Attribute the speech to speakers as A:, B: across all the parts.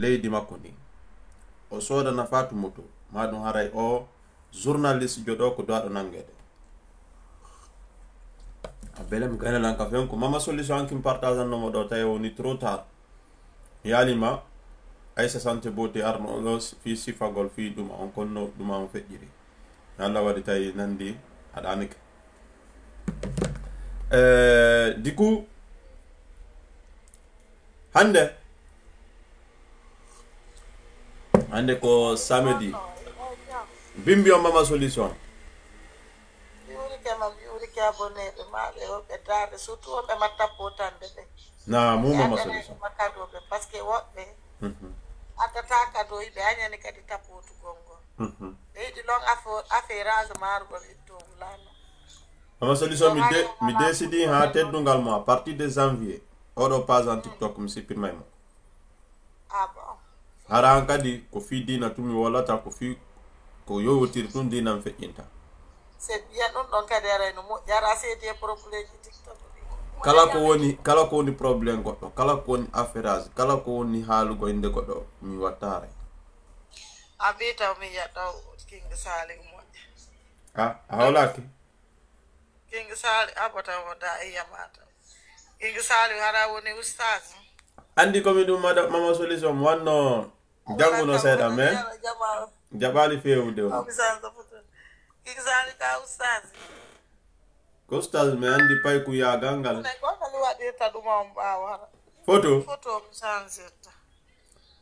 A: leydi makko ndi o sodana Fatou moto maɗum haray o journaliste joɗo ko doaɗo nangede belem ganelan ka fen ko mama solution ankim partage no mo do tay woni trop tard yalima Aïssa Santé Beauté arno lo fi sifagol fi dum on konno dum on fejjiri Allah wadi tay nandi adanike du coup hande ko samedi bimbi on mama solution na mu mama solution
B: parce que woɓɓe addata kado yiɓe añani kadi tapotu gongon ɓeydi long affairage margol ittogol lano
A: mama solution mi décidi ha teddungal mo à partir de janvier oɗo page en TikTok mi supprimay mo
B: ah bon
A: haran kadi ko fi dina tumi wolata ko fi ko yowotiri tun dinam feƴƴinta
B: c'est bien ɗum ɗon kadi arayno moƴƴara seedi e probléme ji TikTok
A: kala ko woni probléme goɗɗo kala ko woni affairage kala ko woni haalugo inde goɗɗo mi wattare
B: a wi taw mi yiyaɗo King Sali moƴƴa
A: a hawlaki
B: King Sali abota woda e yamata King Sali hara woni oustaz
A: andi komi ɗum mama solution mo wanno janguno seeɗa mais jaɓali fewude o
B: King Sali ka oustaz
A: ko oustaz mi andi pay ku yagal ngal
B: gonali waɗirta ɗum on ɓawa
A: photo
B: mi sansirta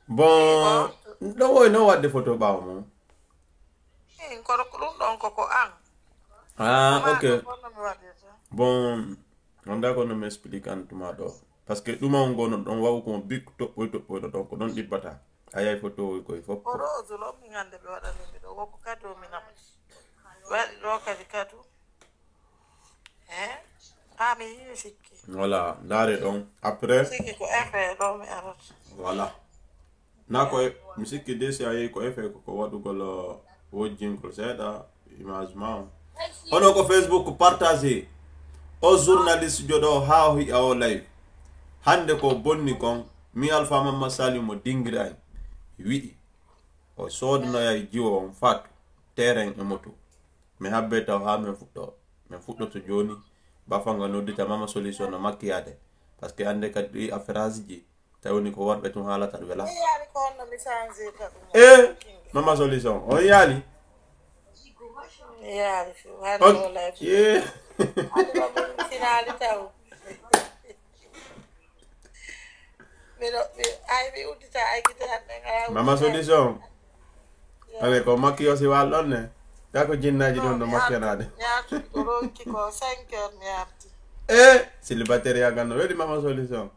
A: bon ɗo woy no wadde photo ɓawa mo
B: kono ko ɗum ɗon koko an
A: ok bon on da ko no mi explique an tuma ɗo par ce que ɗuma on gono ɗon wawu ko bik toɓɓoyɗo ɗon ko ɗon ɗibbata a yay photo koye fof
B: orozulo mi hande ɓe waɗanimi ɗo woko kadi o minama waɗi ɗo kadi kadu mi yiwi sikki
A: voilà ndaare ɗon après
B: sikki ko effet ɗo mi arata
A: voilà na ko mi sikki de si a yehi ko effet ko waɗugol wojjingol seeɗa image ma hono ko Facebook partagé o journaliste joɗo ha o hiƴa o live hande ko bonni kon mi Alpha Mamma Salimo dingiray wi'i o sodanoya jiwo on Fatou terrain e moto mi habbe taw ha min fuɗɗoto joni bafanga noddita mama solution no makkiyade parce que ande kadi affairage ji tawni ko worɓe tun haalata ɗo wela mama solution on yaali mama solution ale ko makkiyo si wal ɗon ne ta ko jinnaji ɗon no makkenade célibataire yaganno weɗi mama solution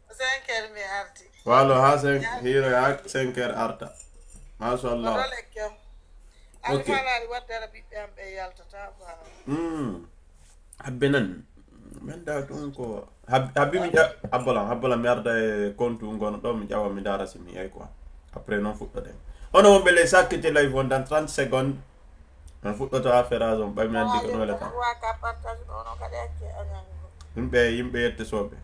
B: 5 heures mi arti
A: walo ha 5 hiro ya 5 heures arta machallah
B: alfanari waddara ɓiɓɓe am ɓe yaltata ba
A: habbe nan menda ɗum ko habbi mi habbolam mi arda e compte ngono ɗo mi ƴawa mi dara si mi yey quoi après noon fuɗɗoɗen hono wonɓe les sakkite live on dans 30 secondes on fuɗɗoto affairage on ɓaymi andi ko ɗum welata yimɓe yettesoɓe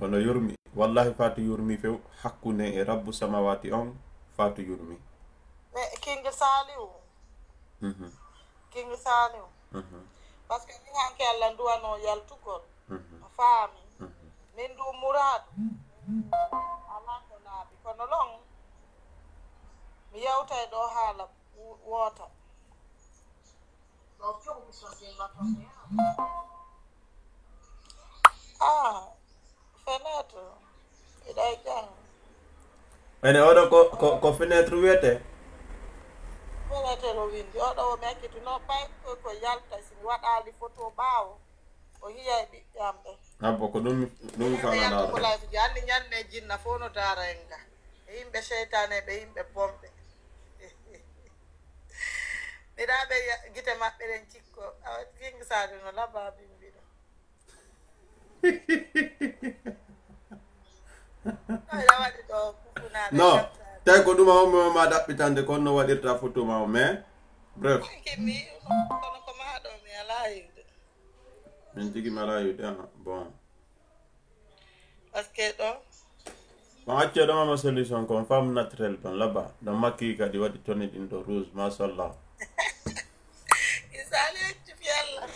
A: hono yurmi wallahi Fatou yurmi few hakkunde e rabbu samawati on Fatou yurmi
B: King Saliou King Saliou par ce que min hanke Allah duwano yaltugol a faami min ndu mouradu ala ko laaɓi kono long mi yewtay ɗo haala woota fenêtre iɗay jang
A: ene oɗo ko fenêtre wiyete
B: fenêtre o windi oɗo o mi hakkitino pay ko yalta simi waɗali photo ɓaawo o hiya e ɓiɓɓe am ɓe
A: abbo ko ɗum
B: fananaji anni ñande jinna fof no dara en ga e yimɓe cheytane ɓe yimɓe bomɓe miɗa ɓe gite maɓɓe ɗen cikko King Sali no laba bimbiɗo waɗi ɗo kufunaɓe
A: non tawi ko ɗuma homo ma ɗaɓɓitande kon no waɗirta photo ma o mais bref
B: kimmi kono ko maɗo mi ala yiwde
A: min tigi mi ala yiwde bon
B: par ce que ɗo
A: ma acce do ma solution ko femme naturelle ton là-bas do makki kadi wadi toni din do rouge ma sha Allah
B: isale ci yalla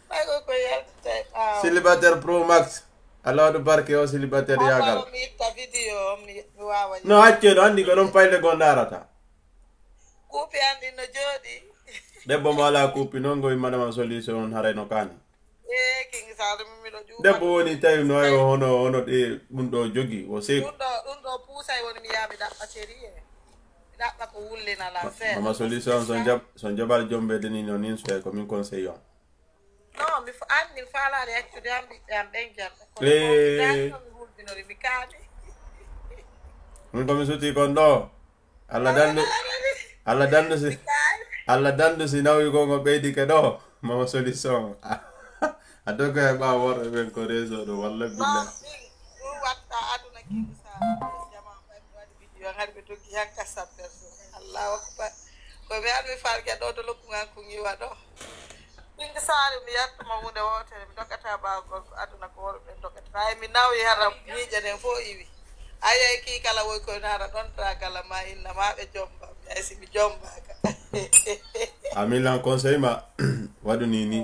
B: bay ko yalla
A: célibataire pro max Allah do barke o célibataire yagal
B: mi ta video mi wawa
A: no acce do andi ko non payle gondarata
B: kupi andi no jodi
A: debbo mala kupi non goy madama solution hare no kani
B: king sare mi do ju
A: debbo woni tawi no ay hono de dum do jogi o se
B: dum do pusay woni mi yaami da aceri mi da ko wullina la fe
A: mama solution son jabal jombe deni no nin so ko min conseil yo
B: no mi fa anni fala le accu de ambi am benjam ko mi kaani
A: mun ko mi suti kon do alla dandu si nawi ko ngo beydi ke do mama solution adoga ba wor ben ko reso do walla billah
B: watta aduna kinsa jama wadi video ngarbe to ki hakka sabbe Allahu akbar ko be almi farga do to lokku ngan ko ngi wado kinga sare mi yatta ma hunde wote mi dokata ba gorko aduna ko worbe dokata ay mi nawi haram ni jaden fo iwi ay ki kala woy ko nara don ta kala ma inna ma be jomba ay si mi jomba ka
A: amilan conseil ma wadu ni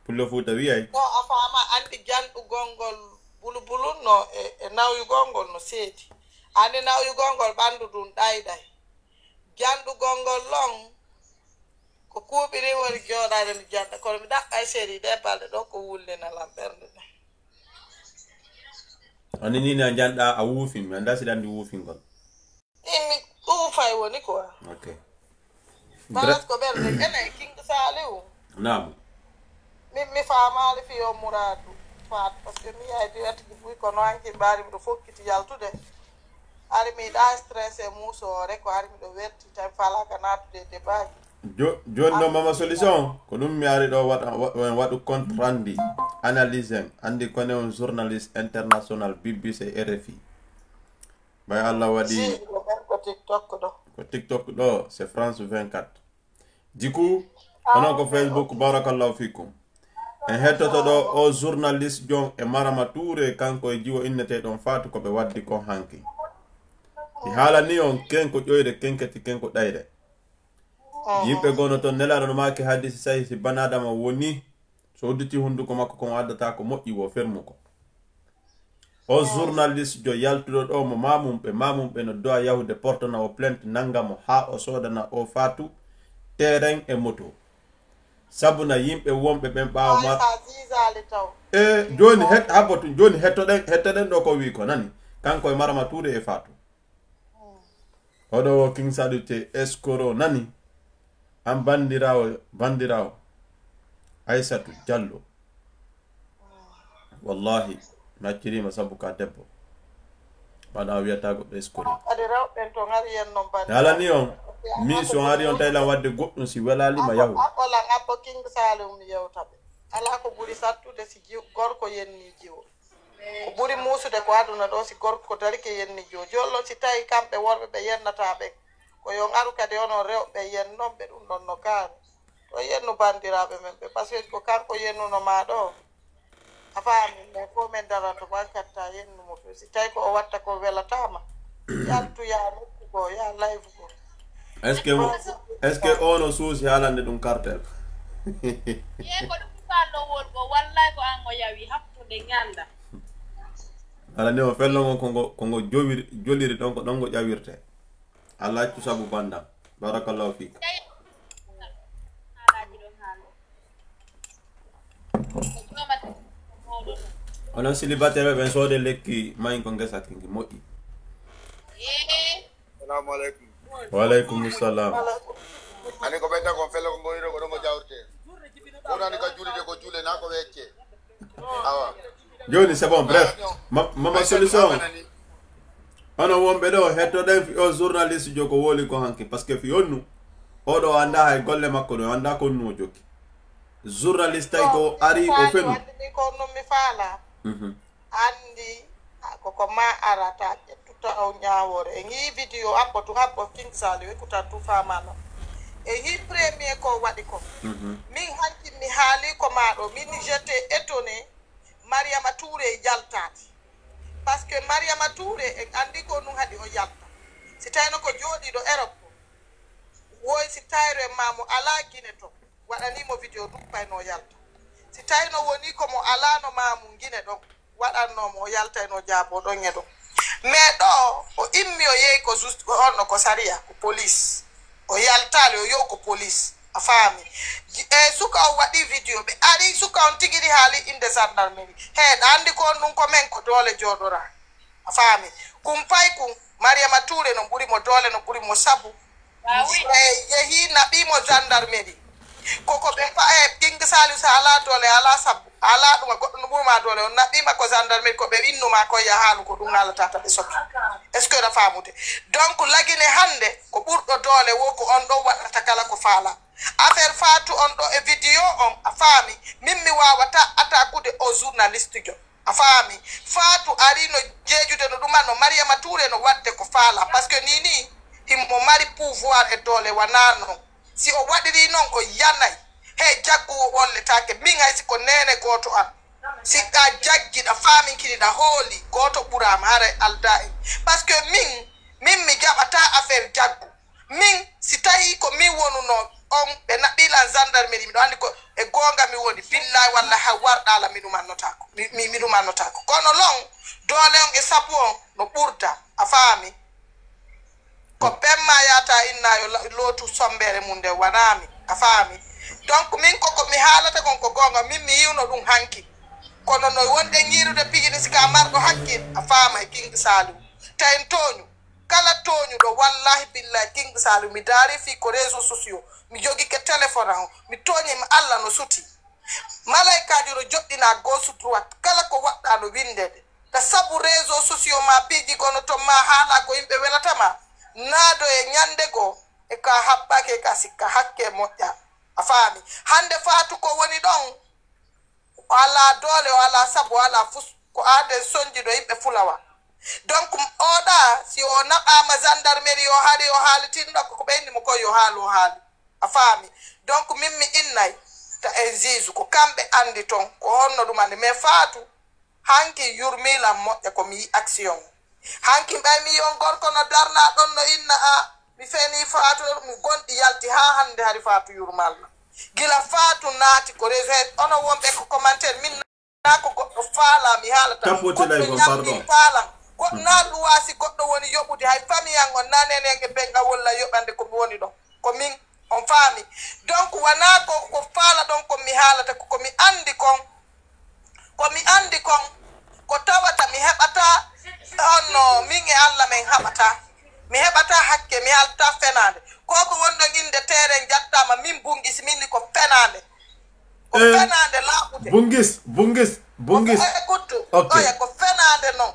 A: pour le foot wi ay
B: no afama andi jandu gongol bulu no e nawi gongol no seedi andi nawi gongol bandu dun dai jandu gongol long ko kuubiri woni joodade mi janda ko mi dak ay série de balde do ko wulle na lamperde
A: ani ni na janda a wufin mi anda sidandi wufin gol
B: mi fay woni ko
A: okay
B: balas ko berde ene king saliw
A: naam
B: mi faamaali fi yo muradu faat parce que mi ay di wati buy ko no anki bari mi do fokkiti yaltude ari mi da stressé muso re ko ari mi do werti tay fala kanatude débat
A: John mama solution ko dum mi ari do wadu compte rendu analyse andi ko ne on journaliste international BBC RFI bay Allah wadi ko TikTok do c'est France 24 diku onon ko Facebook barakallahu fikum en hettoto do o journaliste jon e Marama Touré kanko e jiwo innete don fatu ko be waddi ko hanki di hala ni on kenko joyde kenketi kenko dayde yimbe gono to nelaro no make hadisi say si banadama woni so duti hunduko makko ko addata ko moƴƴi wo fermu ko o journaliste jo yaltudo do mo mamum be no do yahude portona o plainte nangamo ha o sodana o fatu terrain e moto sabuna yimbe wombe ben baaw ma joni het habotu joni hettoden do ko wi ko nani kanko e Marama Touré e fatu odo king salute escoro nani am bandirawo Aissatou Diallo wallahi nakirima sabuka debbo bana wiyata go escoro
B: ade rawben to ngari en non bande
A: ala ni on mi so ari on tayla wadde goddum si welali ma yahu
B: wala ngappo king salum yewtabe ala ko buri sattude si gorko yenni jiwo ko buri musude ko aduna do si gorko darike yenni jollo si tay kambe worbe be yennata be ko yo ngaru kade ono rewbe yenno be dum non no kan to yenno bandirabe men be parce que ko kanko yenno no ma do afami me ko men dara to bankatta yenno mo si tay ko o watta ko welatama yaltu ya ko ya live ko est-ce que ono suusi halande dum cartel
C: ye ko dum fallo wol go wallahi ko an o yawi haftude nganda
A: ala ne o fello kongo joliri don ko dongo jawirte Allah ci sabu banda barakallahu fik ono célibataire ben so de lekki may ko ngesa kingi moƴƴi
D: assalamu alaikum
A: wa alaikum assalam
D: ani ko benta ko felo ko ngoyro ko dongo jawrte ko nani ka julide ko jule na ko wecce awa
A: joni c'est bon bref mama solution ono wombe do hetto den fi o journaliste joko woli ko hanki parce que fi onnu odo anda hay golle makko do anda ko no jokki journaliste tay ko ari o fenu
B: ko no mi fala andi ko ma arata tuta o nyaawore e ngi video habbo king sali ko tatu famano e hi premier ko wadi ko mi hanki mi haali ko maado min jete étonné Mariama Touré jaltati parce que Mariama Touré en andi ko nun hadi o yalta si tawno ko jooɗiɗo Europe woy si tawre mamo ala guine to waɗanimo vidéo duppayno yalta si tawno woni komo alano mamu guine ɗon waɗannomo o yaltayno jaabo ɗon e ɗon mais ɗo o immi o yehi ko juste onno ko saria ko police o yaltali o yow ko police a faami e suka o waɗi vidéo ɓe ari suka on tigiri haali inde gendarmerie heeɗa andi ko ɗum ko men ko doole jooɗora a faami kum pay kum Mariama Touré no ɓurimo doole no ɓurimo sabu yehi naɓimo gendarmerie koko ɓe King Saliou sa ala doole ala sabu ala ɗum goɗɗo no ɓurma doole on naɓima ko gendarmerie ko ɓe innuma ko ya haalu ko ɗum haalata ta ɓe sokki est ce que ɗa faamude donc lagine hannde ko ɓurɗo doole wo ko on ɗon waɗata kala ko faala affaire Fatou on ɗo e vidéo on a faami min mi wawata attaqude o journaliste jo a faami Fatou ari no jeejude no ɗuman no Mariama Touré no wadde ko faala par ce que ni himo mari pouvoir e doole wana noon si o waɗiri noon o yanay hey jaggu o wolletake min hay siko nene goto an si ɗa jaggiɗa faaminkiniɗa hooli goto ɓurama haray alda en par ce que min mi jaɓata affaire jaggu min si tawi ko min wonuno on ɓe naɓɓilan gendarmerie miɗo andi ko e gonga mi woni billahi walla ha warɗala minumannotako kono lon doole on e sabu on no ɓurda a faami ko pemma yata innayo lootu sombere mum nde wanami a faami donc min koko mi haalata kon ko gonga min mi yiwno ɗum hanki kono no wonɗe ñirude pigini sika marɗo hakkil a faama e King Saliou tawen toñu kala toñuɗo wallahi billahi King Saliou mi daari fi ko réseau sociaux mi jogike téléphone o mi toñima Allah no suti malaikaji no joɗɗina gauche droite kala ko waɗɗa no windede ta sabu réseau sociaux ma piiji gono to ma haala ko yimɓe welatama naado e ñande goo e ka haɓɓake ka sikka hakke moƴƴa a faami hande Fatou ko woni ɗon o ala doole o ala sabu o ala fus ko aade sonjiɗo yimɓe fulawa donc oɗa si o naɓama gendarmerie o haali o haalitinɗo ko ɓeynimo koye yo haalu o haali a faami donc min mi innay ta e juge ko kamɓe andi toon ko honno ɗum andi mais Fatou hanki yurmilam moƴƴa ko mi yi action hanki ɓay mi yon gorko no darna ɗon no inna a mi feni Fatou mi gonɗi yalti ha hande hari Fatou yurmalna gila Fatou naati ko réseau ono wonɓe ko commentaire min na ko goɗɗo faala mi haalata goɗɗo ñammi faalan goɗɗo na luwasi goɗɗo woni yoɓude hay famille an on nanenege benga wolla yoɓande komi woni ɗon ko min on faami donc wona ko faala ɗon komi haalata komi andi kon ko tawata mi heɓata honno min e Allah men haɓata mi heɓata hakke mi halta fenade koko wonɗon inde terrain jattama min bungis minni ko fenade ko fenade laaɓude bungis kuttu oya ko fenade noon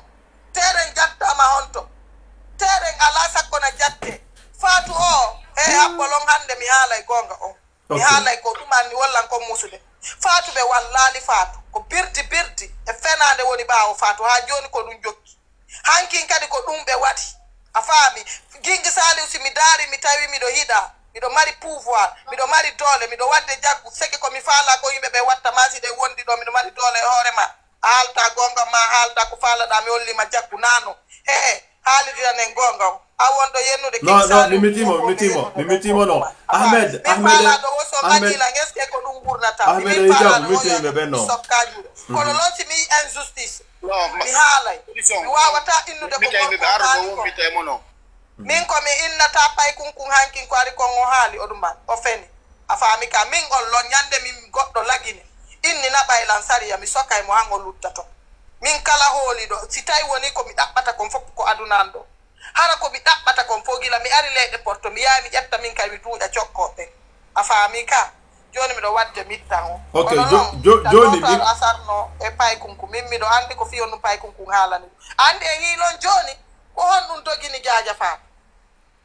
B: terrain jattama honto terrain ala sakkona jatte Fatou o e haɓɓolon hande mi haalay gonga on mi haalay ko ɗumanni wallan kon musude Fatou ɓe wallali Fatou ko birdi e fenade woni ɓaawo Fatou ha joni ko ɗum jokki hankin kadi ko ɗum ɓe waɗi a faami King Saliou si mi daari mi tawi miɗo hiɗa miɗo mari pouvoir miɗo mari doole miɗo wadde jaggu seke komi faala ko yimɓe ɓe watta masiɗe wondi ɗo miɗo mari doole e hoorema a haalta gonga ma haalta ko faalaɗa mi hollima jaggu nano haalidiran en gonga o a wonɗo yennude
A: non mimitimo no Ahmed
B: faalaɗo wo so magila est ce que ko ɗum ɓurnata min faalaɗo sokkajuɗo kono noon si mi yi injustice mi haalay mi wawata innude ko min komi innata pay kunkun hankin ko ari kon o haali o ɗuman o feni a faami ka min on lon ñande min goɗɗo lagine inni naɓaylan sariya mi sokkay mo han o luttato min kala hooliɗo si tawi woni komi ɗaɓɓata kon fof ko adunan ɗo hara komi ɗaɓɓata kon fo gila mi ari leyɗe porto mi yahi mi ƴetta min kay mi tuuƴa cokkoɓe a faami ka joni miɗo wadde mittan o joni asarno e pay kunku min miɗo andi ko fiyonnu pay kunkun haalani andi en yilon joni ko honɗum dogini Jaaja Fatou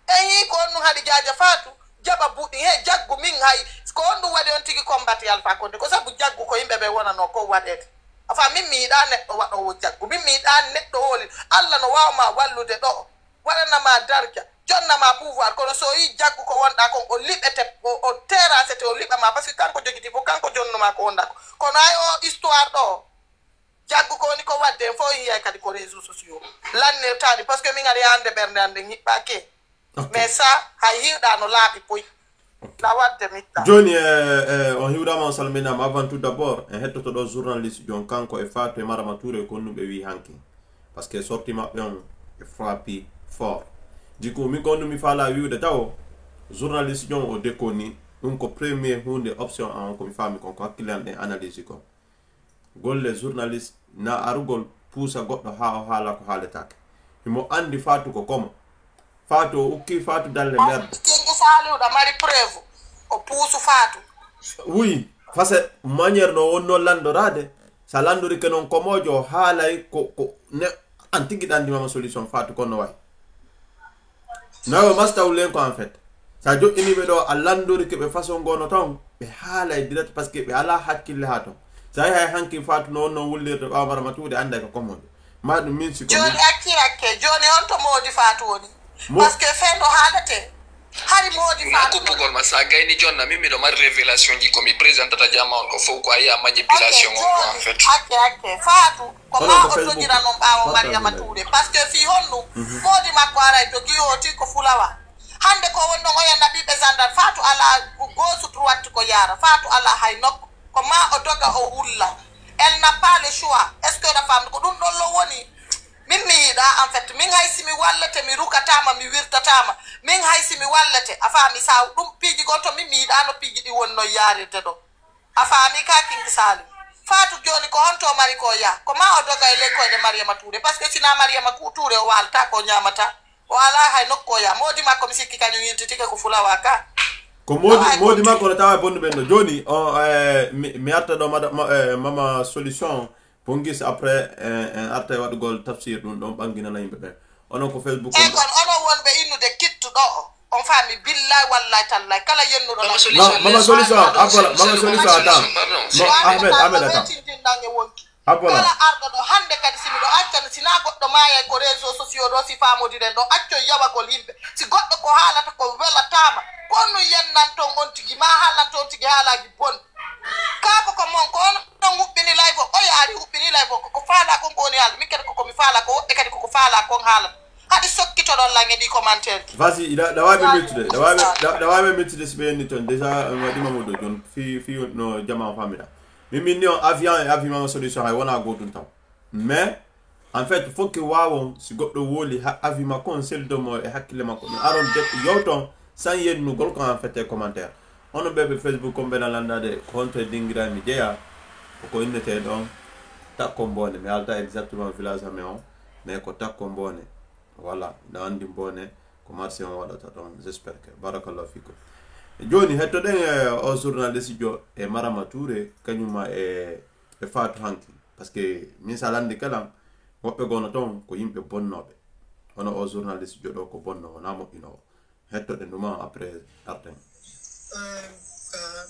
B: en yi ko honɗum haɗi Jaaja Fatou jaɓa buɗɗi he jaggu min hay ko honɗum waɗi on tigi combati Alpha Condé ko sabu jaggu ko yimɓe ɓe wonano ko waɗede afa min mi yiɗa neɗɗo waɗowo jaggu min mi yiɗa neɗɗo hooli Allah no wawma wallude ɗo waɗanama darja jonnama pouvoir kono so yi jaggu ko wonɗa kon o liɓete o terrasete o liɓama par ce que kanko jogiti fof kanko jonnuma ko wonɗa ko kono ay o histoire ɗo jaggu ko woni ko wadde fo yiyay kadi ko réseaux sociaux lanne tani parce que mi ngari ande bernde ande ñiɓɓake mais ça hay hiwɗa no laaɓi poy la wadde mitta
A: joni on hiwɗama salminama avant tout d'abord en hettoto ɗo journaliste jon kanko e Fatou e Marama Touré konnuɓe wi hanki par ce que sorti maɓɓe on e frappi fort jiku min konnumi faala wiwde taw journaliste jon o dékoni ɗum ko premier hunde option an komi faami kon ko hakkille an ɗen analyse ko golle journaliste na arugol puusa goɗɗo ha o haala ko haaletake himo andi Fatou ko komo Fatou o ukki Fatou dalle merde
B: kingi saliwɗa mari preuve o puusu Fatou
A: oui parce que manière no wonno landorade sa landori ke non komojo o haalay ko ne an tigi ɗandimama solution Fatou kono way nayo mastawlen ko en fait sa joƴƴiniɓe ɗo a landori ke ɓe façon gono tan ɓe haalay direct par ce que ɓe ala hakkille ha ton sa yi hay hanki Fatou no wonno wullirde ɓawa Marama Touré anday ko komojo ma ɗum min siko
B: joni hakke joni on to moodi Fatou woni parce que fenno haalate hari moodi Fatou
E: kuppugol ma sa gayni jonna min miɗo mari révélation ji komi présentata jamma on ko fof ko a yiya manipulation on ko en fait
B: hakke Fatou ko ma o toñira noon ɓaawo Mariama Touré par ce que fi honnu moodi makko aray to giwoti ko fulawa hande ko wonno oyanna ɓiɓe gendarme Fatou ala gosu droite ko yara Fatou ala hay nokko ko ma o doga o hulla elle n'a pas le choix est ce que da femme ko ɗum ɗon lo woni min mi yiɗa en fait min hay simi wallete mi rukatama mi wirtatama min hay simi wallete a faami sa ɗum piiji goto min mi yiɗa no piiji ɗi wonno yarirde ɗo a faami ka Kingi Saliou Fatou joni ko honto mari ko ya ko ma o doga e lekkoyde Mariama Touré par ce que sina Mariama Touré o walta ko ñamata o ala hay nokko ya modi makko mi sikki kañum yintitike ko fulawa ka
A: ko modi makko no tawa bondu ɓen ɗo joni mi arta ɗo mama solution pongis après arta e waɗugol tafsir ɗum ɗon ɓanginana yimɓe ɓen onon ko Facebook
B: e kon onon wonɓe innude kittuɗo on faami billahi wallahi tallahi kala yennuɗo
A: mama solution abola mama solution atan ahmed atan
B: tintinɗan e wonki
A: abola
B: kala arɗo ɗo hande kadi simi ɗo accana sina goɗɗo maya ko réseaux sociaux ɗo si famodiren ɗo acco yawagol yimɓe si goɗɗo ko haalata ko welatama konno yennan ton on tigi ma haalan ton tigi haalaji bon kako ko mon ko on huɓɓini live o yaari huɓɓini live o koko faala kon ko woni haala min kadi koko mi faala ko woɓɓe kadi koko faala kon haala haɗi sokkitoɗon lange ɗi commentaire ji
A: vas-y ɗawaɓe mettude ɗawaɓe mettude si ɓe yenni toon déjà waɗima moɗo jon fi no jama famira min ni on avion e avion mama solution hay wona gotum taw mais en fait faut que wawon si goɗɗo wooli avis makko on seldomo e hakkille makko ɗum aron yewton sans yennugol ko en fait e commentaire ono ɓeɓe Facebook ko mbeɗa landade honto e dinguirami jeeya koko innete ɗon takko mbone mi alta exactement village amen o mais ko takko mbone voilà nda andi mbone ko marché on waɗata ɗon j'espère que barakallahu fikum joni hettoɗen o journaliste jo e Marama Touré kañuma e Fatou hanki par ce que min sa landi kalam woɓɓe gono toon ko yimɓe bonnoɓe hono o journaliste jo ɗo ko bonno wona moƴƴinowo hettoɗen ɗuma après arten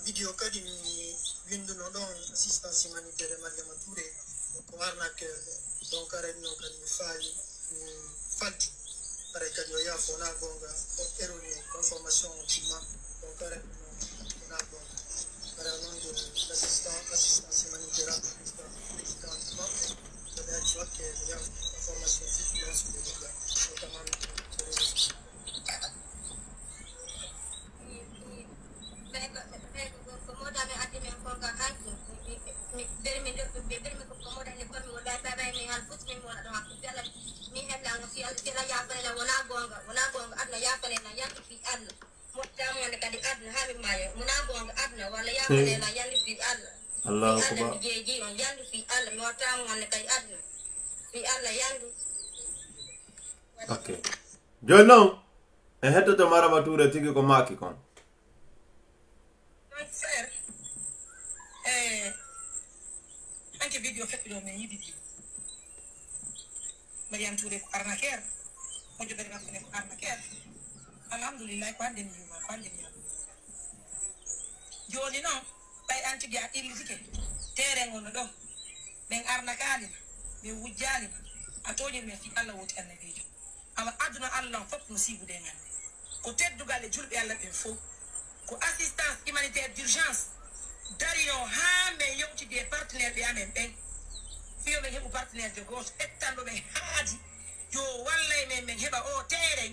F: vidéo kadi mi winduno ɗon assistance humanitaire Mariama Touré ko arnaque donc arenno kadi mi faali mi falti ara kadi o yaafo wona gonga o erroni information timma donc arenno wona gonga ara noon de l'assistance humanitaire président maɓɓe soɓe acci wakke o yaafo information circulation sur les médias notamment sur les réseaux sociaux
A: Allah akbar ok joni noon en hettoto Marama Touré tigi ko maki kon
F: anche video fettuɗo men yiɗiɗi Mariama Touré ko arnaqueur moƴƴo ɓere makko ne ko arnaqueur alhamdoulillahi ko hande mi yuma ko hande mi yama joni noon ɓay an tigi a illitike terrain ngono ɗo ɓen arnakalima ɓe wujjalima a toñirmen fi Allah woti annabijo ama aduna Allah fof no sibude ngande ko teddugal e julɓe Allah ɓen fof ko assistance humanitaire d'urgence dari on ha men yewtidi e partenaire ɓe amen ɓen fiyo men heɓu partenaire de goto ettanɗo ɓe haaji yo wallay men min heɓa o teerey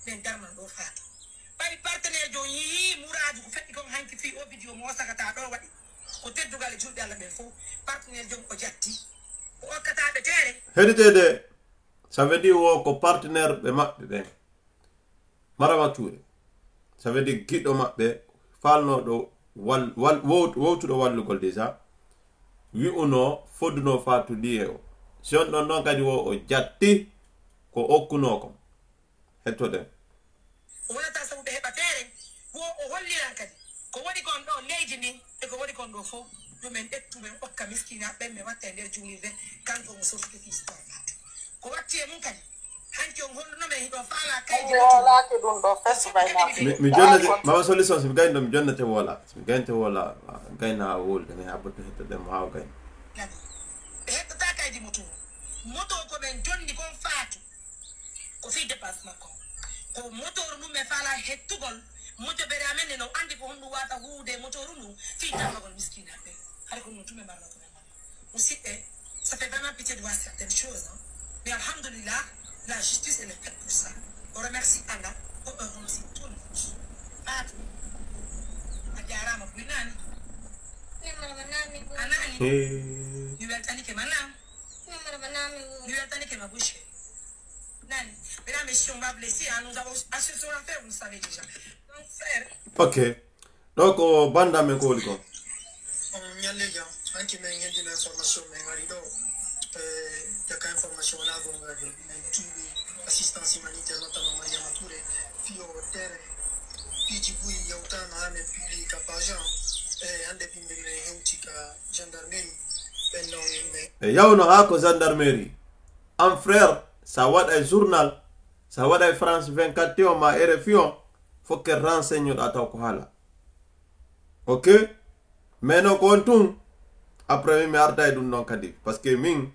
F: min darman ɗo faata ɓay partenaire jo yii muraji ko feƴƴi kon hanki fi o video mo sakata ɗo waɗi ko teddugal e julɓe Allah ɓen fof partenaire jom o jatti o okkataɓe teere
A: heɗitede ça veut dire wo ko partenaire ɓe maɓɓe ɓen Marama Touré ça veut dire giɗɗo maɓɓe falnoɗo wowtuɗo wallugol déjà wi'uno fodduno Fatou Liye o si on ɗon noon kadi wo o jatti ko okkuno kom hettoden
F: o wonata sabu ɓe heɓa feere wo o holliran kadi ko waɗi kon ɗo leydi ndin e ko waɗi kon ɗo fof ɗumen ƴettumen ɓokka miskina ɓen ɓe watta e nder juulirde kanko mo softude histoire Fatou ko watti e mum kadi hanki on hollunomen hiɗo faala kaydi
B: wolaki ɗum ɗo festival
A: mi jonnete mama solution somi gayni ɗo mi jonnete wola somi gaynte wola gayna wolde mi haɓɓoto hettoɗen mo haw gayni
F: ɓe heɓtata kaydi moto moto ko ɓen jonni kon Fatou ko fi dépense makko ko motoru ndum ɓe faala hettugol moto ɓere amen no andi ko honɗum wata huude motoru ndum fi tammagol miskinaɓe hay ko ɗum tume mbarno ko men musidɓe ça fait vraiment pitié de voir certaines choses mais alhamdulillah la justice elle est faite pour ça on remercie Allah on remercie tout le monde Fatou a jarama ko nani anani mi weltanike ma nam mi weltanike ma bouche nani mesdames et messieurs on va blesser nous avons assuré sur l'affaire vous le savez déjà donc frère
A: ok donc banda men ko woli ko
F: ñalleja anki men ñandina information men ari ɗo yaka information wona gongadi men tuuɓi assistance humanitaire notamment Mariama Touré fiyo terre piiji buyi yewtama ha men publie ka page hande bimbine hewti ka gendarmerie ɓen non yimɓe
A: e yawno ha ko gendarmerie en frère sa waɗa journal sa waɗa France 24 o ma RFI o fokke renseigne ɗa taw ko haala ok mais no ko on tun après mi arday ɗum ɗon kadi parce que min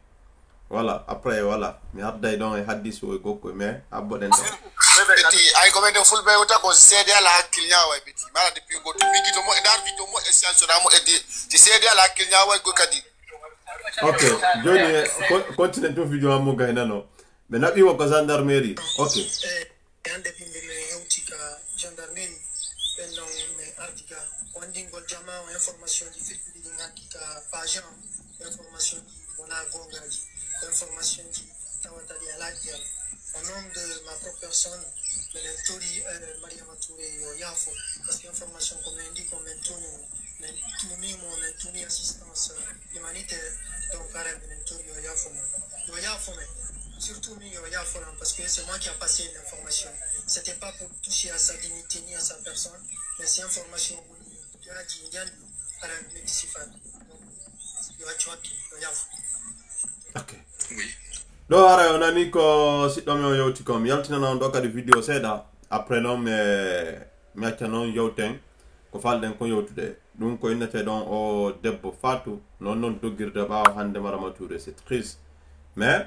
A: voilà après voilà mi arday ɗon e haddiso e gokko mais abboɗen ɗo
D: ɓeti ay ko ɓen fulɓe wota ko seede ala hakkil ñawa e ɓeti mala depuis goto migito mo e dar video mo e scienceɗamo e ti seede ala hakkil ñawa e go kadi
A: ok joni continue to video ammo gaynano ɓe naɓimo ko gendarmerie ok
F: hande bimbine hewti ka gendarmerie ɓen non yimɓe ardi ga wandingol jama o information ji feƴƴuɗi ɗi gaddi ka page information ji wona gongaji information ji tawata ɗi ala ƴiyam au nom de ma propre personne minen tori Mariama Touré yo yaafo par ce que information ko min ndi ko min tunimo min tuni assistance humanitaire donc ara minen tori yo yaafo men surtout mi yo yaaforan parce que c'est moi qui a passé l'information c'était pas pour toucher à sa dignité ni à sa personne mais c'est information yaji ñandi ara minen sifan donc yo accu hakki yo yaafo
A: ok ɗo ara o nani ko siɗɗomi o yewti ko mi yaltinana on ɗo kadi vidéo seeɗa après noon mi acca noon yewten ko falɗen ko yewtude ɗum ko innete ɗon o debbo Fatou noon doggirde ɓaawa hande Marama Touré c'est triste mais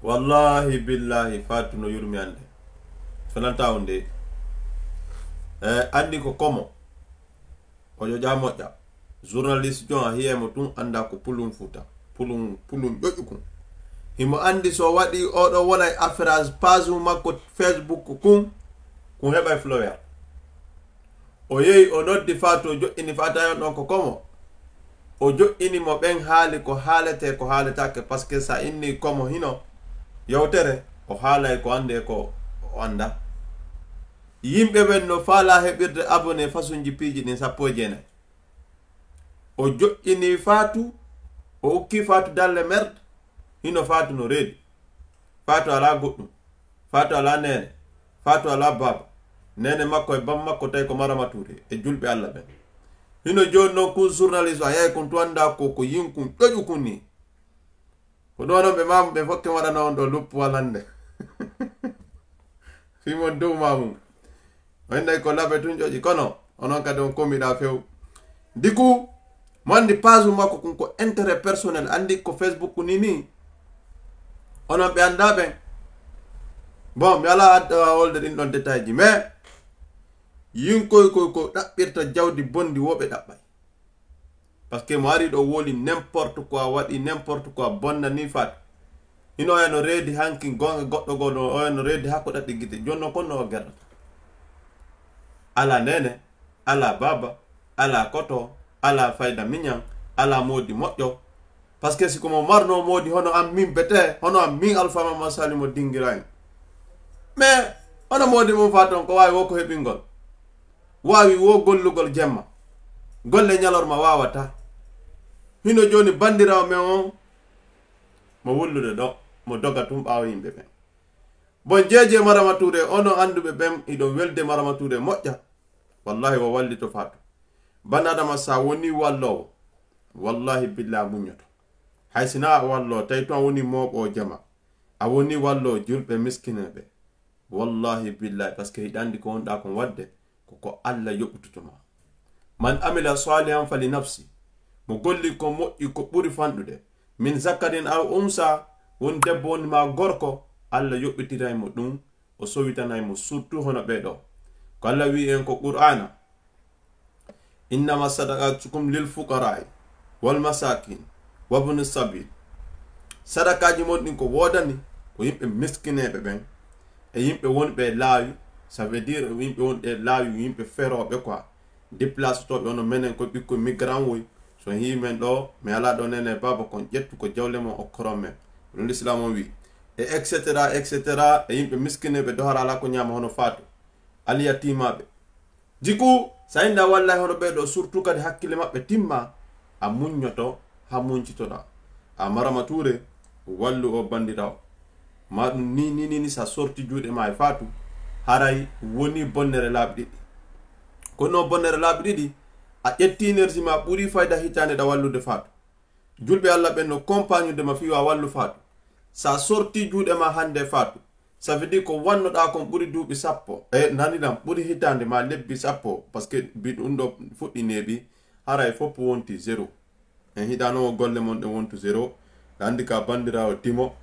A: wallahi billahi Fatou no yurmi ande fenanta on de andi ko komo o joƴa moƴƴa journaliste jon a hiyemo tun anda ko pulum futa pulum ƴoƴƴu himo andi so waɗi oɗo wona affairage page makko Facebook kun heɓa flower o yehi o noddi Fatou o joƴƴini Fatou yon ɗon ko komo o joƴƴinimo ɓen haali ko haalete ko haaletake par ce que sa inni komo hino yewtere o haalay ko ande ko o anda yimɓe ɓen no faala heɓirde abonné façon ji piiji ɗin 19 o joƴƴini Fatou o ukki Fatou dalle merde hino Fatou no reedi Fatou ala goɗɗum Fatou ala nene Fatou ala baba nene makko e bam makko tay ko Marama Touré e julbe Allah ben hino jonno ku journaliste ay ko tuanda ko yinkun doju kunni ko dono be mam be fokke wadana on do lupp walande fimo dow mamu wanda ko labe tun joji kono onon kadi on komida few diku mandi page makko kun ko intérêt personnel andi ko Facebook ni onon be anda ben bon mi ala adda wolde din don détail ji mais yinkoy ko dabbirta jawdi bondi wobe dabbay parce que mo ari do woli n'importe quoi wadi n'importe quoi bonna ni fat ino eno reedi hanki gonga goddo godo o eno reedi hakko datti gite jonno konno gerda ala nene ala baba ala koto ala fayda minyan ala modi modjo parce que si ko mo marno modi hono am min bete hono am min alfa mama salimo dingiray mais hono modi mo faton ko wawi woko hebingol wawi wo gollugol jemma golle nyalorma wawata hino joni bandirawo men on mo wullude do mo doga tum bawo yimbe ben bon jeje Marama Touré ono andube bem ido welde Marama Touré mojja wallahi wa wallito fatu banadama sa woni wallo wallahi billahi munyoto haysina wallo tay to woni mobo jama a woni wallo julbe miskinabe wallahi billahi parce que hidandi ko onda ko wadde ko Allah yobututuma man amila salihan fali nafsi mo golli ko moƴƴi ko ɓuri fanɗude min zakarin aw umsa won debbo woni ma gorko Allah yoɓɓitiraymo ɗum o sowitanaymo surtout hono ɓeɗo ko Allah wi en ko qur'ana innama sadaqatukum lil fuqara'i wal masakin wa ibn sabil sadakaji mon ɗin ko wodani ko yimɓe miskineɓe ɓen e yimɓe wonɓe laawi ça veut dire yimɓe wonɓe laawi yimɓe feroɓe quoi déplace toɓe ono menen ko ɓikko migrant woy so himen ɗo mi ala ɗo nene baba kon ƴettu ko jawle mon okkoron men ɗum l'islam on wi e etc e yimɓe miskineɓe dohara ala ko ñama hono Fatou aliyatimaɓe jiku sa inda wallahi hono ɓeɗo surtout kadi hakkille maɓɓe timma a muñoto ha muncitoɗa a Marama Touré wallu o bandirawo ma ɗum ni sa sorti juuɗe ma e Fatou haray woni bonnere laaɓi ɗiɗi kono bonnere laaɓi ɗiɗi a ƴetti énergie ma ɓuri fayda hitande da wallude Fatou julɓe Allah ɓen no compagnude ma fiwa wallu Fatou sa sorti juuɗe ma hande Fatou ça veut dire ko wannoɗa kon ɓuri duuɓi sappo e nanidam ɓuri hitande ma lebbi sappo parce que bi ɗum ɗo fuɗɗi neeɓi haray fopp wonti 0 en hiɗanomo golle mon ɗe wontu 0 andi ka bandirawo Timo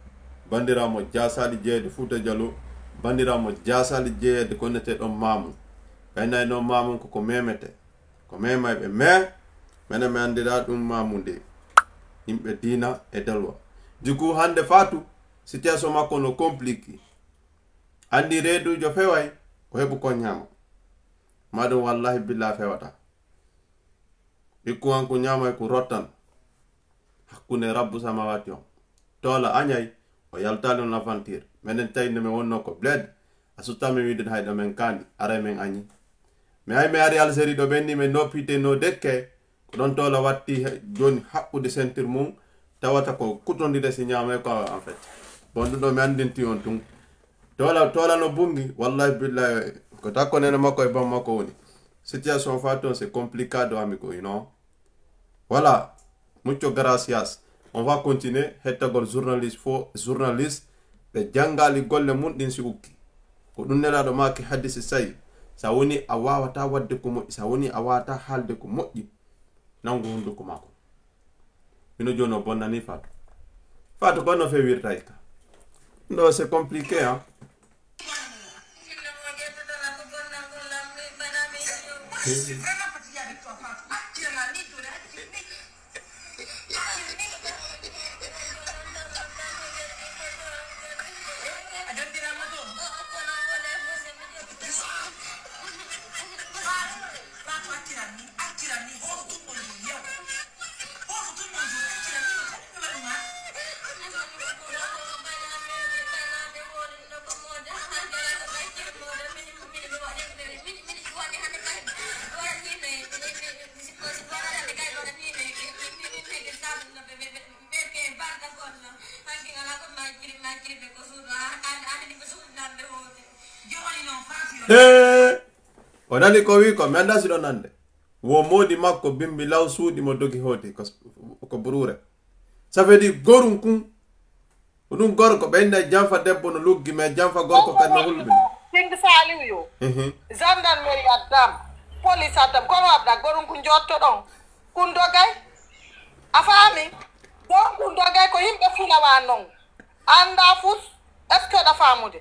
A: bandirawo mo jasali jeeyede Fouta Diallo bandirawo mo jasali jeeyede konnete ɗon Mamoun ɓeynay noon Mamoun koko memete ko memayɓe mais mene mi andira ɗum Mamoun de yimɓe dina e dalwa jiku hande Fatou situation makko no compliqué andi reedujo feway ko heɓu ko ñama maɗum wallahi billah fewata ikku an ko ñama ko rottan hakkunde rabbu samawati on tola añay o yaltali on aventure menen tawinde mi wonno ko bled a suttami widen hayɗo men kandi ara men añi mi hay mi ari Algérie ɗo ɓenni mi noppite no dekke ko ɗon tola watti joni haɓɓude ceinture mum tawata ko kutodire si ñamay ko en fait bon ɗum ɗo mi andinti on tun tola no bungi wallahi billahi ko takko nene makko e bam makko woni situation Fatou c'est complicado amigo you know voilà mucho gracias on va continuer hettagol journaliste ɓe jangali golle mum ɗin si ukki ko ɗum nelaɗo maki haddisi sayi sa woni a wawata wadde ko moƴƴi sa woni a wawata haalde ko moƴƴi nangu hunduko mako mino joni o bonnani Fatou ko no fewirtay ka ɗo c'est compliqué hein onani ko wi ko menda si nande wo modi makko bimbi law suudi mo dogi hoti ko burure ça veut dire gorun kun dum gorko benda jamfa debbo no luggi me jamfa gorko kan no hulbi
B: King Saliou yo gendarmerie adam police adam ko wabda gorun kun jotto don kun dogay afami don kun dogay ko himbe fula wa non anda fus est-ce que da famude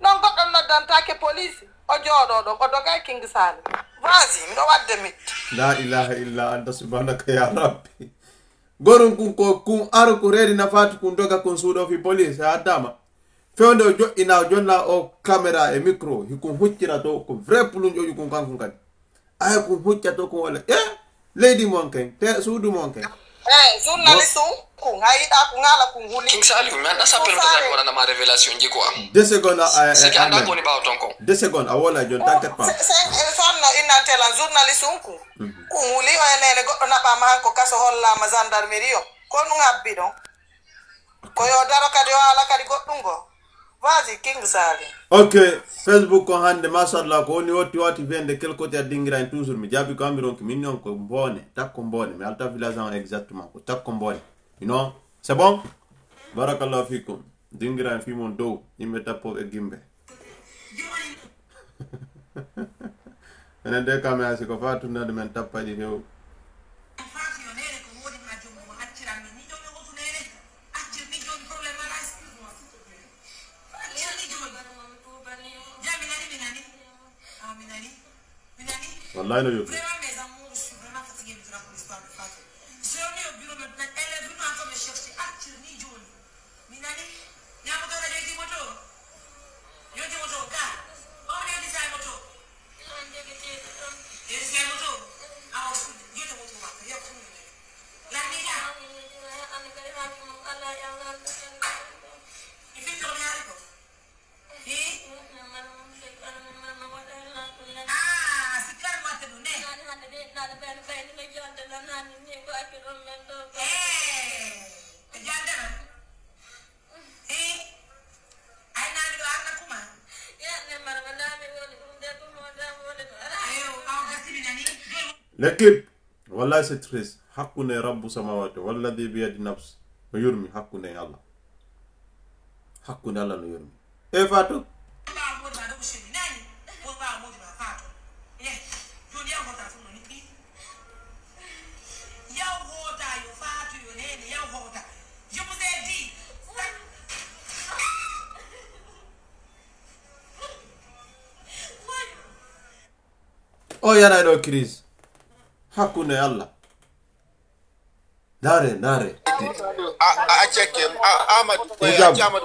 B: non goddo noddantake police o joodo do ko dogay King Saliou vas-y mi do wadde mit
A: la ilaha illa anta subhanaka ya rabbi gorun kun ko kun aro ko redi na fatu kun doga kun suudo fi police adama fewndo jo ina jonna o camera e micro hikun huccira to ko vrai pulun joju kun kan kun kadi ay kun hucca to ko wala lady monken te suudu monken
B: journaliste kun hayida kun ala kun huli
E: King Saliou mais anda sapel ko tan wala na ma révélation ji quoi
A: 2 secondes
E: c'est que anda ko ni ba ton ko
A: 2 secondes awala jon t'inquiète pas
B: sonna inantela journaliste kun huli o enene goddo na ba man ko kaso holla ma gendarmerie ko nu ngabbi don ko yo daro kadi wala kadi goddungo vas-y King Saliou
A: ok Facebook ko hande mashallah ko ni woti vende quel côté a dingira toujours mi jabi ko ambiron ki minnon ko mbone takko mbone mi alta village exactement ko takko mbone you know c'est bon barakallahu fikum dingira fi mon do imbe tappo e gimbe enen de kamera si ko fatu nade men tappaji hew wallahi no yobi l'équipe wallahi c'est triste hakune rabbu samawati walladhi bi yadi nafs no yurmi hakune Allah hakune Allah no yurmi e fatou oh yana no crise hakune Allah dare
D: a cheke Ahmad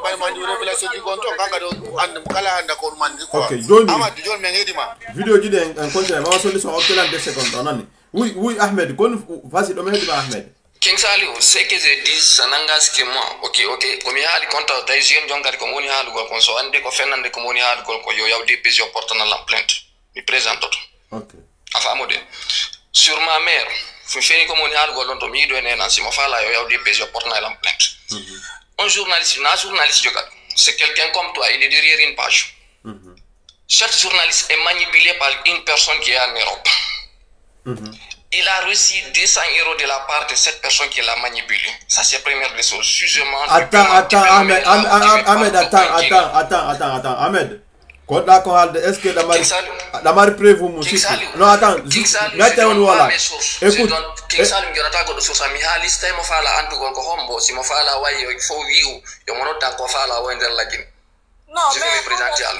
D: bay mandi revelation di gonto kanga do and kala anda ko mandi ko
A: okay joni
D: Ahmad jon men edima
A: video ji den en continue ma solution o kelan 2 secondes onani oui Ahmed kon vas-y do me hedi ba Ahmed
E: King Saliou ce que je dis sanangas que moi ok comme ya ali konta tay jeune jongar ko moni halu gol kon so ande ko fenande ko moni halu gol ko yo yawde pesi portana la plainte mi présente
A: ok
E: afamode sur ma mère fu feni ko moni halu gol to mi do enen si mo fala yo yawde pesi portana la plainte un journaliste jogat c'est quelqu'un comme toi il est derrière une page chaque journaliste est manipulé par une personne qui est en Europe il a reçu 200 € de la part de cette personne qui l'a manipulé. Ça, c'est la première des choses.
A: Attends, Ahmed. Quand d'accord, est-ce que la mari prévu mon chiffre? Non, attends, mettez on voilà. Écoute,
E: King Saliou ngirata godo so sami halista mo fala andugo ko hombo si mo fala wayi fo wi'u yo mo nodda ko fala wo nder lagin.
B: Non, mais présenter à lui.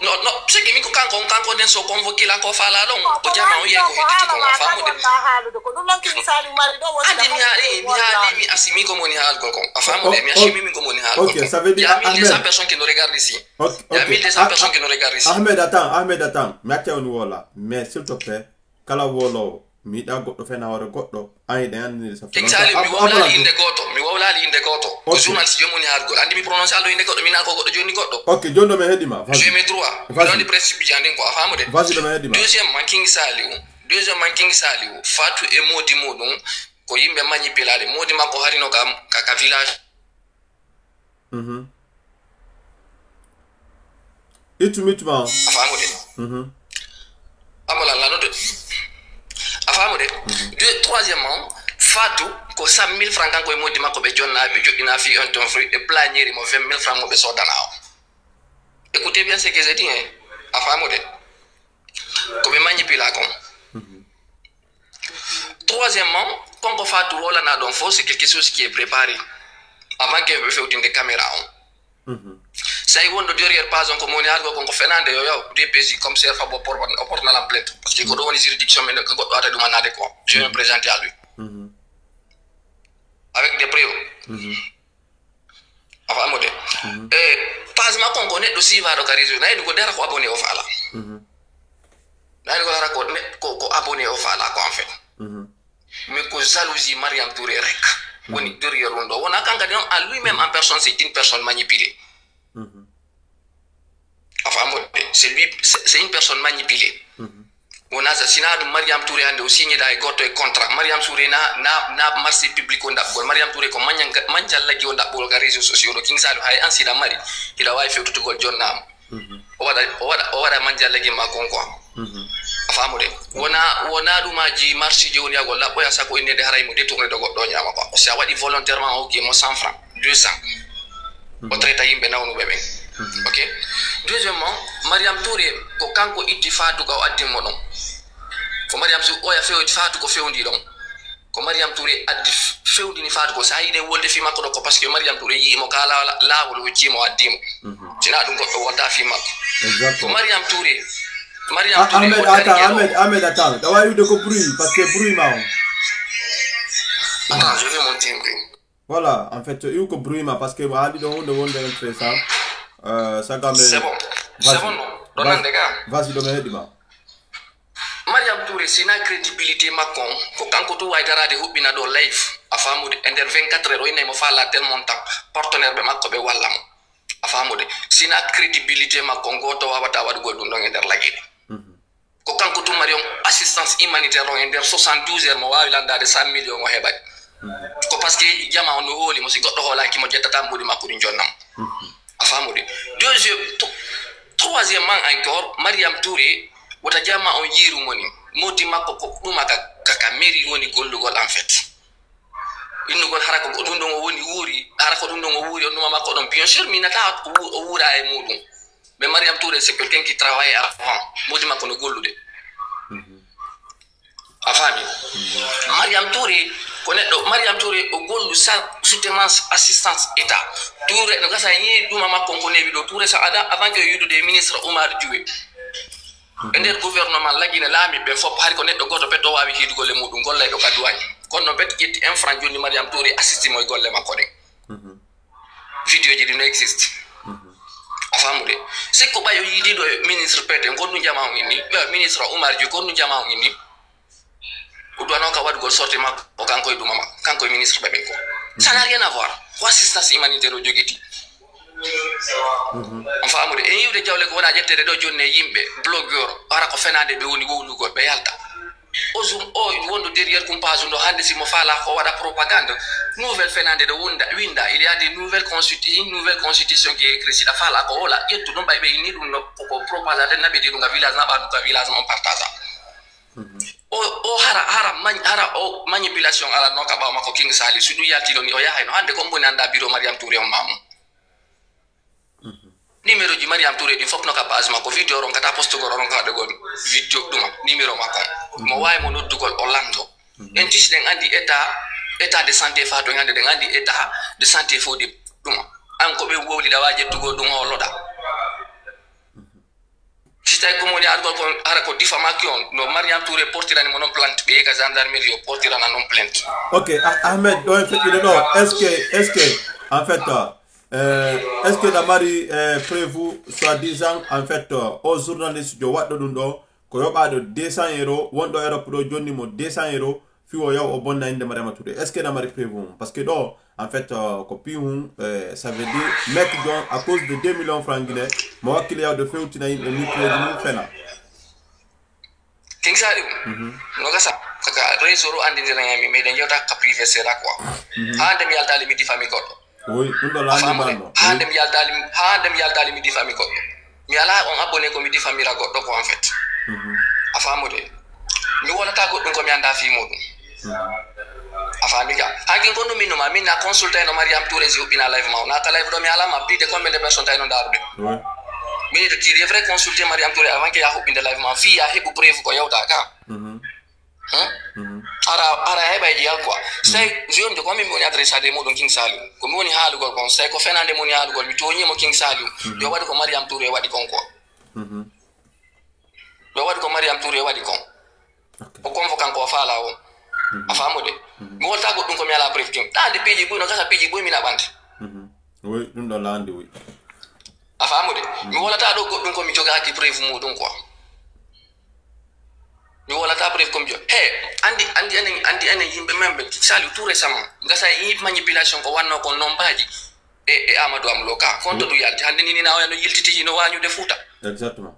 E: Non, c'est que Miko Kanko den so convoqué la Kofala long. O jama o yeko hiti ko famu de. Mi asimi ko moni hal ko. Afamu de mi asimi mi ko moni hal.
A: OK, ça veut dire
E: il y a 1200 personnes qui nous regardent ici. Il y a 1200 personnes qui nous regardent ici.
A: Ahmed attends. Mettez on wala. Mais s'il te plaît, kala wolo mi da goddo fena wara goddo ay de andi sa
E: King Saliou mi wawlali inde goto ko journaliste jomoni har goddo andi mi prononcer aldo inde goddo mi na ko goddo joni goddo
A: OK jondo me hedima
E: je me droit don di principe jandin ko afamu de
A: vas-y do me hedima
E: deuxième man King Saliou Fatou e modi modum ko yimbe manipulade modi makko harino ka village
A: Itumitma.
E: Afamu de. Amala la note. Afamu de. Troisièmement, Fatou, ko 100 000 francs ko mo dima ko be jonna be jodina fi un ton fruit et planier mo 20 000 francs mo be sodana. Écoutez bien ce que j'ai dit, hein. Afamu de. Ko be manipula kon. Troisièmement, quand on fait tout rôle na don faux, c'est quelque chose qui est préparé avant que vous fassiez des caméras. Ça y est, derrière pas un communard qu'on fait nan de DPJ comme c'est fa pour na la plainte parce que quand on est juridiction mais quand on a demandé quoi, je vais me présenter à lui. Avec des preuves. Avant modèle. Et pas ma qu'on connaît aussi va localiser na ko dara ko abonné au fala. Na ko dara ko abonné au fala quoi en fait. Mais que jalousie Mariam Touré rek woni derrière rondo on a kanga à lui-même en personne c'est une personne manipulée. Enfin c'est une personne manipulée. On a assassiné Mariam Touré ande aussi ni dai goto contrat Mariam Touré na marché public on d'abord Mariam Touré ko manjal lagi on d'abord ga réseaux sociaux do king salu hay ansida mari ila way fe to gol jonnam o wada manjal lagi ma kon quoi. Famude wona dumaji marché joni agol la boya sako inde de haray mo détourner de goddo nyama quoi c'est a wadi volontairement ok mo 100 francs 200 o traita yimbe nawnu bebe. OK. Deuxièmement, Mariam Touré ko kanko itti faatu ko addi mono ko Mariam su o ya feewti faatu ko feewndi don ko Mariam Touré addi feewndi ni faatu ko sa yide wolde fi makko ko parce que Mariam Touré yi mo kala lawol o jimo addimo sina dum ko wonta fi makko. Exactement. Mariam Touré
A: Ahmed attends, dawa yu de ko bruit parce que bruit ma on.
E: Attends, je vais monter un peu.
A: Voilà, en fait, il y a que bruit ma parce que moi ali don wonde fait ça. Ça quand même.
E: C'est bon. C'est bon non. Donan de gars.
A: Vas-y demain dima.
E: Mariam Touré sina crédibilité makon ko kanko to waydara de hubbina do live afamude ender 24 heures ina mo fala tel montant partenaire be makko be wallam afamude sina crédibilité makon goto wawata wadgo dum don ender lagide. Ko kanko to Mariam assistance humanitaire on ender 72 heures mo wawi landade 100 millions mo hebay ko parce que jama on holi mo si goddo holaki mo jettata mbudi makko di jonnam afamude. Troisièmement encore Mariam Touré wota jama on yiru moni moti makko ko duma ka meri woni gollugol en fait inno gon harako ko dum don woni wuri harako dum don wuri on makko don bien sûr minata o wura e mudum. Mais Mariam Touré c'est quelqu'un qui travaille avant modi makko no gollude afami. Mariam Touré connaît Mariam Touré o gollu sa soutenance assistance état Touré no gasa yi duma makko ko nebi do Touré sa ada avant que yudu des ministres Oumar Diouf ender gouvernement lagina lami be fop har ko neddo goto petto wawi hidugo le mudum gollay do kadduwaji kono bet yetti un franc joni Mariam Touré assisti moy golle makko de video ji dino existe afamude c'est ko bayo yidi do ministre pete ngonu jama ngini ministre Oumar Diouf ngonu jama ngini ou doit donc avoir de sortir ma au kanko et mama kanko ministre bebe ko ça n'a rien à voir quoi assistance humanitaire o jogiti enfin amude e yiwde jawle ko wona jettede do jonne yimbe blogueur ara ko fenade be woni wonu go be yalta o zoom o wondo derrière compage ndo hande si mo fala ko wada propagande nouvelle fenade do winda il y a des nouvelles constitution qui est écrite la fala ko wala yettu no baybe ni dum no ko propagande nabe di nga village na ba du village mon partage o hara o manipulation ala no ka ba mako king sali sudu yatilo ni o yahay no hande ko mboni anda biro Mariam Touré on mamu numéro di Mariam Touré di fop no ka page mako video ron kata posto go ron ka de go video duma numéro mako mo way mo noddu gol Orlando entis den andi état de santé fa do ngande den andi état de santé fo di duma an ko be wowli da waje tugo dum holoda sitay ko moni argo ko ara ko diffamation no Mariam Touré portirani monon plainte be ka gendarmerie portirana non plainte. OK,
A: Ahmed do en fait non est-ce que en fait est-ce que la mari prévu soi-disant en fait aux journalistes de waddo dum do ko yobado 200 € wondo Europe do jonni mo 200 € fi o yaw o bonna inde Mariam Touré est-ce que la mari prévu parce que do en fait copie ça veut dire mec donc à cause de 2 millions francs guinéens mo wakile yaw de fewtina yimbe ni ko ni fena
E: king sari no gasa kaka resoro andi ngami me den yota ka privé sera quoi hande mi yalta limiti famille ko
A: oui ndo la andi mando
E: hande mi yalta limiti famille ko mi ala on abonné ko mi di famira goddo ko en fait afamude mi wala ta goddo ko mi anda fi modum afamika hakin ko no minuma min na consulter no Mariam Touré si ubina live ma na ka live do mi ala ma plus de combien de personnes tay no darbe mais de qui devrait consulter Mariam Touré avant que ya ubina live ma fi ya hebu preuve ko yawta ka ara heba ideal quoi sai zion de ko mi woni adresse de modon King Saliou ko mi woni haalu gol kon sai ko fenande mo ni haalu gol mi toñi mo King Saliou yo wadi ko Mariam Touré wadi kon ko yo wadi ko Mariam Touré wadi kon o convoquant ko fala o afamude mi wolta go dum ko mi ala preuve ting ta de peji bu no kasa peji bu mi na bande
A: oui dum do landi oui
E: afamude mi wolata do go dum ko mi joga ki preuve modon quoi mi wala ta preuve comme andi enen yimbe membe Saliou tout récemment ngasa yi manipulation ko wanno ko nombaji e Amadou Amloka konto du yalti hande ni na wano yiltiti no wañu de Fouta
A: exactement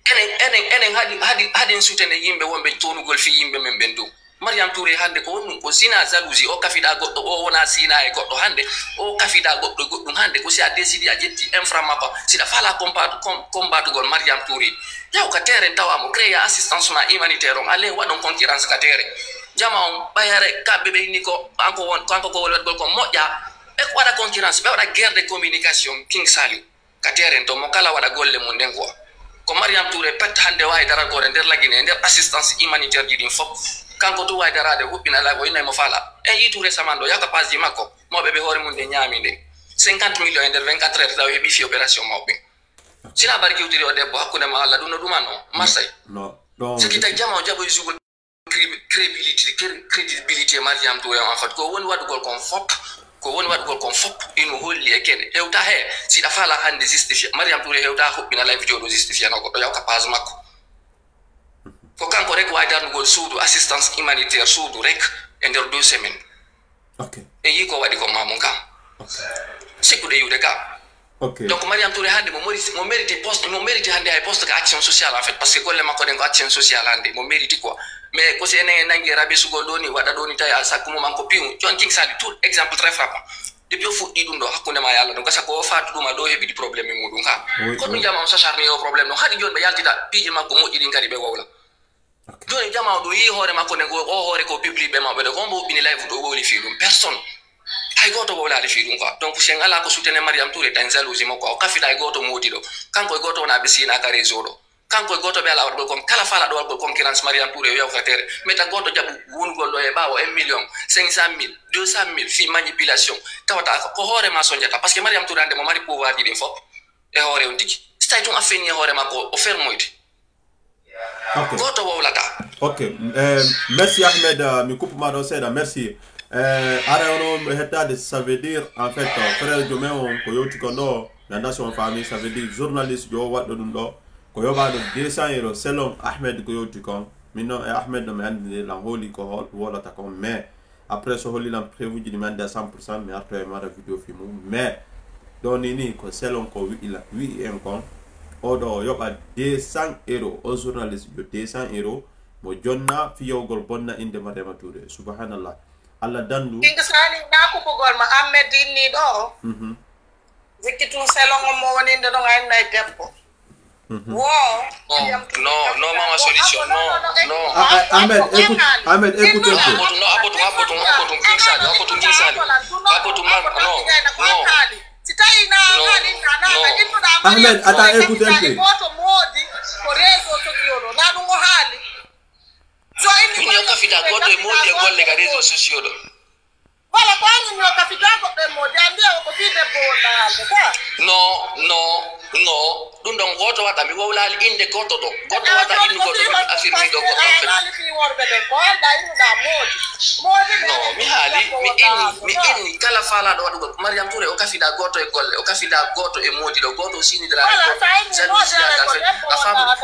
E: enen hadi soutene yimbe wonbe tonugol fi yimbe membe do Mariam Touré hande ko wonnum ko sina jalousie o kafida goddo o wona sina e goddo hande o kafida goddo goddum hande ko si a décidé a jetti inframa ko si da fala combat gol Mariam Touré yaw ka terrain tawamo créer assistance humanitaire on aller wadon concurrence ka terrain jama on bayare ka bebe ni ko anko ko wala gol ko moja e ko wada concurrence be wada guerre de communication King Saliou ka terrain to mo kala wada golle mun den ko Mariam Touré pet hande way dara ko der lagine der assistance humanitaire di fop kanko to way dara de hubina la ko inay mo fala e yi Touré samando yaka pas di makko mo bebe hore mun de nyami de 50 millions der 24 heures da hebi fi opération mawbe sina barki utiri o debbo hakkunde ma Allah dum no Marseille
A: no donc
E: ce qui ta jama o jabo yugo crédibilité Mariam Touré en fait ko woni wadugol kon fop ino holli e kene hewta he si da fala hande justifier Mariam Touré hewta hobbina live jodo justifier no goddo yawka page makko ko kanko rek way darnugol suudu assistance humanitaire suudu rek e nder 2 semaines e yi ko wadi ko mamun kam sikude yude ka donc Mariam Touré hande mo mérite hande ay poste ka action sociale en fait parce que golle makko den ko action sociale hande mo mérite quoi mais ko se enen nangi rabe sugol doni wada doni tay al sakku mo manko piu John King Saliou tout exemple très frappant depuis fuddi dum do hakkunde ma yalla donc sako o faatu duma do hebi di problème mudum ka ko dum jama on sacharné o problème no hadi joni be yaltita piji makko mo idin kadi be wawla joni jama do yi hore makko ne o hore ko public be mabbe de ko mbo bini live do woli fi dum personne hay goto wala de fi dum quoi donc sen ala ko soutenir Mariam Touré tan jalousie mako o kafida ay goto modi do kanko goto na be sina ka réseau do kanko goto be ala wadgol kom kala fala do wadgol concurrence Mariam Touré yo fatere meta goto jabu wongol do e bawo 1 million 500 000 200 000 fi manipulation tawata ko hore ma sonjata parce que Mariam Touré ande mo mari pouvoir di fop e hore on tiki stay ton afeni hore mako o fermoide goto wawlata
A: merci Ahmed mi coupe ma do seda merci ara ono hetade ça veut dire en fait frère Jomé on ko yoti ko do la nation famille ça veut dire journaliste jo waddo dum do ko yobado 200 € selon Ahmed ko yoti ko minno e Ahmed no ande la holi ko wala ta ko mais après so holi la prévu di mande 100% mais après ma vidéo filmu mais doni ni ko selon ko wi en kon odo yoba 200 € o journaliste yo 200 € mo jonna fiyogol bonna inde Mariam Touré subhanallah Allah dandu
B: King Saliou na ko bugol ma Ahmed ni do zikitu selon mo woni ndo ngay nay debbo
E: no mama solution no
A: Ahmed écoute un peu
E: no apotu King Saliou apotu no
B: sitaina
A: Ahmed attends écoute un peu
B: goto modi ko réseau sociaux do na dum hali so ini
E: ko kafita goto e modi e golle ga réseaux sociaux do
B: wala ko ani no kafita ko be modi ande ko fi de bonda halde ka
E: no dum don goto wata mi wawla inde goto do goto wata inde goto affirmer do goto
B: ali fi worbe de ko da inu da modi
E: no mi hali mi inni kala fala do wadu Mariam Touré o kafida goto e golle o kafida goto e modi do goto sini dra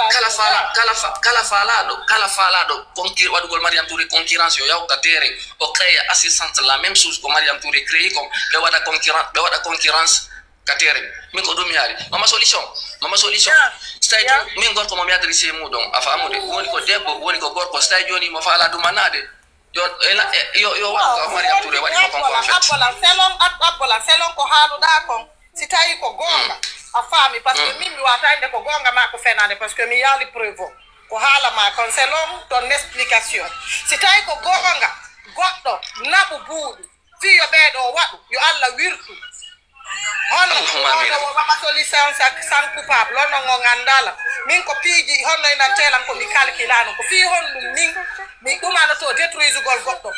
E: kala fala do concurrence wadu gol Mariam Touré concurrence yo yaw ka tere o créer assistance la même chose que Mariam Touré créer comme be wada concurrence ka tere min ko dum yaari mama solution stay min gorko mo mi adressé mu don afa amude woni ko debbo woni ko gorko stay joni mo fala dum manade yo wa Mariam Touré wadi ko kon en fait
B: selon ko halu da kon si tawi ko gonga a fami parce que min mi watande ko gonga ma ko fenade parce que mi yali preuve ko hala ma kon c'est long ton explication si tay ko gonga goddo nabu buudu fi yo bedo wadu yo alla wirtu hono ko mama so licence sans coupable lono ngo ngandala min ko piiji hono nan telan ko mi calculano ko fi hondu min mi dumano to détruise gol goddo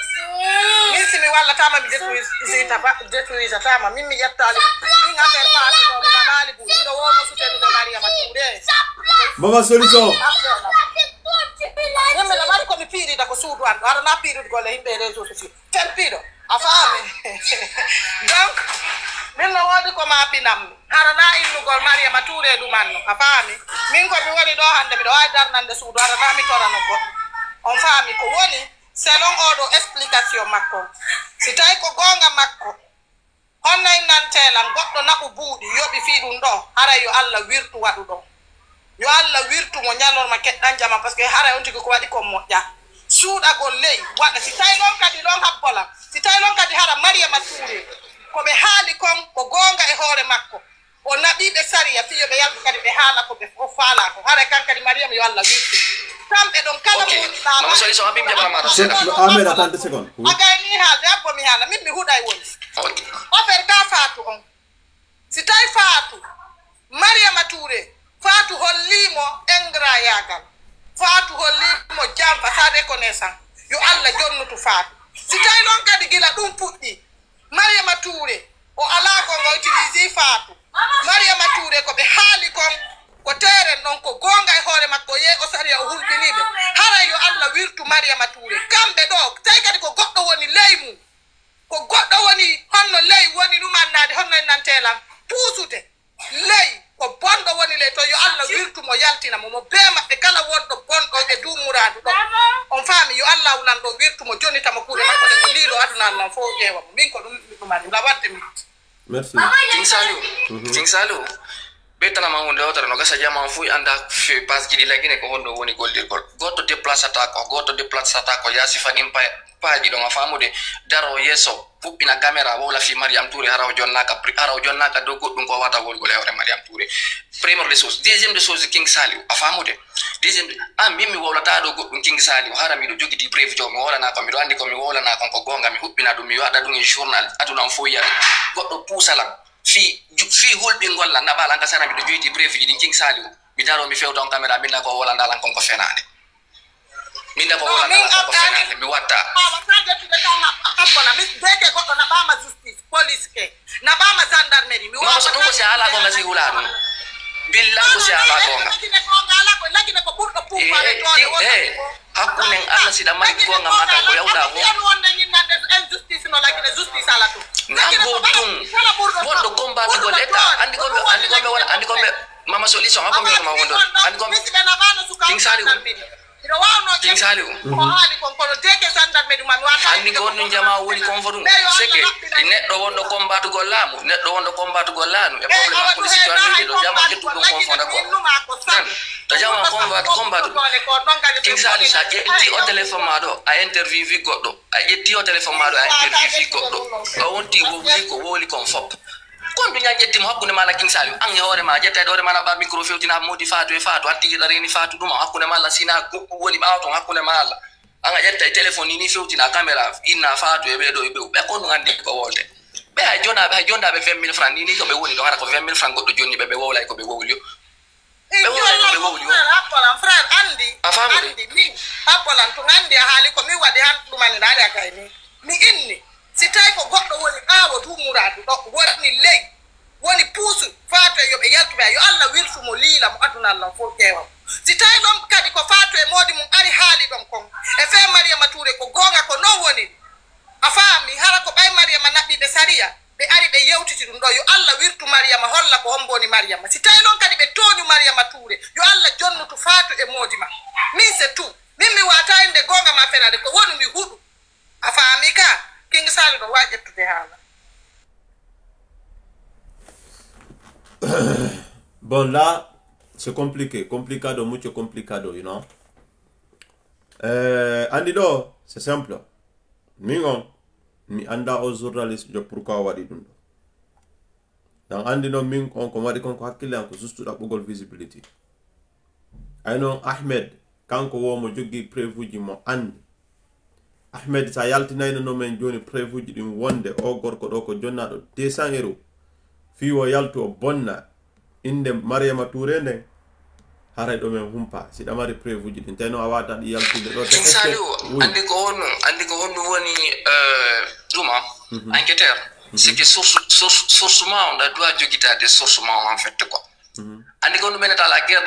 B: min simi walla tama mi détruise tama min mi yettali min affaire paati do mi bali bu do wono sutenu de Maria Mature
A: mama solution
B: yemme da mari ko mi piiri da ko suudu an ara na piiri gol himbe réseaux sociaux tempido afame donc min no wodi ko ma pinam harana innugol Maria Mature du manno a faami min ko mi woni do hande mi do ay darnande suudu harana mi torano go on faami ko woni selon odo explication makko si tay ko gonga makko honnay nantelan goddo nabu buudi yobi fi dum do hara yo Allah wirtu wadu do yo Allah wirtu mo nyalor ma keddan jama parce que hara on tigi ko wadi ko modja suuda gol ley wada si tay lon kadi lon habbola si tay lon kadi hara Maria Mature ko be haali kon ko gonga e hoore makko o nabibe sariya fiyo be yaldu kadi be haala ko be faala ko hare kan kadi Mariam yo Allah wirtu kambe don kala mo
E: ma mama solution abim jabala ma
A: Ahmed attends 2 secondes
B: agani haade abbo mi haala min mi huday woni offer ka faatu on si tay faatu Maria Mature faatu hollimo engra yagal faatu hollimo jamfa sa reconnaissance yo Allah jonnutu faatu si tay lon kadi gila dum puddi Maria Mature o ala ko ngo utiliser faatu Maria Mature ko be haali kon ko tere non ko gonga e hoore makko ye o sariya o hulbinibe hara yo Allah wirtu Maria Mature kambe do tay kadi ko goddo woni leymu ko goddo woni honno ley woni numannade honno nantelan puusute ley ko bondo woni le to yo Allah wirtu mo yaltina mo bema be kala wondo bondo e dumuradu do on faami yo Allah ulando wirtu mo jonita mo kuule makko de lilo aduna Allah fo jewa min ko dum dumani la watte mi
A: merci
E: King Salu betana ma hunde otara no gasa jama fu anda fe pas gidi lagine ko hondo woni goldir gol goto déplace attaque ya sifa impa paaji do ma famude daro yeso pubbina camera wala fi Mariam Touré haraw jonnaka do goddum ko wata gol hore Mariam Touré première des choses deuxième des choses King Saliou a famude deuxième mimi wala ta do goddum King Saliou harami do jogiti preuve jo mi wala na ko mi do andi ko mi wala na ko gonga mi hubbina dum mi wada dum e journal aduna fo yare goddo pusala fi holbi ngolla na bala ngasara mi do jogiti preuve ji King Saliou mi daro mi fewton camera min na ko wala ndalan ko fenade minda ko wala ko fenade mi watta
B: mi beke ko na bama justice police ke na bama gendarmerie mi
E: wala ko se ala ko ngasi wulanu billah ko se ala ko
B: lakine ko burdo pu pare to
E: hakune Allah sida man ko nga mata ko yawda ko
B: wonde nyinde injustice no lakine justice ala to
E: nabo tum wondo combat go leta andi ko mama solution ko mi ma wondo andi ko King Saliou andi ko non jama woni conforum seke neddo wondo combat go lamu e problème ko situation do jama ke tuddo confonda ko to jama combat King Saliou sa jetti o téléphone ma do a interview vi goddo a jetti o téléphone ma do a interview vi goddo o wonti wo wi ko woli kon fop kon dunya jetti mo hakkunde mala King Saliou an hore ma jetta hore mana ba micro fewtina modi faatu e faatu atti da reni faatu dum hakkunde mala sina gubbu woni baato hakkunde mala an jetta téléphone ni fewtina camera inna faatu e be do be kon ngandi ko wolde be a jonda be 20000 francs ni ko be woni do hara ko 20000 francs goddo jonni be wowlay ko be wowlio be wowlay ko be wowlio
B: apolan frère andi mi apolan to ngandi haali ko mi wadi han dumani dada kay mi inni si tay ko goddo woni awo tumuradu do woni ley woni puusu faatu yobe yaltuba yo Allah wirtu mo lila mo aduna Allah fo kewa si tay dom kadi ko faatu e modi mum ari haali dom kon e fe Maria Mature ko gonga ko no woni afami hara ko bay Maria nabi be sariya be ari be yewtiti dum do yo Allah wirtu Maria holla ko homboni Maria si tay don kadi be toñu Maria Mature yo Allah jonnutu faatu e modi ma min c'est tout mimmi wata inde gonga ma fenade ko woni mi hudu afami ka King Saliou do wajettude hala
A: bon là c'est compliqué mucho complicado you know andi do c'est simple mi anda o journaliste jo pourquoi wadi dum dan andi no min on ko wadi kon ko hakkille ko juste da bugol visibility ay non Ahmed kanko wo mo joggi prévuji mo andi Ahmed sa yaltinayno no men joni prévuji din wonde o gorko do ko jonnado 200 euros fi wo yalto bonna inde Mariama Touré nden haray do men humpa si damari prévuji din tayno awata di yaltude do
E: King Saliou andi ko honno woni duma enquêteur c'est que source on doit jogita des sources en fait quoi andi ko men ta la guerre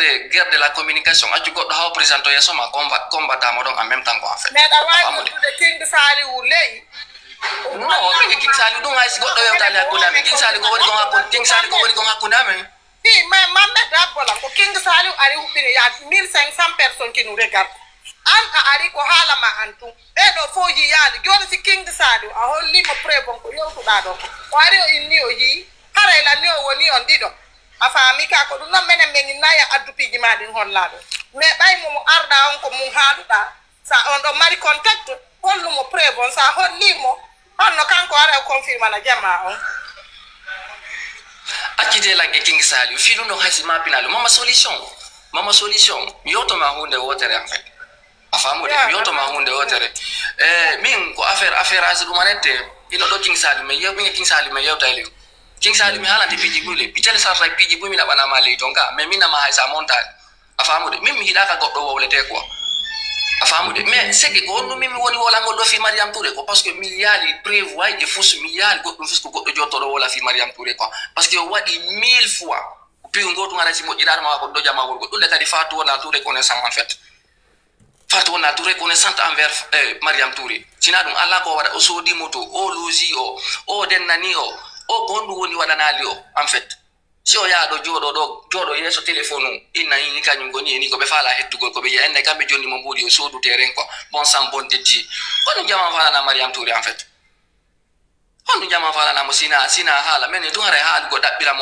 E: de la communication aju goddo haw présento yeso ma combat mo don en même temps quoi en fait
B: mais da waji de King Saliou ley
E: non King Saliou dum ay si goddo yewtale hakkunde amen King Saliou ko woni ko hakkunde amen
B: si mais Mamet Dabbola ko King Saliou ari hubbini ya 1500 personnes qui nous regardent an a ari ko hala ma antu e do foji yali joni si King Saliou a holli mo prebon ko yewtuda do ko ari o inni o yi hara la ni o woni on dido afami ka ko dum non menen men naya addupiji ma din hollado mais bay mo arda on ko mun haduda sa on do mari contact hollu mo prebon sa holli mo onno kanko ara confirma na jama on
E: akide la King Saliou filu no hasima pinalo mama solution yoto ma hunde wotere en fait afamu de yoto ma hunde wotere min ko affaire azu manete ino do King Saliou me yobi King Saliou me yewta ile King Saliou mi hala piji bule pitale sa ra piji bumi na bana mali tonga me mina ma haisa montage afamu de mimi hidaka goddo wowlete quoi afamu de mais c'est que goddo mimi woni wala ngol fi Mariam Touré ko parce que milliards prévoit de fous milliards goddo fus ko goddo jotoro wala fi Mariam Touré quoi parce que wadi 1000 fois puis ngoto ngara ci mo idar ma ko do jama ko goddo le kadi Fatou na Touré connaissant en fait Fatou na Touré connaissante envers Mariam Touré sina dum Allah ko wada o sodi moto o lozi o den nani o gondu woni wadana li en fait si o ya do jodo yeso telephone ina yin kanyum goni ni ko be fala hettugo ko be enne kambe jonni mo mbodi o sodu terrain ko bon sam bon tetti kono jama fala na Mariam Touré en fait hono jama fala na mo sina hala men do hare haal go dabbira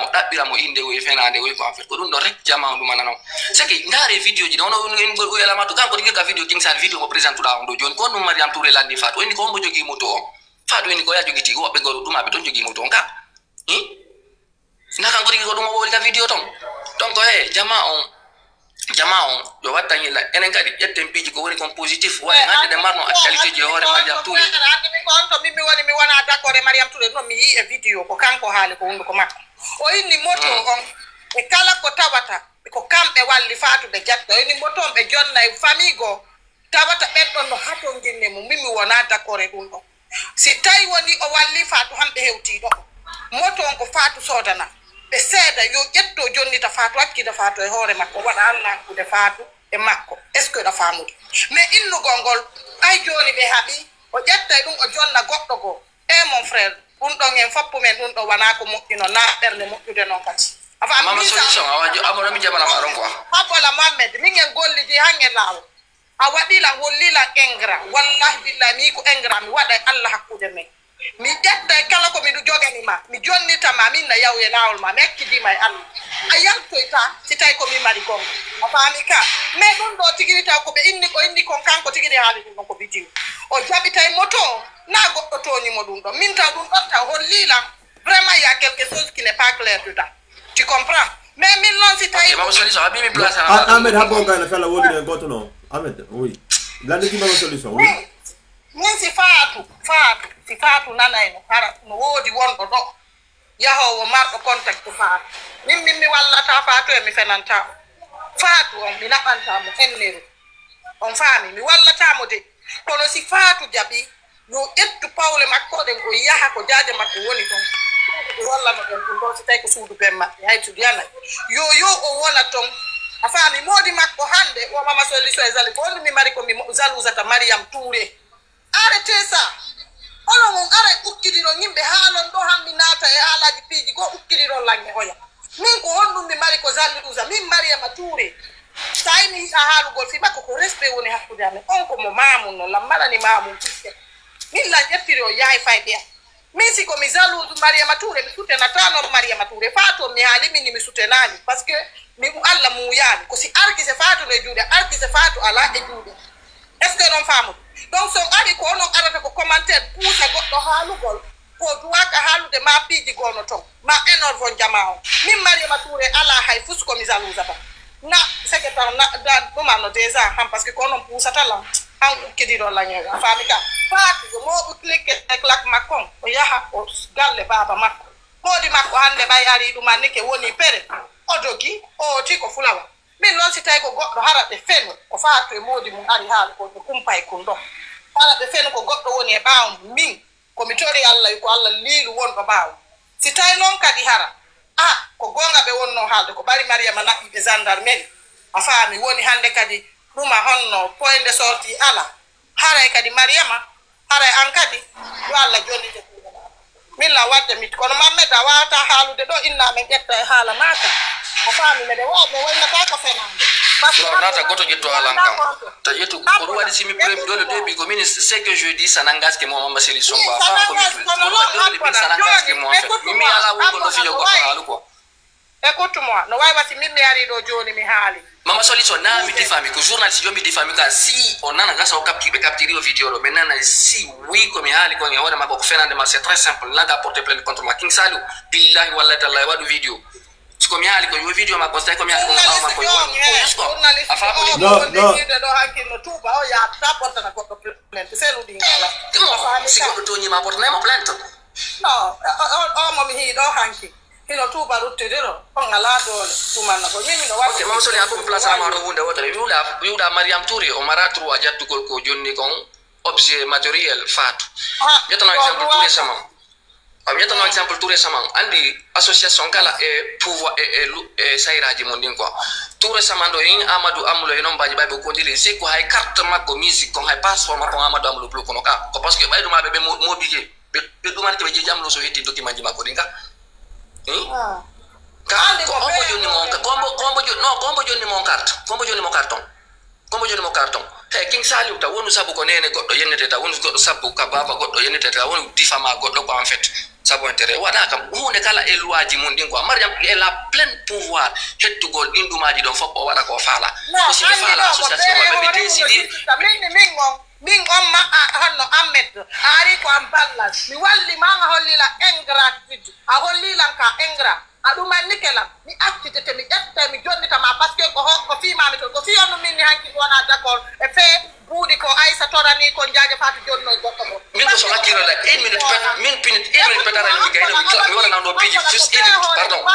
E: mo inde o e fenande o ko en fait ko dum do rek jama dum manano c'est que ndare video ji dono en go yala matu kanko dinga ka video King Saliou video mo présente da on do joni ko no Mariam Touré landi Fatou en ko mo jogi moto Fatou en ko ya jogi ti go be go dum abe ton jogi moto ka naka ngori ko dum mo woli ka video ton donc jama on do watta yilla enen kadi yetten piji ko woni kon positif wala ngade de marno actualité je hore Mariam Touré
B: to mi woni mi wana d'accord e Mariam Touré no mi yi e video ko kanko haali ko hunde ko makko o inni moto on e kala ko tawata ko kambe walli Fatou de jatta inni moto be jonna e famille go tawata beddo no hato nginne mo mimi wona d'accord e dum do si tay woni o walli Fatou hambe hewti do moto on ko Fatou sodana be seeda yo jetto jonni ta Fatou akkida Fatou e hore makko wada Allah ko de Fatou e makko est ce que da famude mais innu gongol ay joni be habi o jetta dum o jonna goddo go e mon frère dum don en foppu men dum do wana ko mokkino na berne mokkude non kati afa
E: mama solution awajo amoro mi jamala ma ron quoi
B: Papola Mohammed mi ngen golli di hangen lawo a wadila hollila engra wallahi billahi mi ko engra mi wada Allah hakkude men mi jetta kala ko mi du jogani ma mi jonni tama min na yaw e lawol ma mekki di may Allah ayal toyta si tay ko mi mari gonga afami ka me dum do tigirita ko be inni ko kanko tigiri haali dum ko bidiw o jabitay moto na goddo toni mo dum do min ta dum ta hollila vraiment il y a quelque chose qui n'est pas clair dedans tu comprends mais min non si tay
E: mama solution abi mi place
A: Ahmed habo ga na fela wodi en goto no Ahmed oui blande ki mama solution oui
B: min si Fatou nana eno hara no wodi wondo do yahowo mardo contact Fatou min mi wallata Fatou e mi fenanta Fatou on mi nabanta mo enneru on fami mi wallata mo de kono si Fatou jabi no ettu pawle makko den go yaha ko jaaje makko woni ton walla no den do si tay ko suudu bemma hay tudiyana yo o wala ton afami modi makko hande o mama solution e zali bon mi mari ko mi zaluzata Mariam Touré arrêtez ça ono mon ara ukkidiro nyimbe halon do hammi nata e halaji piji go ukkidiro lange hoya min ko hondum mi mari ko zaluza min Mariam Touré sayni a halu gol fi makko ko respect woni hakkude amen on ko mo mamun no lambala ni mamun kisse min la jettiro yaay fayde min si ko mi zaluzu Mariam Touré mi sutena tano Mariam Touré Fatou mi halimi ni mi sutenani parce que mi Allah mu yaani ko si arki se Fatou le juude arki se Fatou ala e juude est ce que non famu donc so ari ko non arata ko commentaire pousa goddo halugol ko duwaka halude ma piiji gono ton ma énorvon jamao min Mariama Touré ala hay fus ko misalusa ta na secrétaire na da duma no déjà ham parce que kono pusata la han kedi do la nyega famika faati mo bu clique claque makon o yaha o galle baba makko modi makko hande bay ari dum manike woni pere odogi o ti ko fulawa min non si tay ko goddo harade feno o faatu e modi mum ari haal ko kumpay ko ndo harade feno ko goddo woni e baaw min ko mi tori Allah ko Allah liilu won do baaw si tay non kadi hara ko gonga be wonno haalde ko bari Mariama nakki be gendarmerie afami woni hande kadi duma honno point de sortie ala haray kadi Mariama haray an kadi do Allah jonnite milla wadde mit kono mameda wata haalude do inna men getta e haala maka afami mede wobe wayna ta ko fenande
E: so nata goto jetto halan kam ta jetto ko do wadi simi premier dole debi ko ministre c'est que je dis ça n'engage que moi Masseli Sonko afam ko mi ko do le ça n'engage que moi mi ala wo no fiyo ko halu ko
B: écoute-moi no way wasi mimmi ari do joni mi haali
E: mama solution na mi difami ko journaliste jombi difami ka si on nana gasa o capturer o vidéo lo menana si oui ko mi haali ko ngawara mako ko fenande ma c'est très simple la ga porter plainte contre moi King Salou billahi wallahi tallahi wadu vidéo ko mi haali ko yo vidéo ma posta ko mi haali ko ma ko justo afa ko
B: no do hankino tuba o ya ta porta na ko plainte c'est lu dingala
E: si ko to ni ma porta na plainte
B: no o mo mi hi do hanki hino tuba ruttedero on ala dole tumanna ko mimi no wate
E: mama soli akko place amaro hunde wotere wiuda Mariam Touré o maratru a jattu ko jonni kon objet matériel fatu yetano exemple tout récemment yetano exemple tout récemment andi association kala e pouvoir e sayraji mon din quoi tout récemment do yin Amadou Amulo e non baji bay ko dile c'est ko hay carte makko musique kon hay passeport makko Amadou Amulo bloko kono ka ko parce que baydu ma be mobile be dumani ke be jamlo so hetti document ji makko dinga combo joni mon carte combo joni mon carton he King Salou ta wonu sabu ko nene goddo yennete ta wonu goddo sabu ka baba goddo yennete ta wonu difama goddo ko en fait sabu intérêt wada kam hunde kala e luaji mun din ko Mariam elle a plein pouvoir hettugol indumaji don fop o wada ko faala ko si faala association be décider min on ma hanno Ahmed ari ko am ballas mi walli ma hollila ingratitude a hollila ka ingra aduma nikela mi activité mi etta mi jonnita ma parce que ko fi ma mi to ko fi on min ni hanki wona d'accord e fe buudi ko Aïssa torani ko jaaje fatu jonno goddo mo min ko so hakiro la 1 minute min pinit 1 minute petara mi gayno mi wala nando piji just 1 minute pardon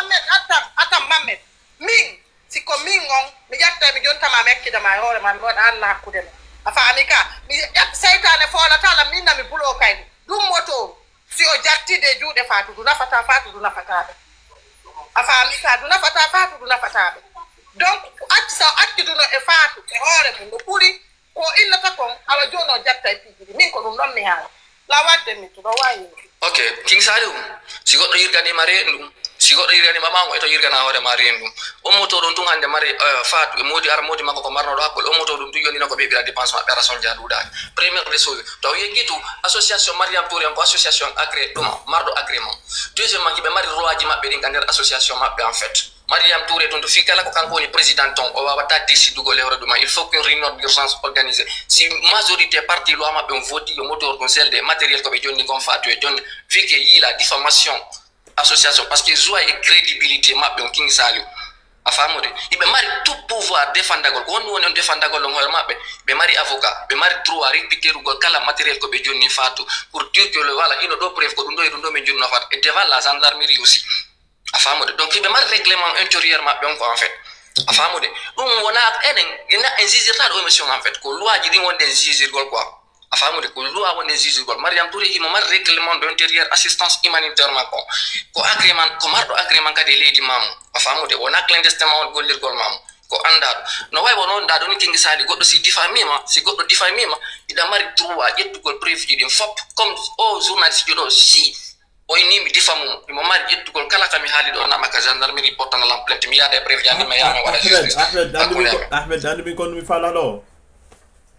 B: atam Mamet min siko min on mi jatta mi jonta ma mekkida ma hore ma mi wada Allah hakkude afa amika mi seytane fola tala minna mi bulo kayni dum moto si o jattide juude fatu du nafata afa amika du nafata donc acci du no e fatu e hore mun do puri ko inna takon awa jono jatta e piji min ko dum non mi hala la wadde mi to wayi
E: okay King Salou si goddo yirgani mare ndum si goddo yirgani mamango e to yirgana hore mare ndum o moto don tun hande mare fatu e modi ar modi makko ko marno do hakkol o moto dum tuyoni nako be bira dépense ma opération jaaduda première des choses to yegitu association Mariam Touré ko association agréé dum mardo agrément deuxièmement ki be mari roaji mabbe din kander association mabbe en fait Mariam Touré ton fi kala ko kanko ni président ton o wawata décider go lewre dum il faut qu'une réunion d'urgence organisée si majorité parti loi mabbe on voti yo moteur don sel des matériel ko be jonni kon fatu e jonni vi que yi la diffamation association parce que joie et crédibilité mabbe on King Salou afamude ibe mari tout pouvoir défendagol ko woni on défendagol on hoore mabbe be mari avocat be mari droit récupérer gol kala matériel ko be jonni fatu pour dire que le voilà ino do preuve ko dum do men jonni fatu et devant la gendarmerie aussi afamude donc ibe mari règlement intérieur mabbe on ko en fait afamude dum wona enen ina exigirta do émission en fait ko loi ji din wonde exigir gol quoi afamude ko loi wonde exigir gol Mariam Touré imo mar règlement d'intérieur assistance humanitaire makko ko agrément ko mardo agrément kadi leydi mamu afamude wona clandestinement gollir gol mamu ko andado no way wono ndado ni King Salou goddo si diffamima ida mari droit yettugol preuve ji din fop comme o journaliste jodo si o ini mi difamu imo mari yettugol kala kami haali do na maka gendarmerie portana lam plainte mi yaade preuve jani ma yama wala justice
A: Ahmed dandi kon mi fala do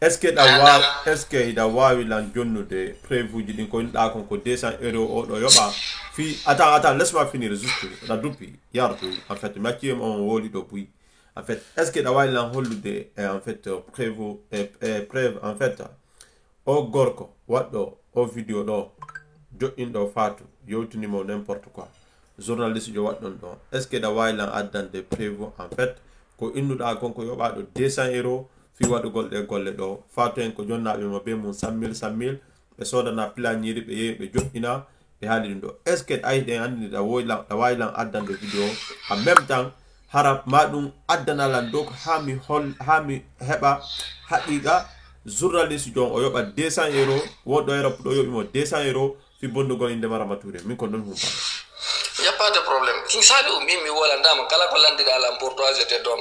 A: est-ce que ida wawi lan jonnude prévu ji din ko da kon ko 200 € o do yoba fi attends laisse-moi finir juste la dupi yardu en fait matiem on woli do puis en fait est-ce que da wawi lan hollude en fait preuve en fait o gorko waddo o vidéo do jo'inɗo Fatou yewtinimo n'importe quoi journaliste jo waɗɗon ɗo est ce que ɗa waylan addande prévu en fait ko innuɗa konko yoɓaɗo 200 € fi waɗugol ɗe golle ɗo Fatou en ko jonnaɓe mo be mum 100 000 ɓe sodana plañiri ɓe yehi ɓe joƴƴina ɓe haali ɗum ɗo est ce que ayi ɗen anndi ɗa waylan addande vidéo en même temps hara maɗum addanalan dow ha mi heɓa haqiqa journaliste jon o yoɓa 200 € woɗɗo era ɗo yoɓimo 200 € fi bondugol inde Marama Touré min ko non humpa
E: y a pas de problème king sali o min mi wolandama kala ko landiɗa lam bourgeoisie te doon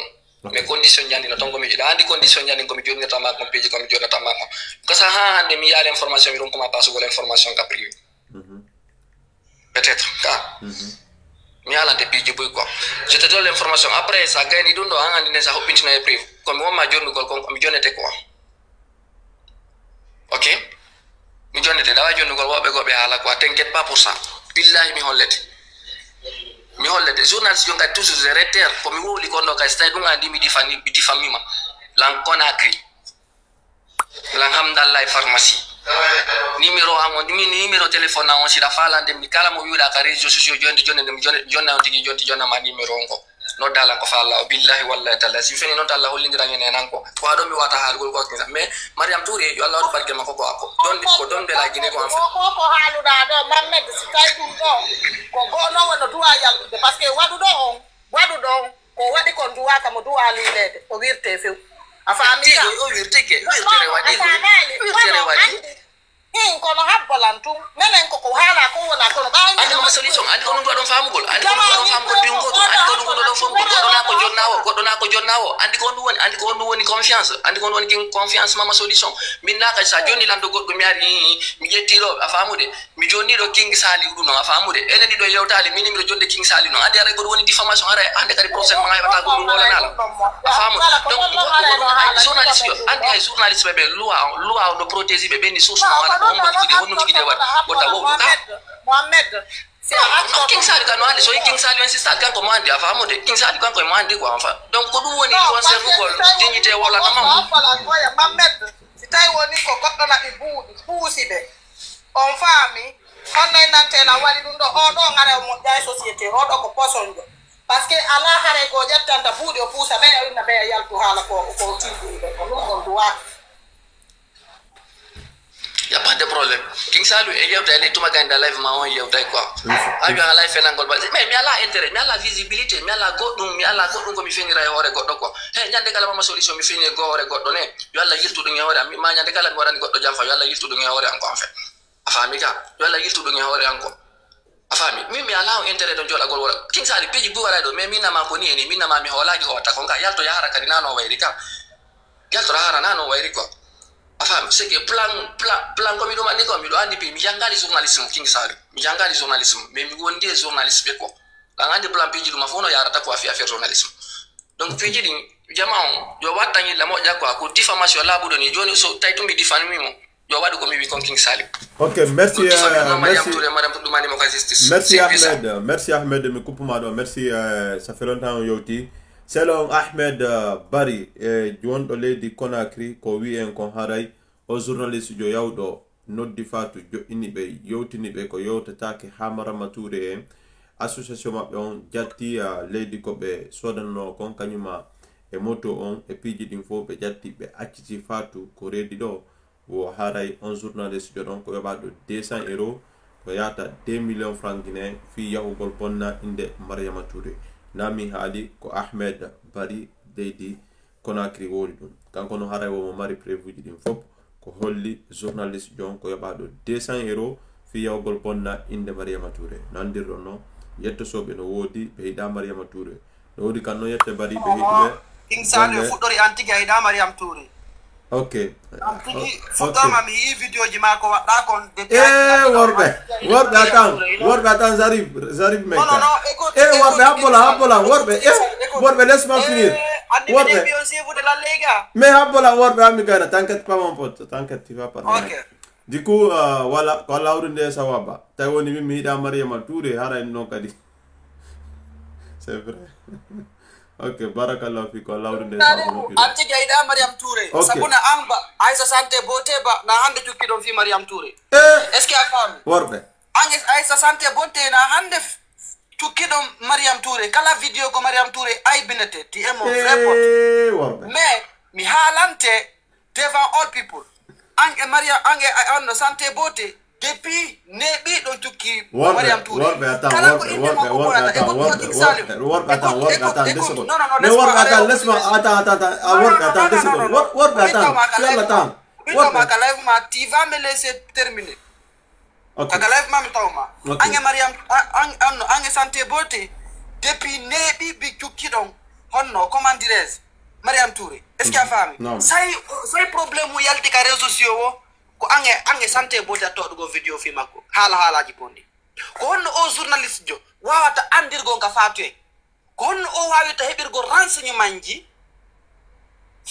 E: mais condition ñandino ton komi jiɗa andi condition ñandin komi jonnirta makko peeji komi jonnata makko kasa ha hande mi yaala information mi ɗum koma pasugol information ka privé peut-être ka mi yaalante piiji boy quoi je te donne l'information après ça gayni ɗum ɗo an andi ne sa hoɓɓintina e privé komi wonma jonnugol kon mi jonnete quoi ok mi jonnete ɗawa jonnugol woɓɓe goɓe haala quoi t'inquiète pas pour ça billahi mi hollete journaliste jonga toujours je réitère ko mi wowli kon ɗo kay so tawi ɗum andi mi diffamima lan Conakry lan Hamdallah pharmacie numéro amo numéro téléphone on siɗa falande mi kala mo wiɗa ka réseaux sociaux jonde mi jonna on tigui jonti jonnama numéro on ko noddalan ko falla o billahi wallahi talla si feni noon to Allah hollidiran enen an ko waɗo mi wata haalgol ko kisa mais Mariam Touré yo Allah waɗu barke makko ko don bela guine ko en fait
B: ko haaluɗa ɗo Mammed si tawi ɗum ɗo ko gono wonno duwa yaltude par ce que waɗuɗo on ko waɗi kon duwa kamo duwa lilede o wirte few a faami
E: o wirteke wirtere waɗi
B: kono habbalan tum minen koko haala ko wona kono
E: andi ma solution andi ko ɗum ɗo ɗon famugol andi ko ɗum ɗo ɗon famugol bingoto andi ko ɗum ɗo ɗon famugol goɗɗo na ko jonnawo andi ko ɗum woni confiance andi ko ɗum woni confiance mama solution min naka sa jonni lando goɗɗo mi ari mi ƴettiɗo a famude mi jonniɗo King Sali ɗum noon a famude enen ɗiɗo yewtali min miɗo jonde King Sali noon andi aray goɗo woni diffamation hara hande kadi procès ma heɓata ko ɗum wolanala a famude donc journaliste yo andi hay journaliste ɓeɓe loi no protégé ɓe ɓenni source ma wala
B: Mohamed
E: King Sali kan wandi so King Sali insista kanko mo andi a famude King Sali kanko mo andi quoi enfin donc ko ɗum woni conservugol dignité wala namam
B: Mohamed si tawi woni ko goɗɗo naɓi buusi ɓe on faami honno nantela waɗi ɗum ɗo oɗo gara moƴƴa e société oɗo ko posonjo par ce que ala hare ko ƴettanta buuɗi o puusa ɓe o inna ɓe e yaltu haala ko tiɗɗuɓe ko ɗum on duwa
E: y a pas de problème King Sali e yewta ni tuma ganda live ma on yewta quoi ayo ala live fenangol ba mais mi ala intérêt mi ala visibilité mi ala goɗɗum ko mi fenira e hoore goɗɗo quoi he ñande kala mama solution mi feni e hoore goɗɗo ne yo Allah yirtuɗum e hoore am ma ñande kala mi waɗani goɗɗo jam fa yo Allah yirtuɗum e hoore an ko en fait a faami ka yo Allah yirtuɗum e hoore an ko a faami mi ala intérêt ɗon joɗagol wora King Sali peji bu waɗa ɗo mais minama ko ni eni minama mi hoolaki ko watta kon ka yalto yahara kadi nano wayri ka yalto yahara nano wayri quoi afam c'est que plan comme ɗum anni ko miɗo andi ɓe mi jangali journalisme King Sali mi jangali journalisme mais mi wondi e journaliste ɓe ko ɗan andi plan peji ɗuma fof no yarata ko a fi affaire journalisme donc peji ɗin jama on yo wattañilla moƴƴa quoi ko diffamation laaɓuɗo ni joni so tawi tumbi diffamimo yo waɗu ko mi wi kon King Sali
A: ok merci merci Ahmed mi kuppuma ɗo merci ça fait longtemps o yewti selon Ahmed Bari wonɗo leydi Conakry ko wi en kon haray o journaliste jo yawɗo noddi Fatou joƴƴini ɓe yewtini ɓe ko yewtatake ha Marama Touré en association maɓɓe on jatti leydi ko ɓe sodanno kon kañuma e moto on e piiji ɗin fof ɓe jatti ɓe acciti Fatou ko reedi ɗo wo haray on journaliste jo ɗon ko yoɓaɗo 200 € ko yata 2 millions francs guinéen fi yahugol bonna inde Mariama Touré nami haali ko Ahmed Bari leydi Conakry woni ɗum kanko no haray womo mari prévu ji ɗin fof ko holli journaliste jon ko yoɓaɗo 200 € fi yahugol bonna inde Mariama Touré nandirɗon noon yettosoɓe no woodi ɓe hiɗa Mariama Touré no woodi kan noon yette Bari ɓe hiɗuɓe
G: King Sali fuɗɗori an tigui a hiɗa Mariama Touré
A: ok
G: fuɗɗoma mi yi vidéo ji ma ko waɗɗa kon
A: worɓe atan Zarif meka worɓe habbola worɓe laisse-moi finir worɓe mais habbola worɓe ammi gayna t'inquiète pas mon pote t'inquiète tu vas parler du coup voilà ko Allah hawri nde sawaba tawi woni min mi yiɗa Mariama Touré hara en noon kadi c'est vrai ok barakallahu fi ko lawri nde
G: anti gayda Mariam Touré sabuna amba Aïssa Santé Boté ba na hande jukki don fi Mariam Touré est ce que a fami
A: worbe
G: ange ay sa santé bonté na hande tukkiɗo Mariam Touré kala vidéo ko Mariam Touré ay binete ti emo vrai pot mais mi haalante devant all people ange Mariam ange on santé bonté depuis neɓi ɗo tukki Mariam Touré kala ko inde makko ɓurata e goɗɗo King Saliou Kaka live ma tu vas me laisser terminer. Kaka live ma mi tawma. Ange Mariam ange santé beauté depuis nebi bi jukki don honno comment dirais Mariam Touré. Est-ce qu'il a fami? Say problème mu yalti ka réseaux sociaux ko ange santé beauté to go vidéo fi makko. Hala ji bondi. Ko honno o journaliste jo wawata andirgo ka fatue. Ko honno o wawita hebirgo renseignement ji.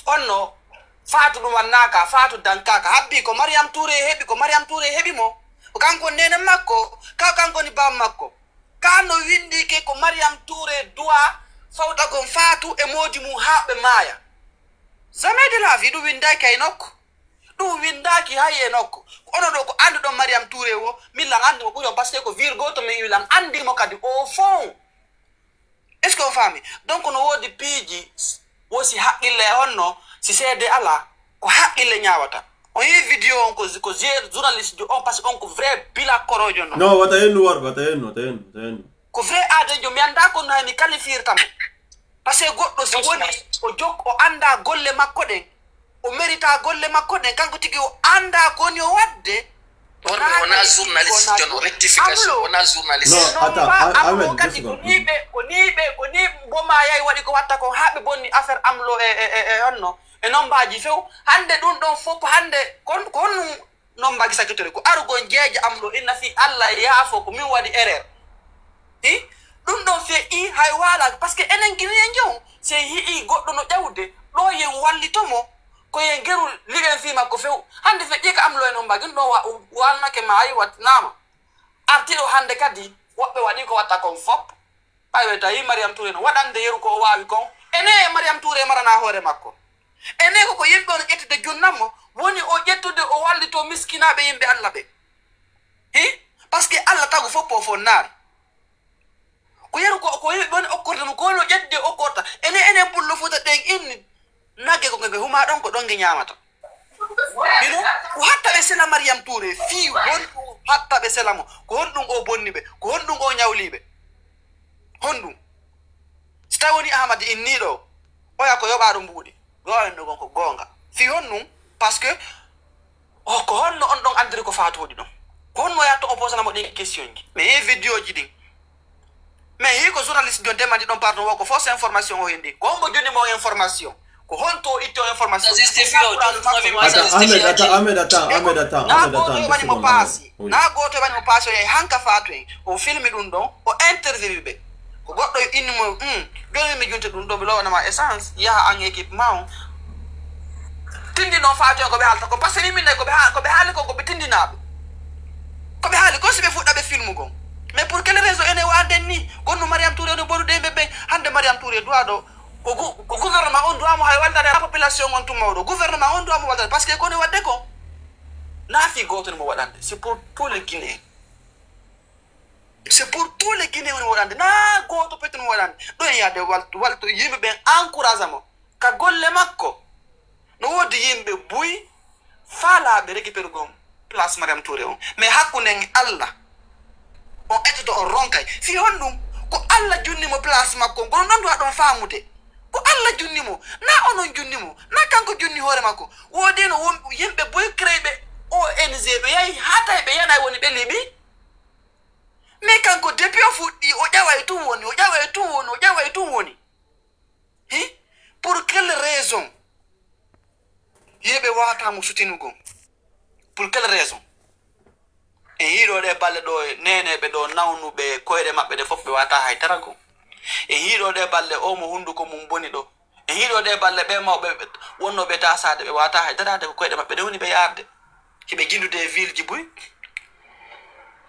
G: Honno Fatou ɗum wannaka Fatou dankaka habbi ko Mariam Touré heɓi ko Mariam Touré heɓi mo kanko nene makko kanko ni bam makko kano windike ko Mariam Touré doit fawta gon Fatou e modi mum haɓe maaya jamais de la vie ɗum windaki hay nokko ɗum windaki hay e nokko ono ɗo ko anduɗon Mariam Touré o millan andimo ɓuuri on par ce que ko virgoto min wilan andimo kadi au fond est ce que on fami donc no wodi piiji wosi haqqille honno si seede ala ko haqqille ñaawata on yi vidéo on ko journaliste jo on parce que on ko vrai bila korojo no
A: no wata hennu warba ta hennu
G: ko vrai aadejo mi anda ko no mi qualifiirtamo parce que goɗɗo so woni o jok o anda golle makko ɗen o mérita golle makko ɗen kanko tigi o anda ko woni o wadde
E: wona journaliste jono rectification wona journaliste
G: kadi ko ni boma yay waɗi ko watta ko haɓe bonni affaire amlo e honno e nombaji few hande ɗum ɗon fof hande ko honnum nombaji sakitore ko arugon jeeje amlo inna fi Allah yaafo ko min waɗi erreur i ɗum ɗon fe i hay wala par ce que enen guine en jew se yii goɗɗo no ƴawde ɗo yen wallitomo ko yen geru ligen fi makko few hande fe ƴeka amlo e nombaji ɗum ɗon walnake ma ayi watnama artiɗo hande kadi woɓɓe waɗi ko watta kon fop ɓaywe tawi Mariam Touré no waɗande yeru ko wawi kon ene Mariam Touré marana hoore makko ene koko yimɓe ono ƴettude junnammo woni o ƴettude o wallito miskinaɓe yimɓe Allah ɓe hi par ce que Allah tagu fof o fonnaari ko yeru ko yimɓe woni okkordemo ko woni o ƴettude okkorta enen pullo fota ɗen inni nagge ko ɓe huma ɗon ko ɗon ge ñamata ino ko hatta ɓe sela Mariam Touré fi honɗum hatta ɓe sela mo ko honɗum o bonni ɓe ko honɗum o ñawliɓe honɗum so tawi woni Ahmad inniɗo oya ko yoɓaɗo mbuuɗi gowenɗogon ko goonga fi honɗum par ce que ko honno on ɗon andiri ko fatoɗi ɗon ko honno yatto o posanamo ɗin question ji mais he vidéo ji ɗin mais hi ko journaliste jon demandi ɗon pardon wo ko fausse information o hendi ko hombo jonnimo o information ko honto itte o information na goto yoɓanimo paasi o yahi hanka fatou en o filmi ɗum ɗon o interviewi ɓe ko goɗɗo innimo joni mi junte ɗum ɗo mi lowanama essence yaha en équipe ma on tindi noon fatou en koɓe haalta ko par ce que min nayi koɓe haali ko koɓe tindinaɓe koɓe haali ko si ɓe fuɗɗa ɓe filmu gon mais pour quelle raison ene waden ni gonno Mariam Touré no bonuɗe ɓe hande Mariam Touré duwa ɗo ko gouvernement on duwamo hay waldade la population on tum mawɗo gouvernement on duwamo waldade par ce que kone wadde ko naafi goto nimo waɗande c'est pour tous les Guinéens c'est pour tous les Guinéens woni waɗande na goto peti mo waɗande ɗon yiyade walto yimɓe ɓen encourage mo ka golle makko no wodi yimɓe buy faalaɓe récupére gon place Mariam Touré on mais hakkude en Allah on ettoto on ronkay fi honɗum ko Allah junnimo place makko gono ɗon duwa ɗon famude ko Allah junnimo na onon junnimo na kanko junni hoore makko wodi no yimɓe boy créeɓe ONG ɓe yahi hatay ɓe yanay woni ɓe liɓi mais kanko depuis o fuɗɗi o ƴaway tum woni hi pour quelle raison yeɓe wawatamo sutinugo pour quelle raison e hiiɗo ɗe balle ɗo neneɓe ɗo nawnuɓe koyɗe maɓɓe ɗe fof ɓe wata haydara go e hiiɗo ɗe balle o mo hunduko mum boni ɗo e hiiɗo ɗe balle ɓe mawɓe wonnoɓe tasade ɓe wata haydarade ko koyɗe maɓɓe ɗe woni ɓe yarde hiɓe jindude e ville ji boy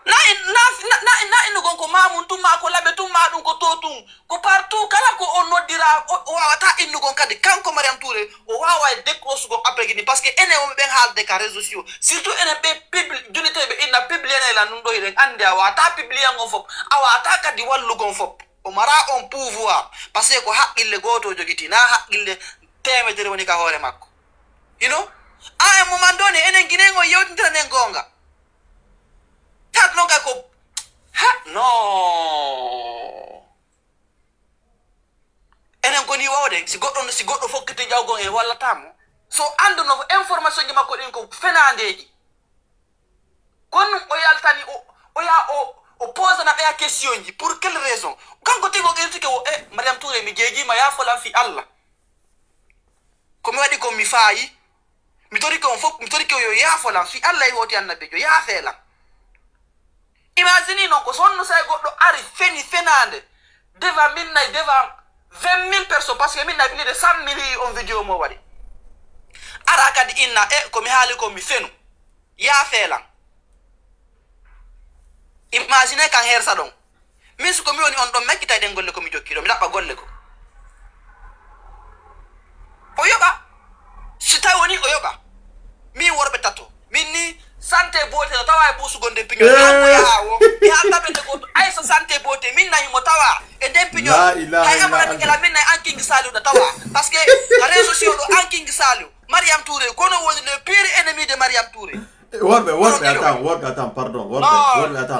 G: na inu gonko mamun tuma ko labe tuma dum ko totum ko partout kala ko on nodira o wawata inu gon kadi kanko Mariam Touré o wawa décroche go après gini parce que ene o be halde ka réseaux sociaux surtout ene be public dunité be ina publier la num do hiren ande awata publier ngon fop awata kadi wallu gon fop o mara on pouvoir parce que ko haqqille goto jogiti na haqqille temedere woni ka hore makko you know a un moment donné enen ginengo yewtintira nen gonga tat non ka ko ha no enen goni wawde si goddo fokkete jawgon e walla tamo so anduno information ji makko din ko fenandeji kon o yaltani o pose na be question ji pour quelle raison kanko tigo gelti ko Mariam Touré mi jeji ma ya fola fi Allah ko mi wadi ko mi fayi mi tori ko yo ya fola fi Allah hoti annabi jo ya fela imagine non ko sonno say goddo ari fenande devant minna devant 20,000 personnes parce que minna plus de 100 millions on vidéo mo wadi ara kadi inna ko mi haali ko mi fenu ya fela imagine kan hersa don min su ko mi woni on don mekkita den golle ko mi jokkido mi labba golle ko o yoba si taw woni o yoba mi worbe tato minni santé beauté tawa e busu gonde piño yawo mi anda be ko ay so santé beauté minna mo tawa e den piño ay amana bi kala minna an king salu da tawa parce que réseaux sociaux do an king salu Mariam Touré kono woni le pire ennemi de Mariam Touré
A: Worbe, attends, pardon, Worbe, attends.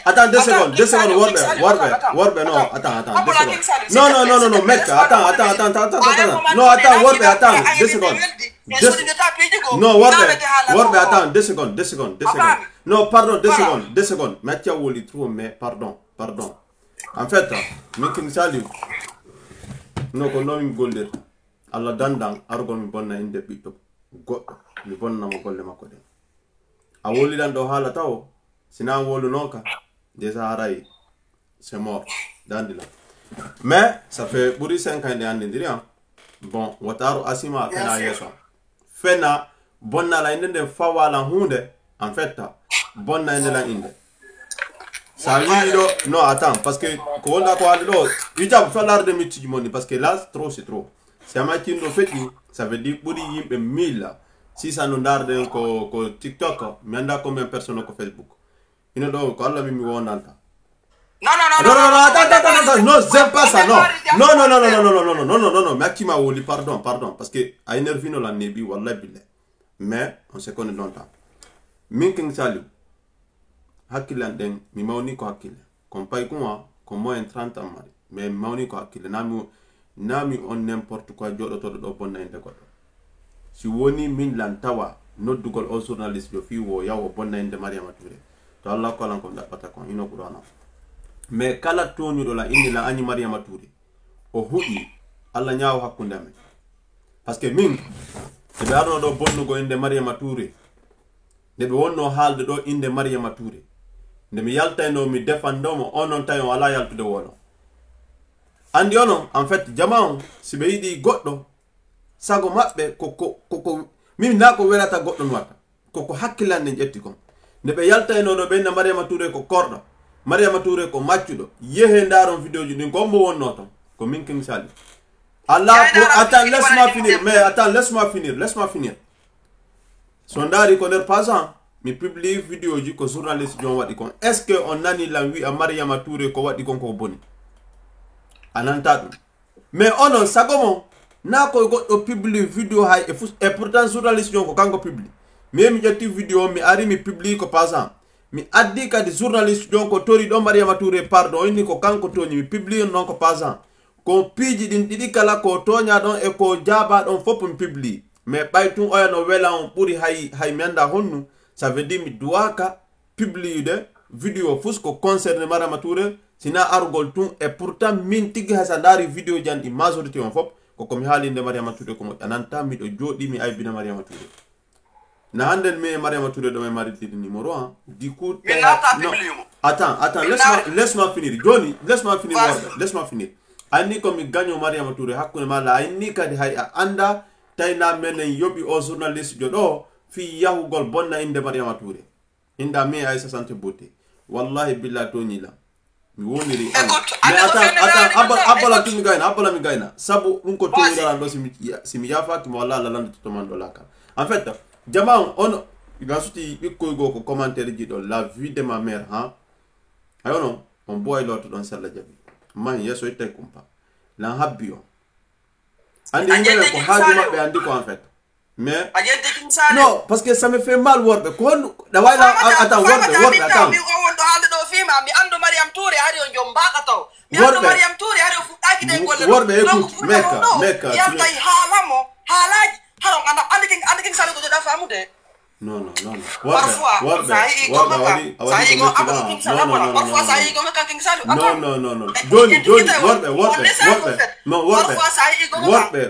A: Attends, 2 secondes, Worbe, non, attends, non, mec, attends, non, attends, Worbe, attends, 2 secondes. Non, Worbe, attends, 2 secondes. Non, pardon, 2 secondes. Mathieu Woli trop, mais pardon. En fait, making Saliou no ko nomi golder alla dandang argon mi bonna inde biddo goddo mi bonna mo golle makko den a woli dan do hala taw sina wolu noka déjà haray c'est mort dandila mais ça fait buri 5 ans de andindiri bon wataru asima fena yeso fena bonna la inde fawala hunde en fait bonna inde la inde ça veut non attends parce que quand on a quoi alors il y a falloir de multiplier parce que là c'est trop c'est un matin de fait ça veut dire pour y 1000 si ça nous darde ko TikTok mais on a combien de personnes sur Facebook il nous donc quand la mimi on alta non attends non j'aime pas ça non mais qui m'a woli pardon parce que à énervé no la nebi wallahi billah mais on se connaît longtemps minking Saliou hakilan den mi mawni ko hakile kon pay ko moins 30 ans mari mais mawni ko hakile nami on n'importe quoi jodo to do bonna inde ko si woni min lan tawa noddugol o journaliste jo fi wo yawo bonna inde Mariam Touré to Allah ko lan ko dabbata ko ino ko dona mais kala tonu do la indi la ani Mariam Touré o hudi Allah nyaaw hakkunde men parce que min be arno do bonnugo inde Mariam Touré de be wonno haalde do inde Mariam Touré nde mi yaltayno mi defandomo onon tayon wala yaltude wono andi onon en fait jamaon si be yidi goddo sago mabbe ko min na ko welata goddo wata ko hakkilande jetti kon nde be yaltayno do be na Mariam Touré ko kordo Mariam Touré ko maccudo yehe ndaron vidéo ji din ko mbo wonno ton ko min king Saliou Allah pour attends laisse-moi finir sondari ko der passant mi publie vidéo ji ko journaliste jon wadi kon est-ce que on nani la wi a Mariam Touré ko wadi kon ko boni ananta dum mais onon sagomo na ko goddo publie vidéo hay et pourtant journaliste jon ko kanko publie mais mi jetti vidéo mi ari mi publie ko passant mi addi kadi journaliste jon ko tori do Mariam Touré pardon inni ko kanko toni mi publie non ko passant ko piji din didi kala ko tonya don e ko jaba don fop mi publie mais baytun oyano wela on puri hay menda honnu ça veut dire mi doaka publier de vidéo fous ko concerne Mariam Touré sina argol tun et pourtant min tigi hasandari vidéo jandi majorité on fop ko komi halinde Mariam Touré ko mo ananta mi do jodi mi aybina Mariam Touré na handen me Mariam Touré do me mari di numéro 1 du coup attends laisse-moi finir Johnny laisse-moi finir anni ko mi gaño Mariama Touré hakkunde malla anni kadi hay a anda tayna menen yobi o journaliste jo do fi yahugol bonna inde Mariama Touré inda mi Aïssa Santé Beauté wallahi billahi to ñila mi woniri mais abala mi gayna sabu ko to dara do simi yafa ki walla la lande to man do la kan en fait jama on gasuti ikko go ko commentaire ji do la vie de ma mère ayono on boy lot don sella jabi man yeso ite kumpa la habbio andi ngene ko haaju mabbe andi ko en fait mais non parce que ça me fait mal worbe ko da wayla attends worbe attends
G: mi o wondo halde do fima mi ando Mariam Touré hari on jom baka taw mi ando Mariam Touré hari o fuddaki de golle
A: worbe écoute meka
G: yalla halamo halaji haron andi king sale ko da famude
A: non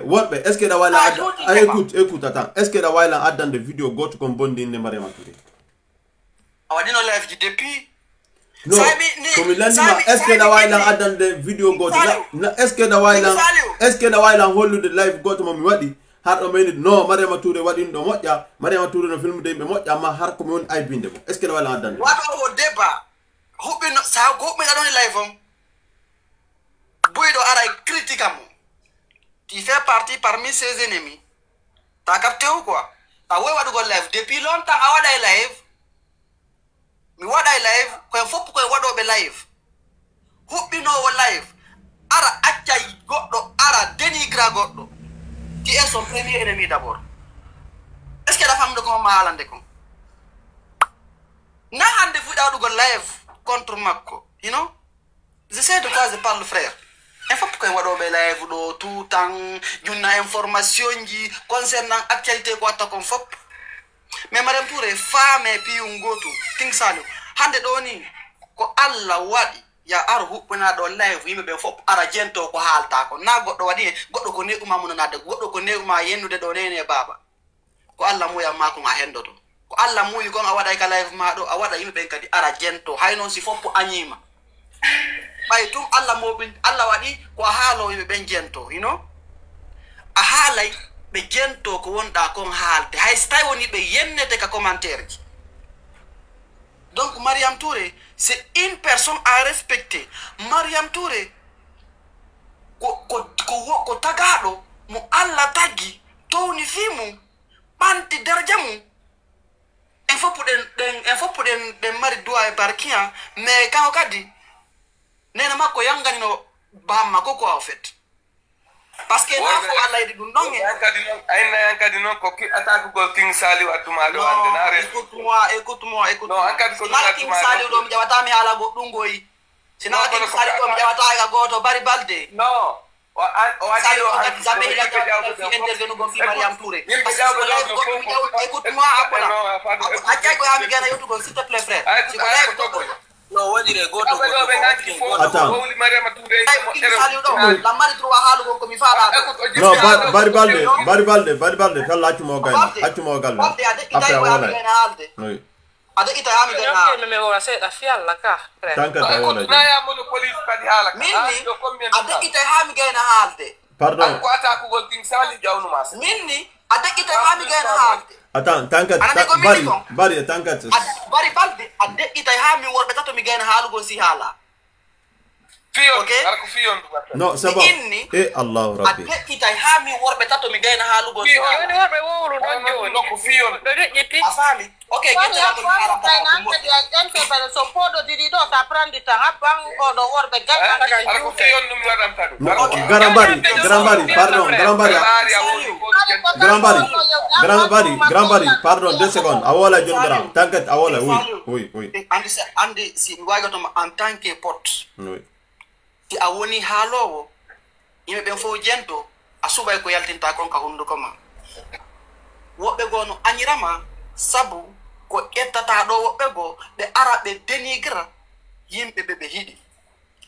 A: worbe est-ce que da wala écoute attends est-ce que da wala addan de vidéo goto kon bondi ne Mariama Touré
G: awadino live ji depuis
A: non comme landima est-ce que da wala addan de vidéo goto est-ce que da wala hollude live goto mo mi wadi har do meni no Mariama Touré wadi do mojja Mariama Touré no film de be mojja ma har ko mon ay binde ko est ce que wala dan
G: wato o débat hubbi no sa go me don live on boydo ara critique am tu fais partie parmi ses ennemis ta capté ou quoi ta way wadu go live depuis longtemps a wada live mi wada live ko fop ko wado be live hubbi no wo live ara acca goddo ara dénigrer goddo qui est son premier ennemi d'abord. Est-ce que la femme de comment malande comme? Na hande fu da go live contre Makko, you know? Je sais de quoi je parle frère. Il faut que wado be live do tout temps junna information ji concernant actualité ko ta kon fop. Mais Mariam Touré femme et puis ngoto King Saliou hande do ni ko Allah wadi ya ar hubbana do live yimbe be fop ara jento ko halta ko na goddo wadi goddo ko ne uma mun nade goddo ko ne uma yennude do nene baba ko Allah mo ya mako ma hendoto ko Allah mo yi gon a wada ka live ma do a wada yimbe be kadi ara jento haynon si fop anyima bay tum Allah mo bin Allah wadi ko haalo yimbe ben jento you know a halay be jento ko wonda kon haalte hay stay woni be yennete ka commentaire ji. Donc Mariam Touré, c'est une personne à respecter. Mariam Touré, ko tagado mo alla tagi to ni fimu panti darjamu info pour den mari doa e barkia mais quand kadi nena mako yangani no bamma koko en fait parce que na ko alla idi dum nonge
H: ankadi non ko ki attaque go King Saliou atuma do ande na re
G: écoute-moi non ankadi ko King Saliou do mi jawata mi hala go dum goyi sina King Saliou do mi jawata ga goto bari balde
H: non o adi o
G: adi zabe ila ga intervenu go fi Mariam Touré écoute-moi apona acha go ami gana yotu go s'il te plaît frère si ko lay to no wadi re goto
A: attends
G: la mari droit halu ko mi fala
A: no bari balde kala accumo gayna après wala oui
B: ada ita ya mi gana
C: me ora se da fialla ka
A: tanka ta wala
H: na ya mo police kadi hala
B: minni ada ita ha mi gana halde
A: pardon
H: ko ata ko gol King Saliou jawnu mas
B: minni ada ita ha mi gana halde
A: attends tanka bari tanka
B: bari balde ada ita ha mi worbe tato mi gana halu go si hala
H: fiyo
B: okay
H: arko fiyo
A: no sabo Allah rabbi
B: ada ita ha mi worbe tato mi gana halu go si hala
C: ni worbe wolu don joni
H: no ko fiyo
C: do yeti
B: afali okay gete la ko hala
C: ta so podo didi do sa prendre temps abang o do worbe gata
H: arko fiyo num wadam tadu
A: Grambari, pardon, 2 secondes. Awola John Gram. Tankat awola, oui.
G: Andi si wagoto en tant que pote.
A: Oui.
G: Ti awoni halowo. Yimbe ben fo jento asuba ko yaltinta kon ka hundu koma. Wobbe gono anyirama sabu ko ettata do wobbe go be arabe denigra yimbe be hidi.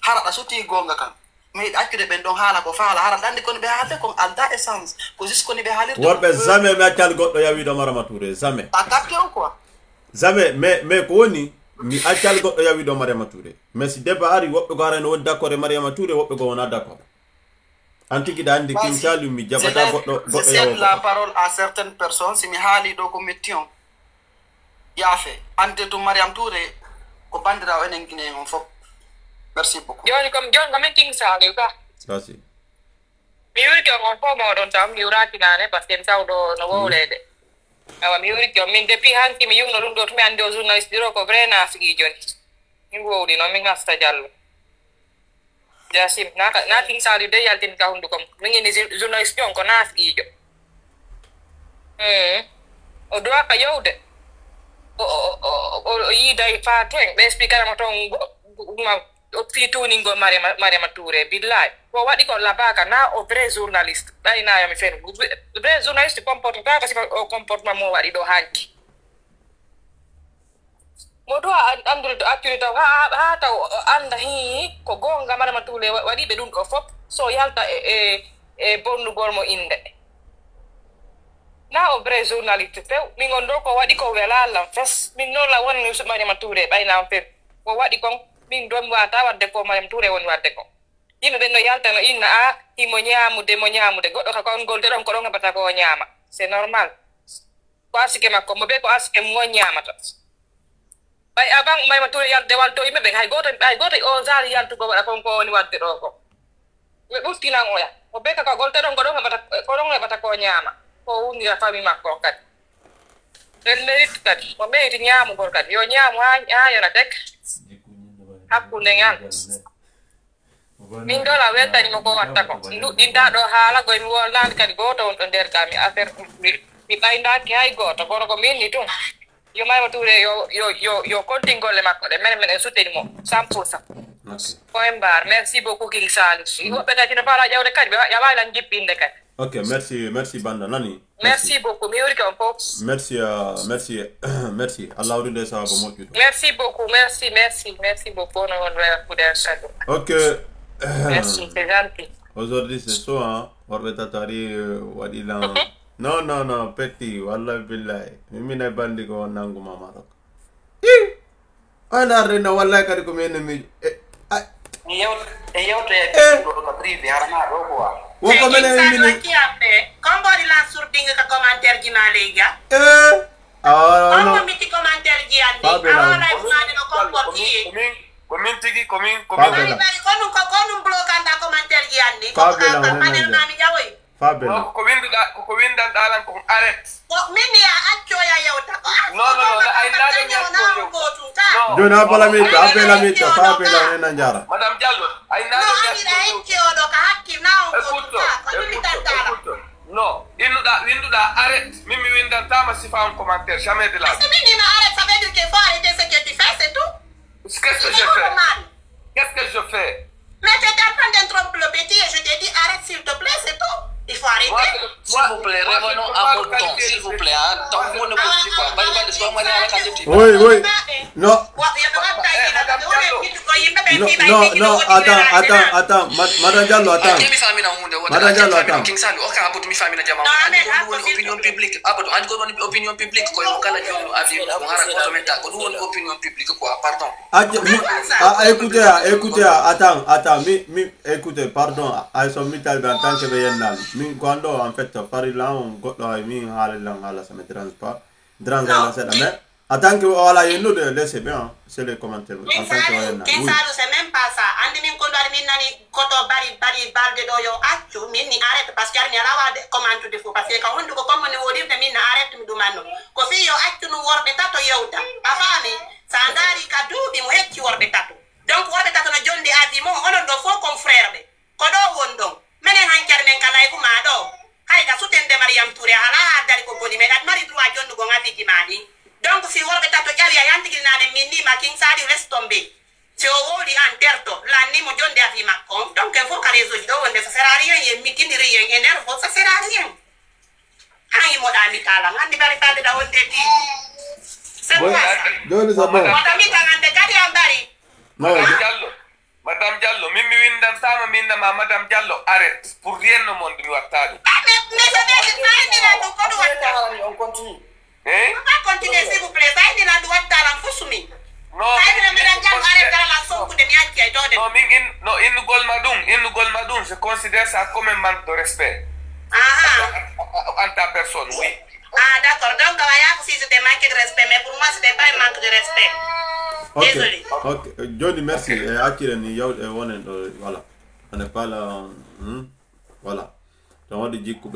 G: Harada suti gonga kan. Mais accure ben don hala ko faala hara dandi kon be haalde kon alda essence ko jisko ni be haalirde
A: worbe jamais me akal goddo yawi do Mariama Touré jamais
G: ta capté ou quoi
A: jamais mais ko woni mi akal goddo yawi do Mariama Touré mais si débat ari wobbe go arano won d'accord e Mariama Touré wobbe go wona d'accord Anti andi King Saliou mi jabata goddo
G: je cède la parole à certaines personnes si mi haali do ko mettion yaafe ante to Mariam Touré ko bandira enen Guinée on fop merci beaucoup
I: joni comme King Saliou ka
A: merci
I: mi wuri ko on fo mo don tam mi urati nane parce que sawdo no wolede awa mi wuri ko min depuis hanki mi yumno dum do to mi ande o journaliste diro ko vrai na figi joni mi wowdi no mi ngasta jallo Jasim na King Saliou de yaltin ka hundu kom mi ni journaliste on ko na figi jo o do ka yowde o yidai fa to en be speaker ma ton ma o fituni ngo Mariama Touré billahi ko wadi ko labaka na o vrai journaliste dai na ya mi fen vrai journaliste comporte ta kasi o comportement mo wadi do hanki modo andul actually taw ha taw anda hi ko gonga Mariama Touré wadi be dun ko fop so yalta e bonnu gormo inde na o vrai journaliste fe mi ngondo ko wadi ko wela lam fes min no la won Mariama Touré bayna am fe ko wadi ko min do wata wadde ko Mariama Touré woni wadde ko yimbe ben no yalta no inna himo nyaamude goddo ka kon golde don ko don ngabata ko nyaama c'est normal ko asike makko mo be ko asike mo nyaamata bay avant Mariama Touré yalde walto yimbe be hay goto o zari yaltu ko wada kon ko woni wadde do ko we bustina ngoya mo be ka golde don ko don ngabata ko nyaama ko undi la fami makko kat den mérite kat mo mérite nyaamu gor kat yo nyaamu ha yo na tek hakkunde ngal min dola weltani mo ko watta ko ɗinɗa ɗo haala goye mi wolnani kadi goto won ɗo nder ka mi affaire mi ɓaydaki hay goto kono ko minni tun yo Mariama Touré yo continue golle makko ɗe minen en souteni mo 100%. Point barre. Merci beaucoup King Saliou woɓɓe kadi no mbaɗa ƴewde kadi ɓe yawaylan jippinde kadi.
A: Ok, merci Banda Nani.
I: Merci beaucoup. Mi yurike on fof.
A: Merci. Allah wurinde sababu moƴƴuɗo.
I: Merci beaucoup. Merci beaucoup. On va pouder chaque.
A: Ok.
I: Merci, c'est gentil.
A: Aujourd'hui c'est soir, worɓe tatari waɗi lan. Non, petit, wallahi billahi. Mimina bandi ko nanguma marok. Ana rena wallahi kadi ko men mi
G: privé harama do ko
A: woko menen mini
B: combo di la sourdingue ka commentaire gi na lega
A: no
B: miti commentaire gi ande awala ifnade no comporti
H: komin tigi komin
B: bari konum blokanda commentaire gi ande ko ka panel na mi jawoy
A: Fabela
H: ko windan dalan ko arrête
B: mini ya accio ya yewta ko
H: no ay nado nyako
A: jona bala mi Fabela nena njara
H: madame Diallo ay nado no winduda arrête mimi windan tama sifa un commentaire jamais de la
B: vie mimi ma arrête ça veut dire qu'il faut arrêter ce que tu fais c'est tout
H: qu'est-ce que je fais
B: mais tu es en train d'interrompre le petit et je te dis arrête s'il te plaît c'est tout. Il faut arrêter.
E: S'il vous plaît, revenons à votre ton, s'il vous plaît. Tant qu'on ne peut pas.
A: Oui. Non, attends. Madame Diallo, attends.
E: King Saliou, ok, abot mi famille na jama. Opinion publique. Abot, an ko opinion publique ko yo kala yo avis ko ngara ko menta ko du opinion publique quoi, pardon.
A: Écoutez, attends, écoutez, pardon, ay so mi talbe en tant que yennal. Min quando en fait fari là on goddo ay min hala ça me dérange pas. Dérange la c'est mais attends que voilà il nous de laisser bien c'est les commentaires en tant que yennal.
B: King Saliou c'est même pas ça. Andi min ko ndar min nani koto bari balde do yo accu min ni arrête parce que ni ala wade comment tu defo parce que ka hondu ko comme ni wodi min na arrête mi dumano ko fi yo accu no worbe tato yewta afami sa ndari ka dubi mo hecci worbe tato donc worbe tato no jonde adimo onon do fo confrère be ko do wondon menen hankar men kala ko ma do hay ka sutende Mariama Touré ala dari ko boni me dat mari droit jondu go ngati dimani donc si worbe tato jawi ayantigi nane minni ma King Saliou reste tomber si o woli an terto la ni mo jonde afi makko donc il faut que les autres do wonde ça sert à rien ye mitindi rien énerve ça sert à rien ay mo da mi kala ngandi bari tade da wonde di c'est quoi
A: donne ça bon
B: madame tangande kadi ambari
H: Madame Diallo, mimi windan tama minna ma Madame Diallo arrête pour rien au monde mi wattadi.
B: Mais ça veut dire ça on continue. On va continuer s'il vous plaît. Ça il a droit à la fusumi.
H: Non, in gol madum, je considère ça comme un manque de respect. En ta personne, oui.
B: Ah, d'accord. Donc, si c'était manque de respect, mais pour moi, c'était pas un manque de respect. Désolé.
A: Ok, Johnny, merci. Voilà. On n'est pas là. Voilà. Donc, on dit que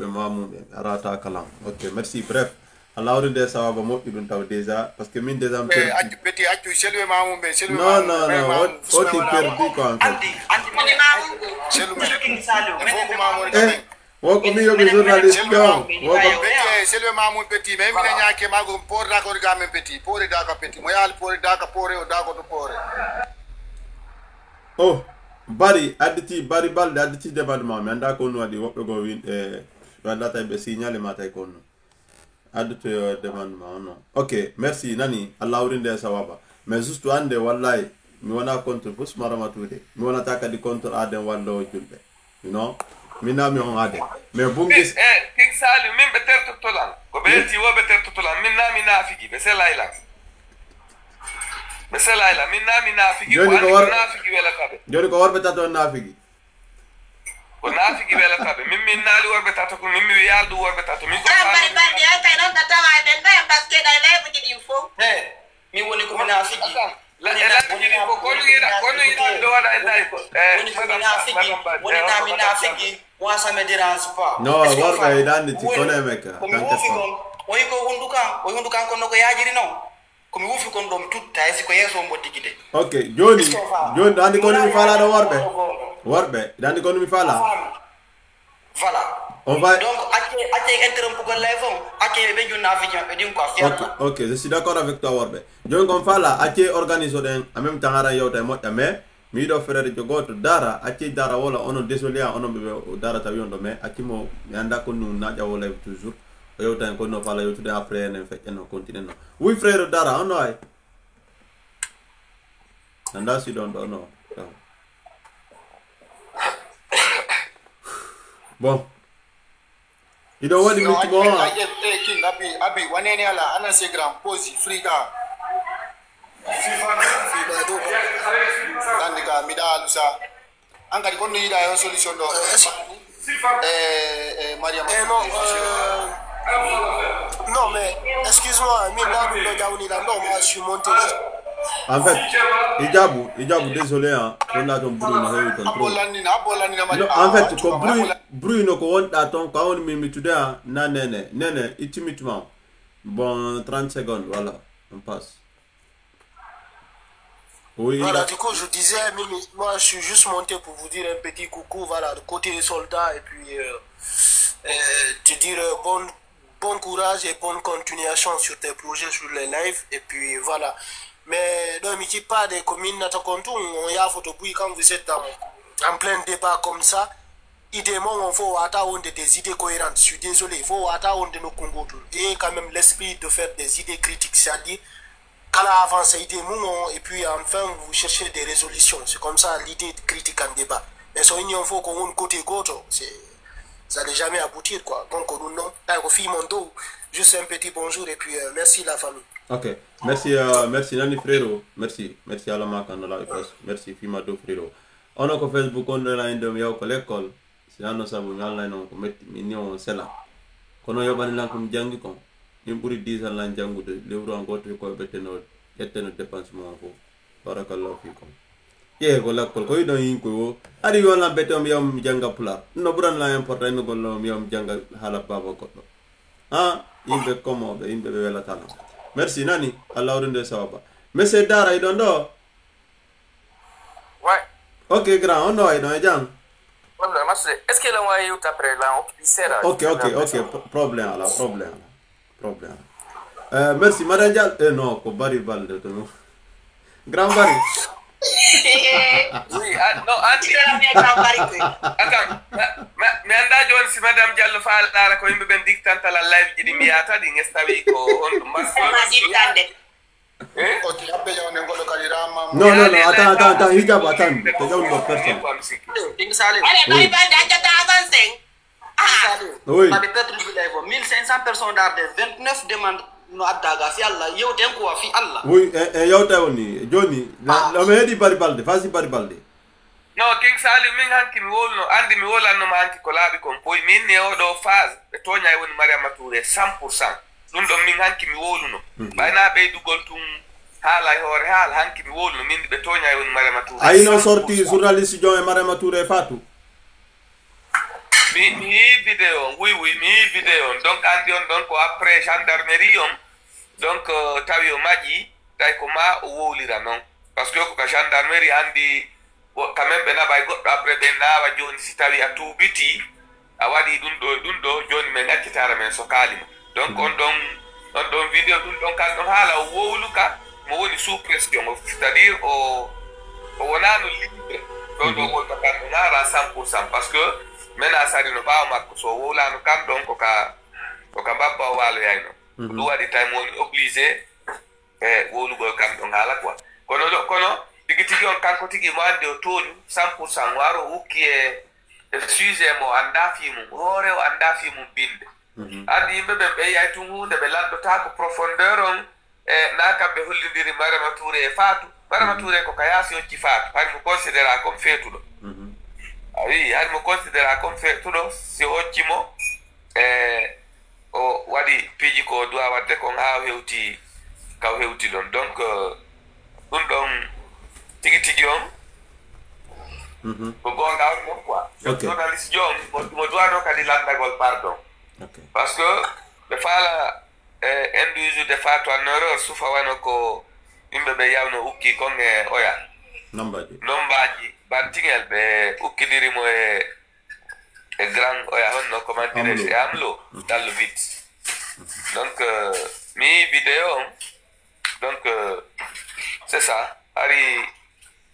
A: Arata Kalam. Ok, merci. Bref. Allah aurait dit ça va mo ibn taw déjà parce que min déjà
D: non
A: on t'y perdu quoi en fait woko mi yobi journaliste woko
D: c'est le mamoun petit mais mi ñake mago por d'accord ga men petit por da petit mo yal por da ka por o da ko to por
A: oh bari aditi bari balde aditi département mi anda ko no wadi wobbe go win wanda tay be signalé matay ko no adito demandement non ok merci nani Allah urinde sawaba mais juste ande wallahi mi wana contre bus marama tude mi wana takadi contre adem wallo julbe you know mina mi on ade mais bungis
H: king salu min beter totolan ko beti wo beter totolan minna minafiki be selaila minna minafiki
A: joni ko war
H: nafiki wala kabe
A: joni ko war betato nafiki
H: ko nafiki wala kabe min nali war betato ko min mi yaldu war betato min ko
B: bari ya tay non tata wa den ba parce que da lay bu di fo
G: mi woni ko minafiki
H: la ko lu do wala dai ko
G: woni na minafiki moi ça me dérange pas
A: non war kay dandi ti kono meka tanke
G: ko ko hundukan ko no ko yajiri non ko mi wufi kon dom tutta e ko yeso mbo tigide
A: ok joni dandi ko mi fala do warbe dandi ko mi fala
G: voilà
A: on va
G: donc até interrompre ko levon até be jonna vision e dim ko fiat
A: ok je suis d'accord avec toi warbe joni ko fala até organiser den en même temps ara yowta mo mais mi do frère jogoto dara até dara wala ono désolé ono be dara tawi on do mais até mo anda ko nu na jawo live toujours yo tan ko no fala yo tude après ne fecce no continue no oui frère dara on ay anda si don do no bon ido wadi mi ko
D: king abi wanene ala ana se grand pose frida do dandika mida lusa angadi ko ni da yo solution do Mariam
F: non mais excuse-moi mais là non je suis monté
A: en fait Ijabu désolé hein on a ton bruit no hewi ton trop en fait ko bruit no ko wonda ton ko on mi tude na nene itimitement bon 30 secondes voilà on passe. Oui,
F: voilà, du coup, je disais, moi, je suis juste monté pour vous dire un petit coucou, voilà, de côté des soldats, et puis te dire bon courage et bonne continuation sur tes projets, sur les lives, et puis voilà. Mais ne me dis pas des communes, on y a photo, quand vous êtes en plein débat comme ça, idéalement, il faut avoir des idées cohérentes. Je suis désolé, il faut avoir de nos Congo, et quand même l'esprit de faire des idées critiques, c'est-à-dire quand on avance et puis enfin vous cherchez des résolutions. C'est comme ça l'idée de critique en débat. Mais si on faut qu'on ait côté gauche, ça n'est jamais aboutir quoi. Donc non, juste un petit bonjour et puis merci la famille.
A: Ok, merci Nani frérot, merci à la marque en la merci Fimado frérot. On a ko Facebook on la indem yaw ko l'école, c'est un sabu ngalla non ko metti mignon sela. Kono yobani lan ko jangi ko. Ni buri 10 ans lan jangude lewru an goto ko beteno yetteno dépense mo ko barakallahu fikum ye ko lakkol ko do yin ko ari wala betom yam janga pula no buran la important no gollo yam janga hala baba ko yimbe komo be yimbe be wala tala merci nani Allah wonde sawaba monsieur dara idon do
E: ouais
A: ok grand on do idon jang
E: problème est-ce que la way out après là on sera
A: ok problème. Merci Madame Dial. Non, ko bari balde to no. Grand bari.
H: Oui, non, anti attends, mais anda jon si Madame Diallo fa la ko yimbe ben dictante la live di miata di ngestawi ko on mas
A: non, attends, hijab, attends, te donne une personne.
G: Allez,
A: Oui.
G: 1500 personnes d'arder, 29 demandes no addaga fi Allah yewten ko fi Allah
A: oui yewta woni joni la me hedi bari balde fasi bari balde
H: no King Saliou min hanki mi wolno andi mi wolanno ma hanki ko laabi kon poy min ne o do phase be tonya woni Mariama Touré 100% dum do min hanki mi woluno bayna be dugol tum hala hore hal hanki mi wolno min be tonya woni Mariama Touré
A: ay no sorti journaliste John Mariama Touré Fatou
H: mi vidéo oui mi vidéo donc andi on donc ko après gendarmerie on donc tawi o maji tay ko ma o wolira non parce que ko ka gendarmerie andi quand même be na bay goddo après be nawa joni si tawi a tubiti a wadi dum do joni men ngaccitara men so kalima donc on don vidéo dum don kan don hala o wowluka mo woni sous pression c'est-à-dire o wonano libre do wolta kan ngara 100% parce que mena sari no bawo makko so wolano kan don ko ka babba walo yayno do wadi time woni obligé wowlugol kan don hala quoi kono tigi on kanko tigi mo ande o tolu 100% waro hukki e sujet mo andafi mum hore o andafi mum binde andi yimɓe ɓe ɓe yay tun hunde ɓe lanɗota ko profondeur on na kamɓe hollidiri Mariama Touré e Fatou Mariama Touré ko ka yaasi hocci Fatou hani mo considéra comme feetuɗo a wi hani mo considéra comme feetuɗo si hoccimo o waɗi piiji ko dowa wadde kon ha hewti kaw hewti ɗon donc ɗum ɗon tigi on ko gonga on mo quoi journaliste jon mo duwano kadi landagol pardon parce que ɓe faala induise Fatou en erreur sufa wano ko yimɓe ɓe yawno ukki kon e oya nombaji bantigel ɓe ukkidirimo e grand oya honno comment dirais-je e amlo dallo vite donc mi vidéo on donc c'est ça ari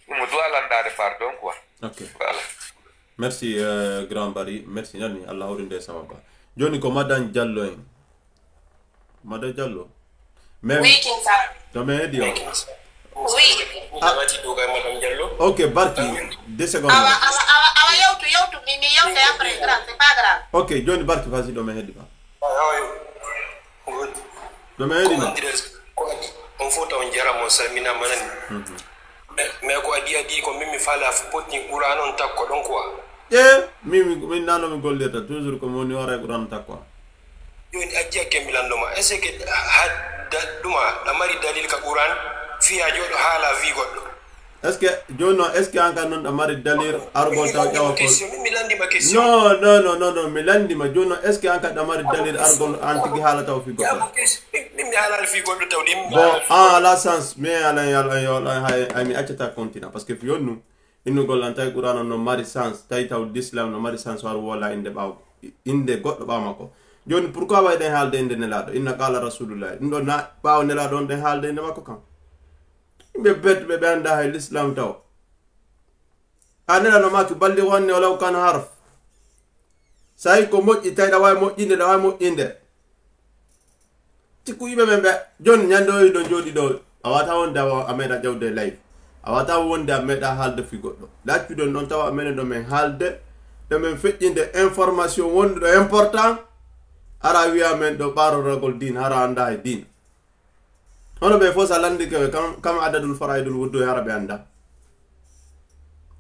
H: mo doit landade pardon quoi voilà
A: merci grand Bari merci nani Allah horinde sababa joni ko Madan Diallo en Madan Diallo même
C: oui King Saliou
A: to me hedi
C: oui
J: amati do kay Madame Diallo
A: ok barki 2 secondes
C: awa yewtu mi yewte après grand c'est pas grave
A: ok joni barki vas-y do me hedi ba
J: good
A: do me hedi na
J: on fota on jara mo salmina manani mais ko adi ko mimi fala poti qur'an on takko don quoi
A: min nano mi golleta toujours ko moni wara qur'an takko
J: yoni ajja ke milando ma est-ce que hadda duma da mari dalil ka qur'an fi a jodo hala vi goddo
A: est-ce que jono est-ce que anka non da mari dalil argol taw jaw ko
J: milandi ma question
A: non milandi ma jono est-ce que anka da mari dalil argol antigi hala taw fi goddo
J: mimi hala fi goddo taw dim
A: bon la sens mais ala mi accata continua parce que fi yonnu inno gollanta qur'an no mari sens tay taw l'islam no mari sens war wala inde baw inde goddo bamako joni pourquoi way den halde inde nelado inna qala rasulullah ndo na baw nelado den halde inde makko kan be bet be anda hay l'islam taw anela no maki balli wonne wala kan harf say ko moji tay da way mojinde da way mojinde tiku yibe membe jon nyando do jodi do awata wonda ameda jawde live awata wonda meda halde fi goddo laccu don non tawa amene do men halde do men feccinde information wondo do important ara wiya men do baro ragol din hara anda e din hono be fosa landi ke kam adadul faraidul wuddo yara be anda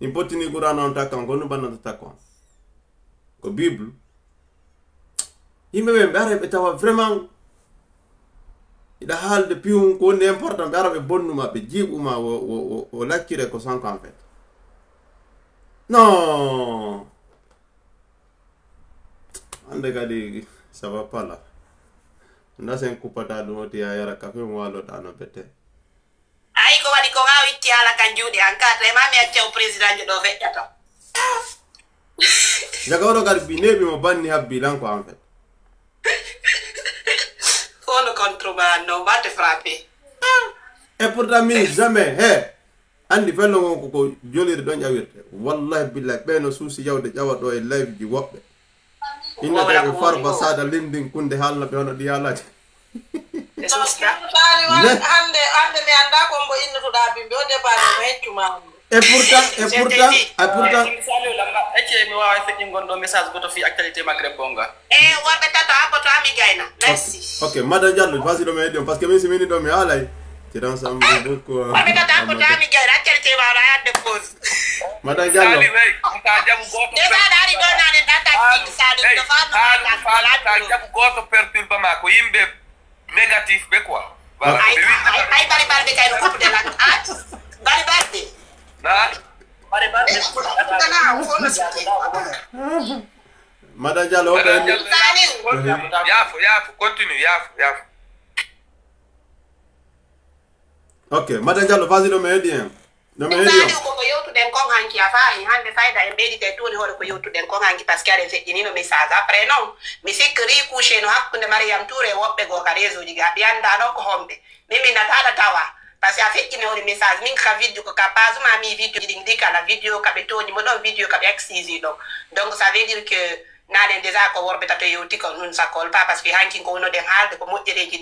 A: impotini qur'an on takkan gonu banna takko ko bible yimbe be bare be tawa vraiment ida halde pium ko ne important be arabe bonnuma be jibuma o laccire ko sanko en fait non ande kadi ça va pas là ndasen kupata do ti yara kafe mo walo dano bete
C: ay ko wadi ko ngaw itti ala kan juudi an ka te mami acce o president do feƴƴata
A: jagoro gar bi nebi mo banni habbi lan ko en fait
C: fono controbando batte frappé
A: et pourtant mi jamais andi fello ko jolire don jawirte wallahi billahi beno suusi yawde jawado e live ji wobbe inna be farba sada lindin kunde halna be hono di halati
B: hande mi anda ko mbo innutuɗa bimɓe o débade mo heccuma
A: Et pourtant
G: Salut lamba ecce mi wawa fekki ngondo message goto fi actualité Maghreb bonga.
B: Worɓe tato aboto ami gayna. Merci.
A: Ok, Madame Diallo, vas-y do medium parce que même si mini do mi alay. C'est dans ça beaucoup.
B: Worɓe tato aboto ami gayna actualité wala yadde pause.
A: Madame Diallo.
H: ta jabu goto
B: Déjà dari do nane data ki salu do
H: ta jabu goto perturbe ma ko yimbe négatif be quoi. Voilà.
B: Ay bari balde kay no kopde la. Bari balde.
A: Madame Diallo,
H: Yafo, continue, Yafo.
A: Ok, Madame Diallo, vas-y, no me aide. No me aide.
B: Ko yewtuden kon hanki afari hande fayda e ɓeydite tuuni hoore ko yewtuden kon hanki par ce que aɗen feƴƴinino message après non mi sikki ri couché no hakkunde Mariame Touré woɓɓe goo ka réseau ji ga ɓiyannda ɗon ko homɓe min mi nataɗa tawa par ce que a feƴƴini woni message min ka vidéo ko ka page ma mi vidéo ji ɗin ndi kala vidéo kaɓe toñi mo ɗon vidéo kaɓe excisi ɗon donc ça veut dire que naɗen déjà ko worɓe tato yewti ko nun sakol pas parce que hankin ko wonoɗen haalde ko moƴƴereji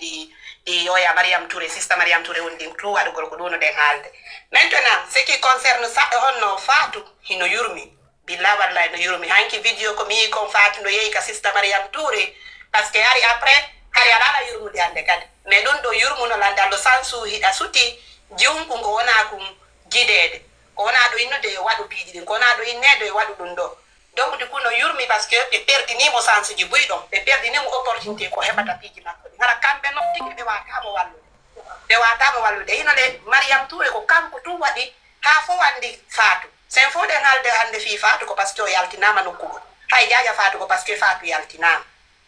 B: ɗi yoya Mariame Touré sista Mariame Touré woni ɗin tout waɗugol ko ɗunoɗen haalde maintenant ce qui concerne saɗɗo honno Fatou hino yurmi billah wallahi no yurmi hanki vidéo ko mi yi kon Fatou no yehi ka sista Mariame Touré par ce que ari après kadi aɗaɗa yurmude hande kadi mais ɗum ɗo yurmuno lande allo sansu hiɗa suti jiwnku ngo wona kum jiɗede ko wona ɗo innude e waɗu piiji ɗin ko wona ɗo innede e waɗu ɗum ɗo donc du coup no yurmi par ce que ɓe perdinimo sens ji buyɗon ɓe perdinimo opportunité ko heɓata piiji makko ɗi hara kamɓe no tigi ɓe watamo wallude hino de Mariame Touré ko kanko tum waɗi ha fo wandi Fatou sen fo ɗen haalde hande fi Fatou ko par ce que o yaltinama nokkugo hay jaja Fatou ko par ce que Fatou yaltinama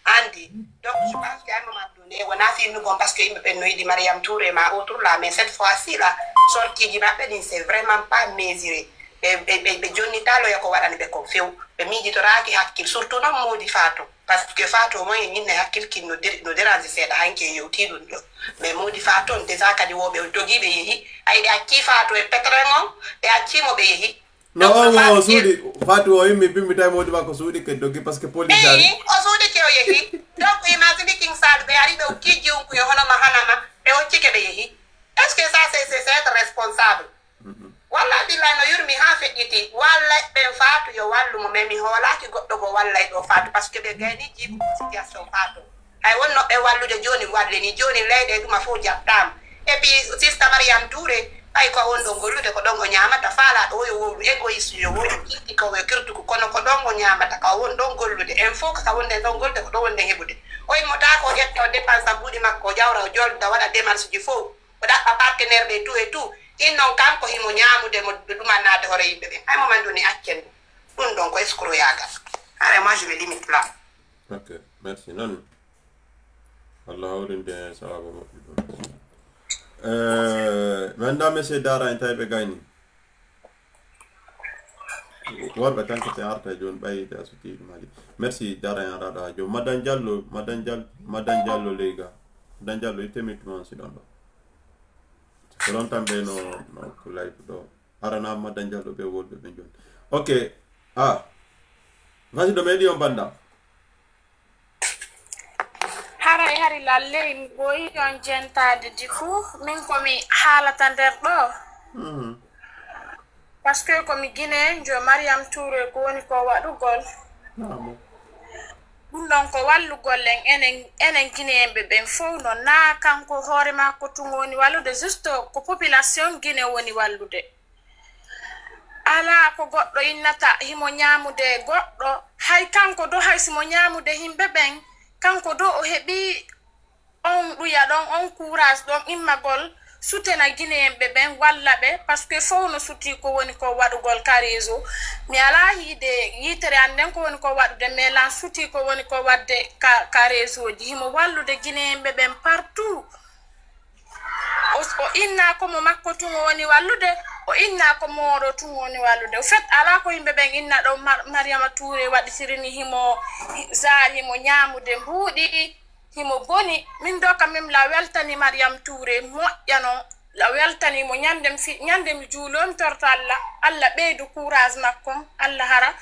B: andi donc je pense que à un moment donné wona finnugon par ce que yimɓe ɓen no yiɗi Mariame Touré ma autour là mais cette fois ci là sortiji maɓɓe ɗin c'est vraiment pas mesuré ɓe jonnitaloya ko waɗani ɓe kon few ɓe miijitoraki hakkil surtout noon moodi Fatou par ce que Fatou mo e ñinne hakkilkin no dérange seeɗa hanke yewti ɗum ɗo mais moodi Fatou on déjà kadi woɓe dogiɓe yeehi ayɗe acci Fatou e pétrin on ɓe accimo ɓe yeehi
A: no on suuɗi Fatou o yimmi bimmi tawi moodi makko suuɗi ke doggi par ce que police ari
B: o suuɗi ke o yeehi donc imagine king sal ɓe ari ɓe hokki jiwnkuyo honoma hanama ɓe hoccike ɓe yeehi est ce que ça c'est être responsable walla billahi no yurmi ha feƴƴiti wallay ɓen Fatou yo wallumo mais mi hoolaki goɗɗo go wallay ɗo Fatou par ce que ɓe gayni jiiɓu situation Fatou hay wonno ɓe wallude joni walleni joni leyɗe ɗuma fof jaɓtama et puis sista Mariame Touré ay ko won ɗo gollude ko ɗon o ñamata faalaɗo o yo wowru égoïste yo wowru kitti ko yo kirtuko kono ko ɗon o ñamata ka won ɗon gollude en fof kaka wonden ɗon golde ko ɗon wonden heɓude o immota ko ƴetta o dépense am ɓuuɗi makko o jawra o jolda waɗa démarche ji fof o ɗaɓɓa partenaire ɓe tout et tout innon kanko himo ñamude mo ɗumanade hoore yimɓe ɓen hay moment doni accen ɗum ɗon ko escroyagal ara moi je vais limite là.
A: Ok, merci non Allah hawrinde sababu moƴƴi ɗon maintenant monsieur Dara en tawi ɓe gayni worɓe tan ko te arta joni ɓayide a suti ɗum haali merci Dara en araɗo ha joni Madame Diallo leyga Madame Diallo ittemi tuman si ɗon ɗo ko ɗon tan ɓe no ko live ɗo aranama Madame Diallo ɓe wolɓe ɓe joni ok vas-y ɗo meɗi on banda
I: haray hari lalle mi ɓooyi on jentade di fuu min komi haalata nder ɗo par ce que komi guine jo Mariame Touré ko woni ko waɗugol ɗum ɗon ko wallugol enen guinéenɓe ɓen fof no na kanko hoore makko tun woni wallude juste ko population guine woni wallude ala ko goɗɗo innata himo ñamude goɗɗo hay kanko do hay simo ñamude himɓe ɓen kanko do o heɓi on ɗuya ɗon on courage ɗon immagol sutena guinéenɓe ɓen walla ɓe par ce que fof no suti ko woni ko waɗugol ka réseau mi ala yiide yitere anden ko woni ko waɗude mais lan suti ko woni ko wadde ka réseau ji himo wallude guinéenɓe ɓen partout o inna komo makko tun woni wallude o inna ko moɗo tun woni wallude au fait ala ko yimɓe ɓen inna ɗo Mariama Touré waɗitirini himo zar himo ñamude mbuuɗi himo boni min do kam mim la weltani Mariame Touré moƴƴa noon la weltanimo ñande mi juulomi torto Allah ɓeydu courage makko Allah hara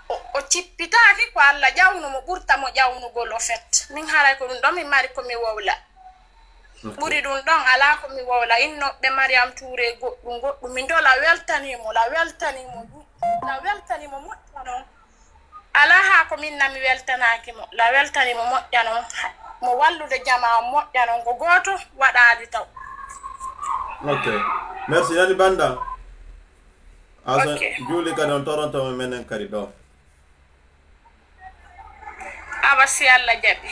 I: o cippitaki ko Allah ƴawnumo ɓurtamo ƴawnugol au fait min haray ko ɗum ɗon mi mari komi wowla
C: ɓuri ɗum ɗon ala ko mi wowla innoɓe mariam touré goɗɗum min do la weltanimo moƴƴa noon ala ha ko min nami weltanaki mo la weltanimo moƴƴa noon mo wallude jama moƴƴa noon ko goto waɗali taw.
A: Ok, merci yani banda asa juuli kadi on toronto menen kadi ɗo
C: aba si Allah jaɓi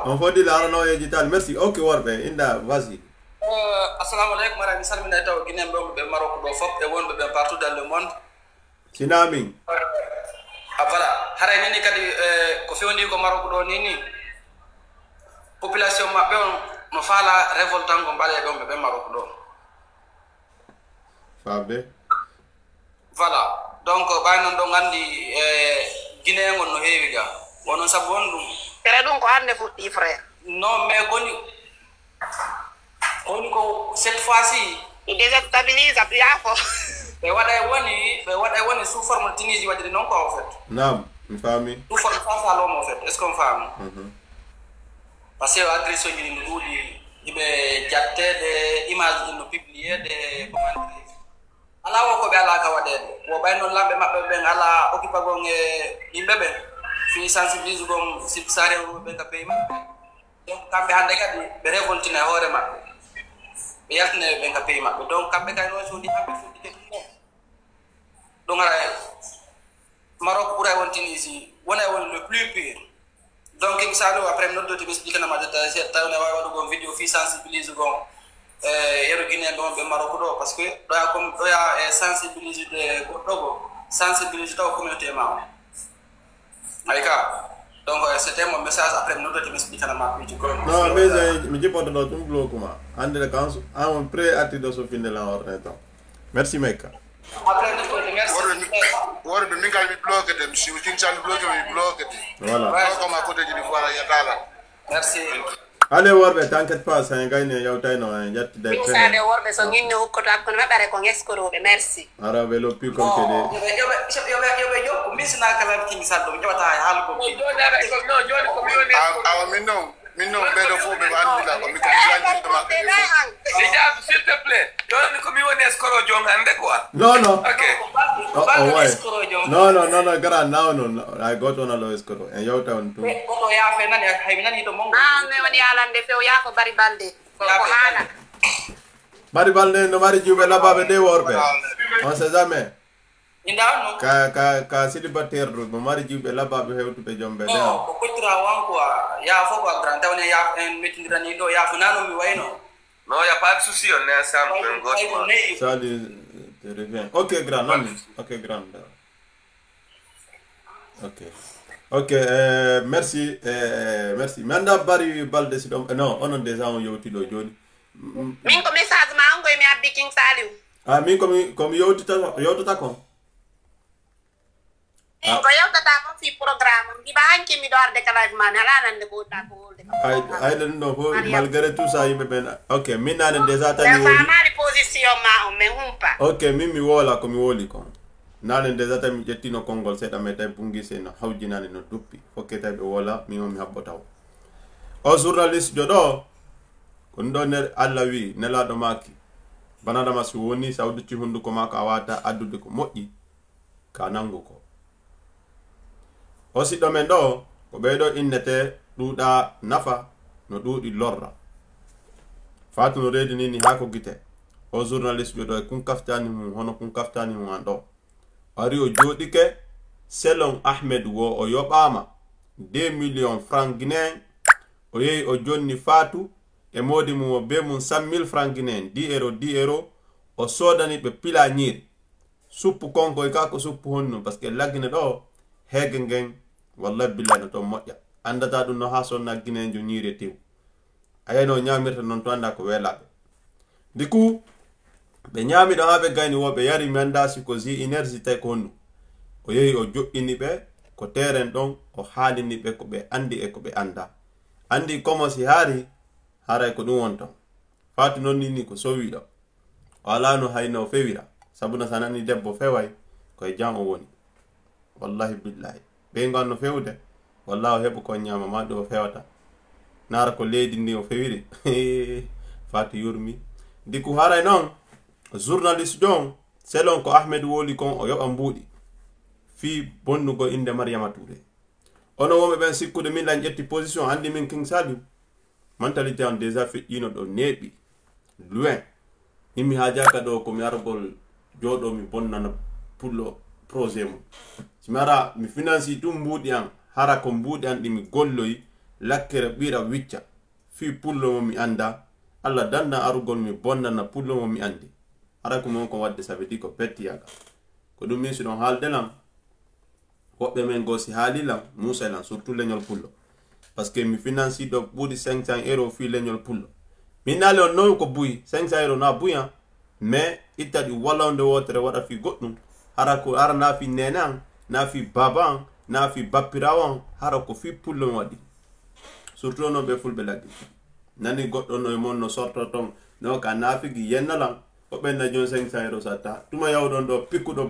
A: on fodila arano e jital merci ok worɓe inda vas-y.
G: Assalamu alaikum mara mi salmina taw guinéen ɓe Maroc ɗo fop e wonɓe ɓe partout dans le monde
A: sinamin
G: voilà haray nini kadi ko fewndi ko Maroc ɗo nini population maɓɓe on no faala révoltango mbaɗe ɗon ɓe Maroc ɗo
A: fabe
G: voilà donc ɓay noon ɗo gandi guinéen on no heewi ga wonon sabu won ɗum
C: tere ɗum ko hande fuɗɗi frère
G: non mais koni ko cette fois-ci
C: il déstabilise yaafo
G: ɓe waɗay woni sous forme Tunisie waɗiri noon quoi en fait
A: nam mi faami
G: sous forme face à l'homme en fait est ce qu'on faami par ce que agression ji no ɗuuɗi yiɓe jattede image no publiede comment dire ala wo ko ɓe ala ka waɗede wo ɓay noon lamɓe maɓɓe ɓen ala occupa gon e yimɓe ɓen fi sensibilise gon sare ɓe ka pays maɓɓe donc kamɓe hannde kadi ɓe révoltine hoore maɓɓe ɓe yaltine ɓen ka pays maɓɓe donc kamɓe kay noon soodi kamɓe fuɗɗike ɗum ɗum ara Maroc ɓuura won Tunisie wona woni le plus pire donc King Saliou après mi noddoti ɓe expliquenama détail seeɗa taw ne wawi waɗugon vidéo fi sensibilise gon yeru guinéen ɗon ɓe Maroc ɗo par ce que ɗoya comme ɗoya e sensibilise de goɗɗo go sensibilise taw communauté ma o ay ka donc c'était mon message après mi noddoti ɓe expliquenama piji ko
A: non mais mi jippoto ɗo tum blokuma andede kan an pré artiɗo so finde la orne temps merci mecca
G: après noddoti merci
D: worɓe min kal mi bloquede mi siw King Saliou bloqué mi bloquede
A: voilà
D: comme à côté ji ɗi foara yetala
G: merci
A: allez worɓe t'inquiète pas sen gayne yawtayno en jattide
C: sade worɓe so ginni hukkoto hakkude maɓɓe are ko ngeskoroɓe merci
A: araɓe loppi comme kede
G: yoɓe jokku misina kala King Saliou ɓe joɓata haalgo
C: joni ko
D: awa min noon ɓeɗo fof ɓe andila ko mi kadi maɓɓe
H: Hijab, s'il te plaît. Don't come on escrow John and quoi.
A: No.
H: Okay.
A: No, gara now no. I got on a low escrow and your town too.
G: Koto ya fe nani haymina ni to mongo.
C: me woni alande few ya ko bari balde. Ko hala.
A: Bari balde no mari jube la babe de worbe. On sait jamais.
G: Indano.
A: Ka célibataire no mari jube la babe hewtu be jombe de.
G: Ko kutra wanko ya fo ko granta woni ya en metindira ni do ya funano mi wayno.
H: Non, il n'y a pas de souci, on est ensemble.
A: Salut, tu reviens. Ok, grand, non. Ok, grand. Ok, merci. Manda bari balde si dom. Non, on a déjà un yoti do joni.
C: Min ko message ma ngoy mi abbi King Saliou.
A: Ah, min comme yoti ta kon.
C: Ko yewtata ko fi programme di ba hanki mi dorde kala ma ala nande ko ta ko
A: I don't know malgré tout ça il me ben OK min nane déjà
C: tani woni mali position ma o me humpa
A: OK min mi wola ko mi woli kon nane déjà tami jettino kongol seda meta bungi sen hawji nane no duppi OK tabe wola mi on mi habbotaw o journaliste jodo ko ndonner alla wi nela do maki banada masu woni sawdu ci hundu ko maka wata addude ko moddi ka nangu ko o si do men do ko beedo innete ɗuuɗa nafa no ɗuuɗi lorra fatu no reedi nini ha ko gite o journaliste ɓe ɗo e kun kaftani mum hono kun kaftani mum an ɗo ari o jooɗike selon ahmed wo o yoɓama 2 millions francs guinéen o yehi o jonni fatu e modi mum o be mum 100 000 francs guinéen 10 euro o sodani ɓe pila ñiiri suppu konko e kako suppu honno par ce que laggine ɗo heege ngen wallahi billahi no toon moƴƴa andata ɗum no ha sonna guinéjo ñiiri tew ayano ñamirta noon to anda ko weelaɓe ndi ku ɓe ñaami ɗo ha ɓe gayni woɓe yari mi anda siko ji énergie tawi ko honno o yehi o joƴƴini ɓe ko terrain ɗon o haalini ɓe ko ɓe andi e ko ɓe anda andi comme si haari haray ko ɗum won ton fatu noon nini ko sowiɗo o alano hayno o fewira sabuna sa nani debbo feway koye jam o woni wallahi billahi ɓe ganno fewde wallahi heɓu ko ñama ma ɗo fewata nara ko leydi ndi o fewiri fati yurmi diku haray noon journaliste jon selon ko Ahmed woli kon o yoɓa mbuuɗi fi bonnugo inde Mariama Touré ono wonɓe ɓen sikkude min lan ƴetti position andi min King Saliou mentalité on déjà feƴƴino ɗo neeɓi loin himmi ha jaka ɗo komi argol joɗo mi bonnana pullo projet mum simi ara mi finance tum mbuuɗi an hara ko mbuuɗi an ɗi mi golloyi lakkere ɓira wicca fi pullo mo mi anda Allah danda arugol mi bonnana pullo mo mi andi ara ko mon ko wadde ça veut dire ko pettiyaga ko ɗum min si ɗon haalde lan woɓɓe men gosi haalilan Moussa lan surtout leñol pullo parce que mi finance ɗo ɓuuɗi 500 € fi leñol pullo min naali on nowi ko buyi 500 € na buya mais itta ɗi wallonde wotere waɗa fi goɗɗum hara ko ara na fi nene an na fi baba an na fi bappirawo an hara ko fi pullo mi waɗi surtout noon ɓe fulɓe laggi nani goɗɗo no e mon no sorto ton no ka nafigi yennalan o ɓenna jon 500 € satta tuma yawɗon ɗo pikkuɗon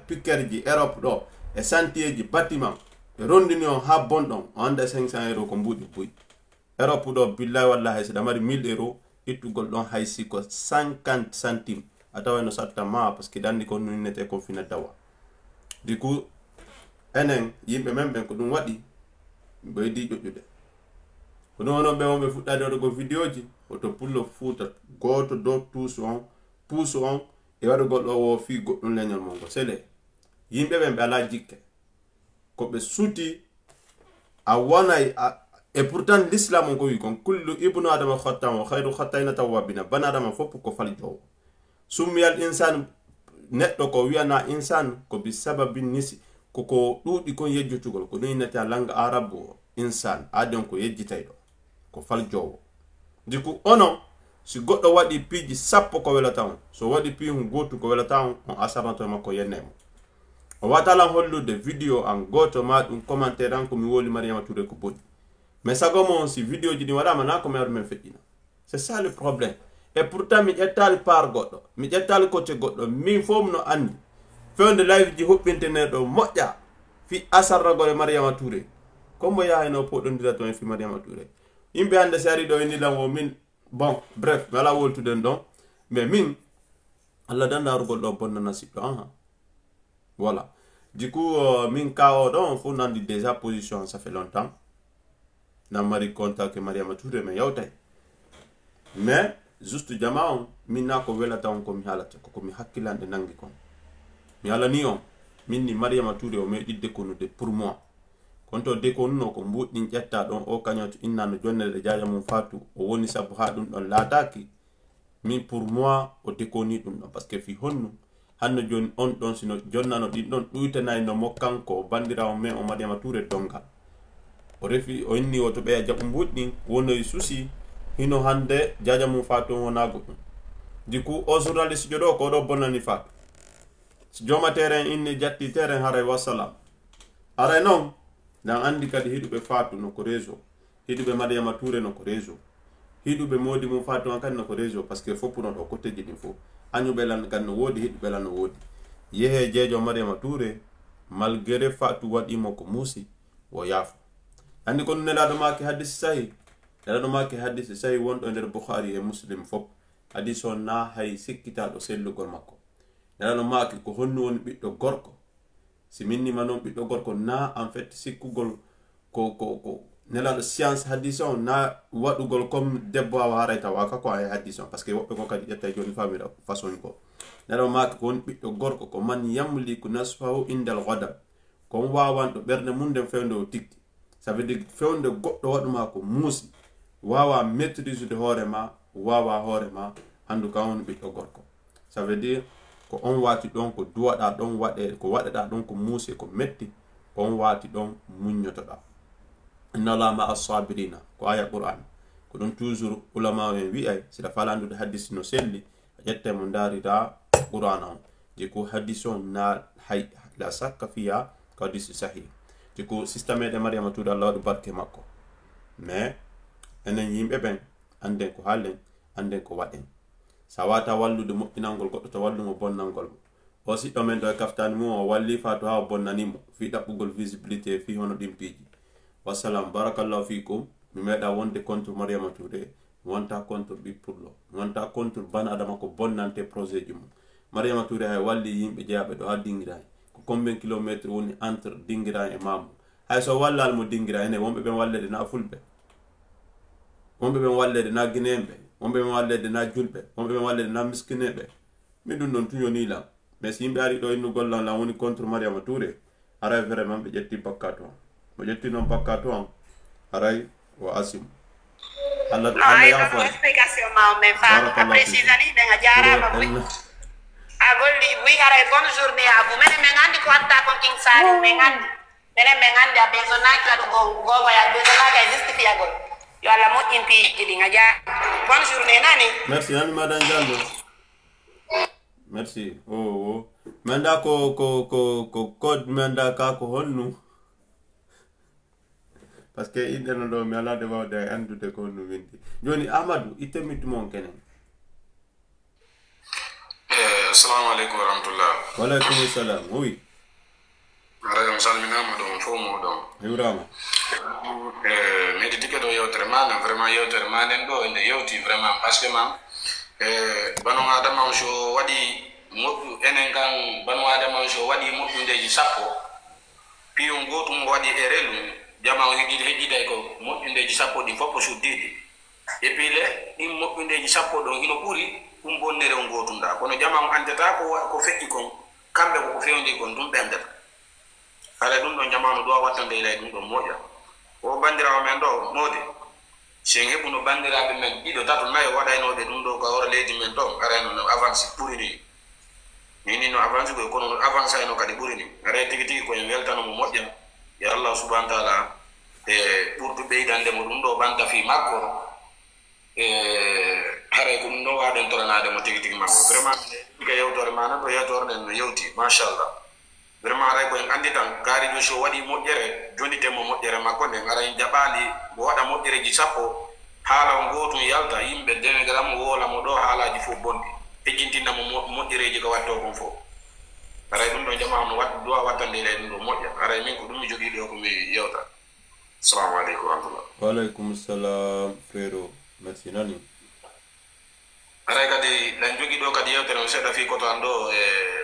A: pikkerji Europe ɗo e santieji bâtiment e rondini on ha bonɗon o anda 500 € ko mbuuɗi buyi Europe ɗo billahi wallahi so ɗamari 1000 € ittugol ɗon haysi ko 50 centimes a tawa no satta ma parce que dandi ko nunnete ko fina dawa du coup enen yimɓe men ɓen ko ɗum waɗi ɓeydi ƴoƴƴude ko ɗum onon ɓe wonɓe fuɗɗade waɗugo vidéo ji oto pullo fuuta goto dow puusu on e waɗugol ɗo wo fi goɗɗum leñol mon ko sele yimɓe ɓen ɓe ala jikke ko ɓe suuti a wonay et pourtant l'islam on ko wi kon kullu ibnu adama khattam wa khayru khattayna tawwabina ban adama fopp ko fal jowo summiyal insan neɗɗo ko wiyana insan ko bi sababi nisi koko ɗuuɗi kon yejjutugol ko ɗum innete a langa arabu insan adon ko yejjitay ɗo ko fal jowo diku onon si goɗɗo waɗi piiji 10 ko welata on so waɗi piihu gotu ko welata on on asarnato makko yennemo o watalan hollude vidéo an goto ma ɗum commentaire an ko mi woli Mariama Touré ko boɗɗi mais sago mon si vidéo ji ɗi waɗama na ko mewre men feƴƴina c'est ça le problème et pourtant mi ƴettali par goɗɗo mi ƴettali côté goɗɗo min fof no andi fewde live ji hoɓɓinteneɗo ɗo moƴƴa fi asarragol e Mariama Touré comme yahayno poɗondira to en fi Mariama Touré yimɓe hande si ari ɗo e ndilan o min bon bref mi ala woltuden ɗon mais min Allah danda arugol ɗo bonnana siɗɗo aha voilà du coup min kawo ɗon fof nandi déjà position ça fait longtemps nan mari contact Mariama Touré mais yawtay mais juste jama on min na ko welata on ko mi halata ko mi hakkilande nangi kon mi alani on min ni Mariama Touré o meɗi déconnude pour moi konto déconnuno ko mbuɗɗin ƴetta ɗon o kañoto innano jonnede jaja mum fatu o woni sabu ha ɗum ɗon laataki min pour moi o déconni ɗum ɗon parce que fi honnu hanno joni on ɗon sino jonnano ɗin ɗon ɗuytanayi no mokkanko bandirawo men o Mariama Touré dongal o refi o inni o to ɓeya jaɓu mbuɗɗin wonoyi susi hino hande jaja mum fatu wona goɗɗum du coup o journaliste jo ɗo ko ɗo bonnani fatu joma terrain inni jatti terrain haray wassalam aray noon dan andi kadi hiɗuɓe fatu no ko réseau hiɗuɓe Mariama Touré no ko réseau hiɗuɓe modi mum fatu an kadi no ko réseau par ce que foppuno ɗo côtéji ɗin fof añuɓe lan kan no woodi hiɗuɓe lan no woodi yehe jeejo Mariama Touré malgré fatu waɗimo ko muusi o yaafo andi ko nelaɗo make hadisi sahi nelaɗo make hadisi sahi wonɗo nder Bukhari e Muslim fop hadis o na hay sikkitaɗo sellugol makko nelaɗo make ko honnu woni ɓiɗɗo gorko si minnima noon ɓiɗɗo gorko na en fait sikkugol ko nelaɗo science hadis on na waɗugol comme debbo awa harayta waka ko ay hadis on par ce que woɓɓe ko kadi ƴetta joni famira façon ko nelaɗo make ko woni ɓiɗɗo gorko ko man yamliku nasfahu indal ghadab kon wawanɗo ɓernde mum nden fewde o tigti ça veut dire fewde goɗɗo waɗuma ko muusi wawa maîtrise de hoorema wawa hoorema andu ka woni ɓiɗɗo gorko ça veut dire ko on wati ɗon ko duwaɗa ɗon waɗe ko waɗeɗa ɗon ko muusi ko metti ko on wati ɗon muññotoɗa inna allaha ma as-sabirina ko aya qur'an ko ɗum toujours ulama en wi'ay sida falandude hadis no selli a ƴette mo darira qur'an on je ko hadis on na hay la sakka fiya ko hadis sahih je ko système de Mariama Touré Allah waɗu barke makko mais enen yimɓe ɓen anden ko haalen anden ko waɗen sa wata wallude moƴƴinalngol goɗɗo to wallumo bonnalngol mo o siɗɗo men ɗo e kaftani mum o walli fatu ha o bonnanimo fi ɗaɓɓugol visibilité fi hono ɗin piiji wassalam barakallahu fikum mi meeɗa wonde contre Mariama Touré wonta contre ɓippurɗo wonta contre ban adama ko bonnante projet ji mum Mariama Touré hay walli yimɓe jeyaɓe ɗo ha Dinguiraye ko combien kilométre woni entre Dinguiraye e Mamou hay so wallal mo Dinguiraye ene wonɓe ɓen wallede na fulɓe wonɓe ɓen wallede na guinéenɓe wonɓe ɓen wallede na julɓe wonɓe ɓen wallede na miskineɓe min ɗum ɗon tuñonilam mais si yimɓe ari ɗo innu gollan lam woni contre Mariama Touré aray vraiment ɓe ƴetti bakka to mo ƴetti noon bakka to an aray o asim Allah yaafo
C: explication ma men fa précisani ɓen a jarama boy a golli wi haray bonne journée à vous menen men andi ko watta kon king sari men andi menen men andi a besoinaki waɗugo gogoya besoinaki a justifiyagol yo Allah moƴƴin piiji ɗi a ja bonne journée nani
A: merci nani madame Diallo merci o menda ko code menda ka ko honnu parce que inde no ɗo mi alade wawde andude ko honnu windi joni Amadou ittemittumon kenen
K: assalamu aleykum wa rahmatullah
A: wa aleykum salam oui
K: arayon salminama ɗon fo moɗon
A: hiwrama
K: midi tike ɗo yewtere maɗen vraiment yewtere maɗen ɗo ende yewti vraiment par ce que man banu adama so waɗi moƴƴu enen kan banu adama so waɗi moƴƴundeji sappo piyon gotum waɗi e relu jama o heƴƴiday ko moƴƴundeji sappo ɗi fof suddiɗi et puis le ɗin moƴƴundeji sappo ɗon hino ɓuuri ɗum bonnere o gotumɗa kono jama o andata ko feƴƴi kon kamɓe koko fewndi kon ɗum ɓendata ala ɗum ɗon jamanu ɗo wattande ilay ɗum ɗon moƴƴa o bandirawo men ɗo mode sen heɓuno bandiraɓe men ɗiɗo tato nayo waɗaynoɓe ɗum ɗo ko hora leydi men ɗon arayno no avance ɓuri ni mini no avance koye kono no avance ayno kadi ɓuri ni aray tigi tigi koyen weltanomo moƴƴa yo Allah subahana taala e ɓurtu ɓeydandemo ɗum ɗo banta fi makko haray ko ɗum ɗo waɗen toranademo tigi tigi makko vraiment ɗiga yewtore mana ɗo yewtore ɗen no yewti machallah vraiment aray koyen andi tan kaarijo so waɗi moƴƴere jonitemo moƴƴere makko nden aray jaɓali mo waɗa moƴƴereji sappo haala gotum yalta yimɓe denegram wolamo ɗo haalaji fof bonɗi ejjintinnamo moƴƴereji ko watto kon fof aray ɗum ɗo jamanu duwa wattande ley ɗum ɗo moƴƴa aray min ko ɗum mi jogui ɗo komi yewta assalamu aleykum warahmatullah
A: wa aleykum salam frère merci nani
K: aray kadi lan jogui ɗo kadi yewtere o seeɗa fi koto an ɗo e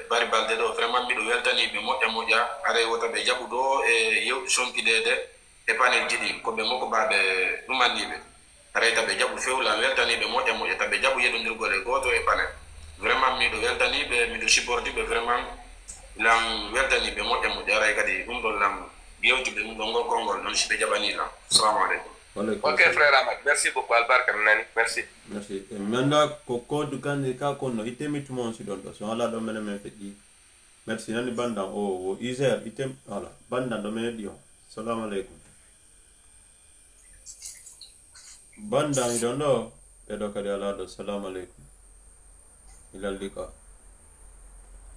K: bari balde ɗo vraiment miɗo weltaniɓe moƴƴa moƴƴa aray wota ɓe jaɓu ɗo e yewɗi sonkidede e panel ji ɗi koɓe moko baɓe ɗumanniɓe aray taɓe jaɓu fewla weltaniɓe moƴƴa moƴƴa taɓe jaɓu yeɗodirgol e goto e panel vraiment miɗo weltaniɓe miɗo supportiɓe vraiment lan weltaniɓe moƴƴa moƴƴa aray kadi ɗum ɗon lan yewtiɓe ɗum ɗon ngol konngol noon siɓe jaɓanilan assalamu aleykum
H: ok frère Ahmad merci beaucoup albarka mi nani merci
A: merci manda ko code kandi ka konno ittemittumon si ɗon ɗo so ala ɗo menen men feƴƴi merci nani bandan o user item voilà bandan ɗo men heɗi o assalamu aleykum bandan iɗon ɗo ɓeɗo kadi ala ɗo assalamu aleykum ilalli ka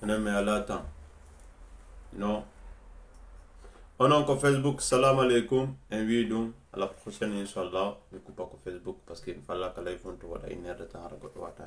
A: enen mi ala tan non onon ko Facebook salamu aleykum en wi ɗum à la prochaine inchallah mi coupa ko Facebook parce que il falla ka lay fonto waɗa 1 heure de temps har goɗɗo wata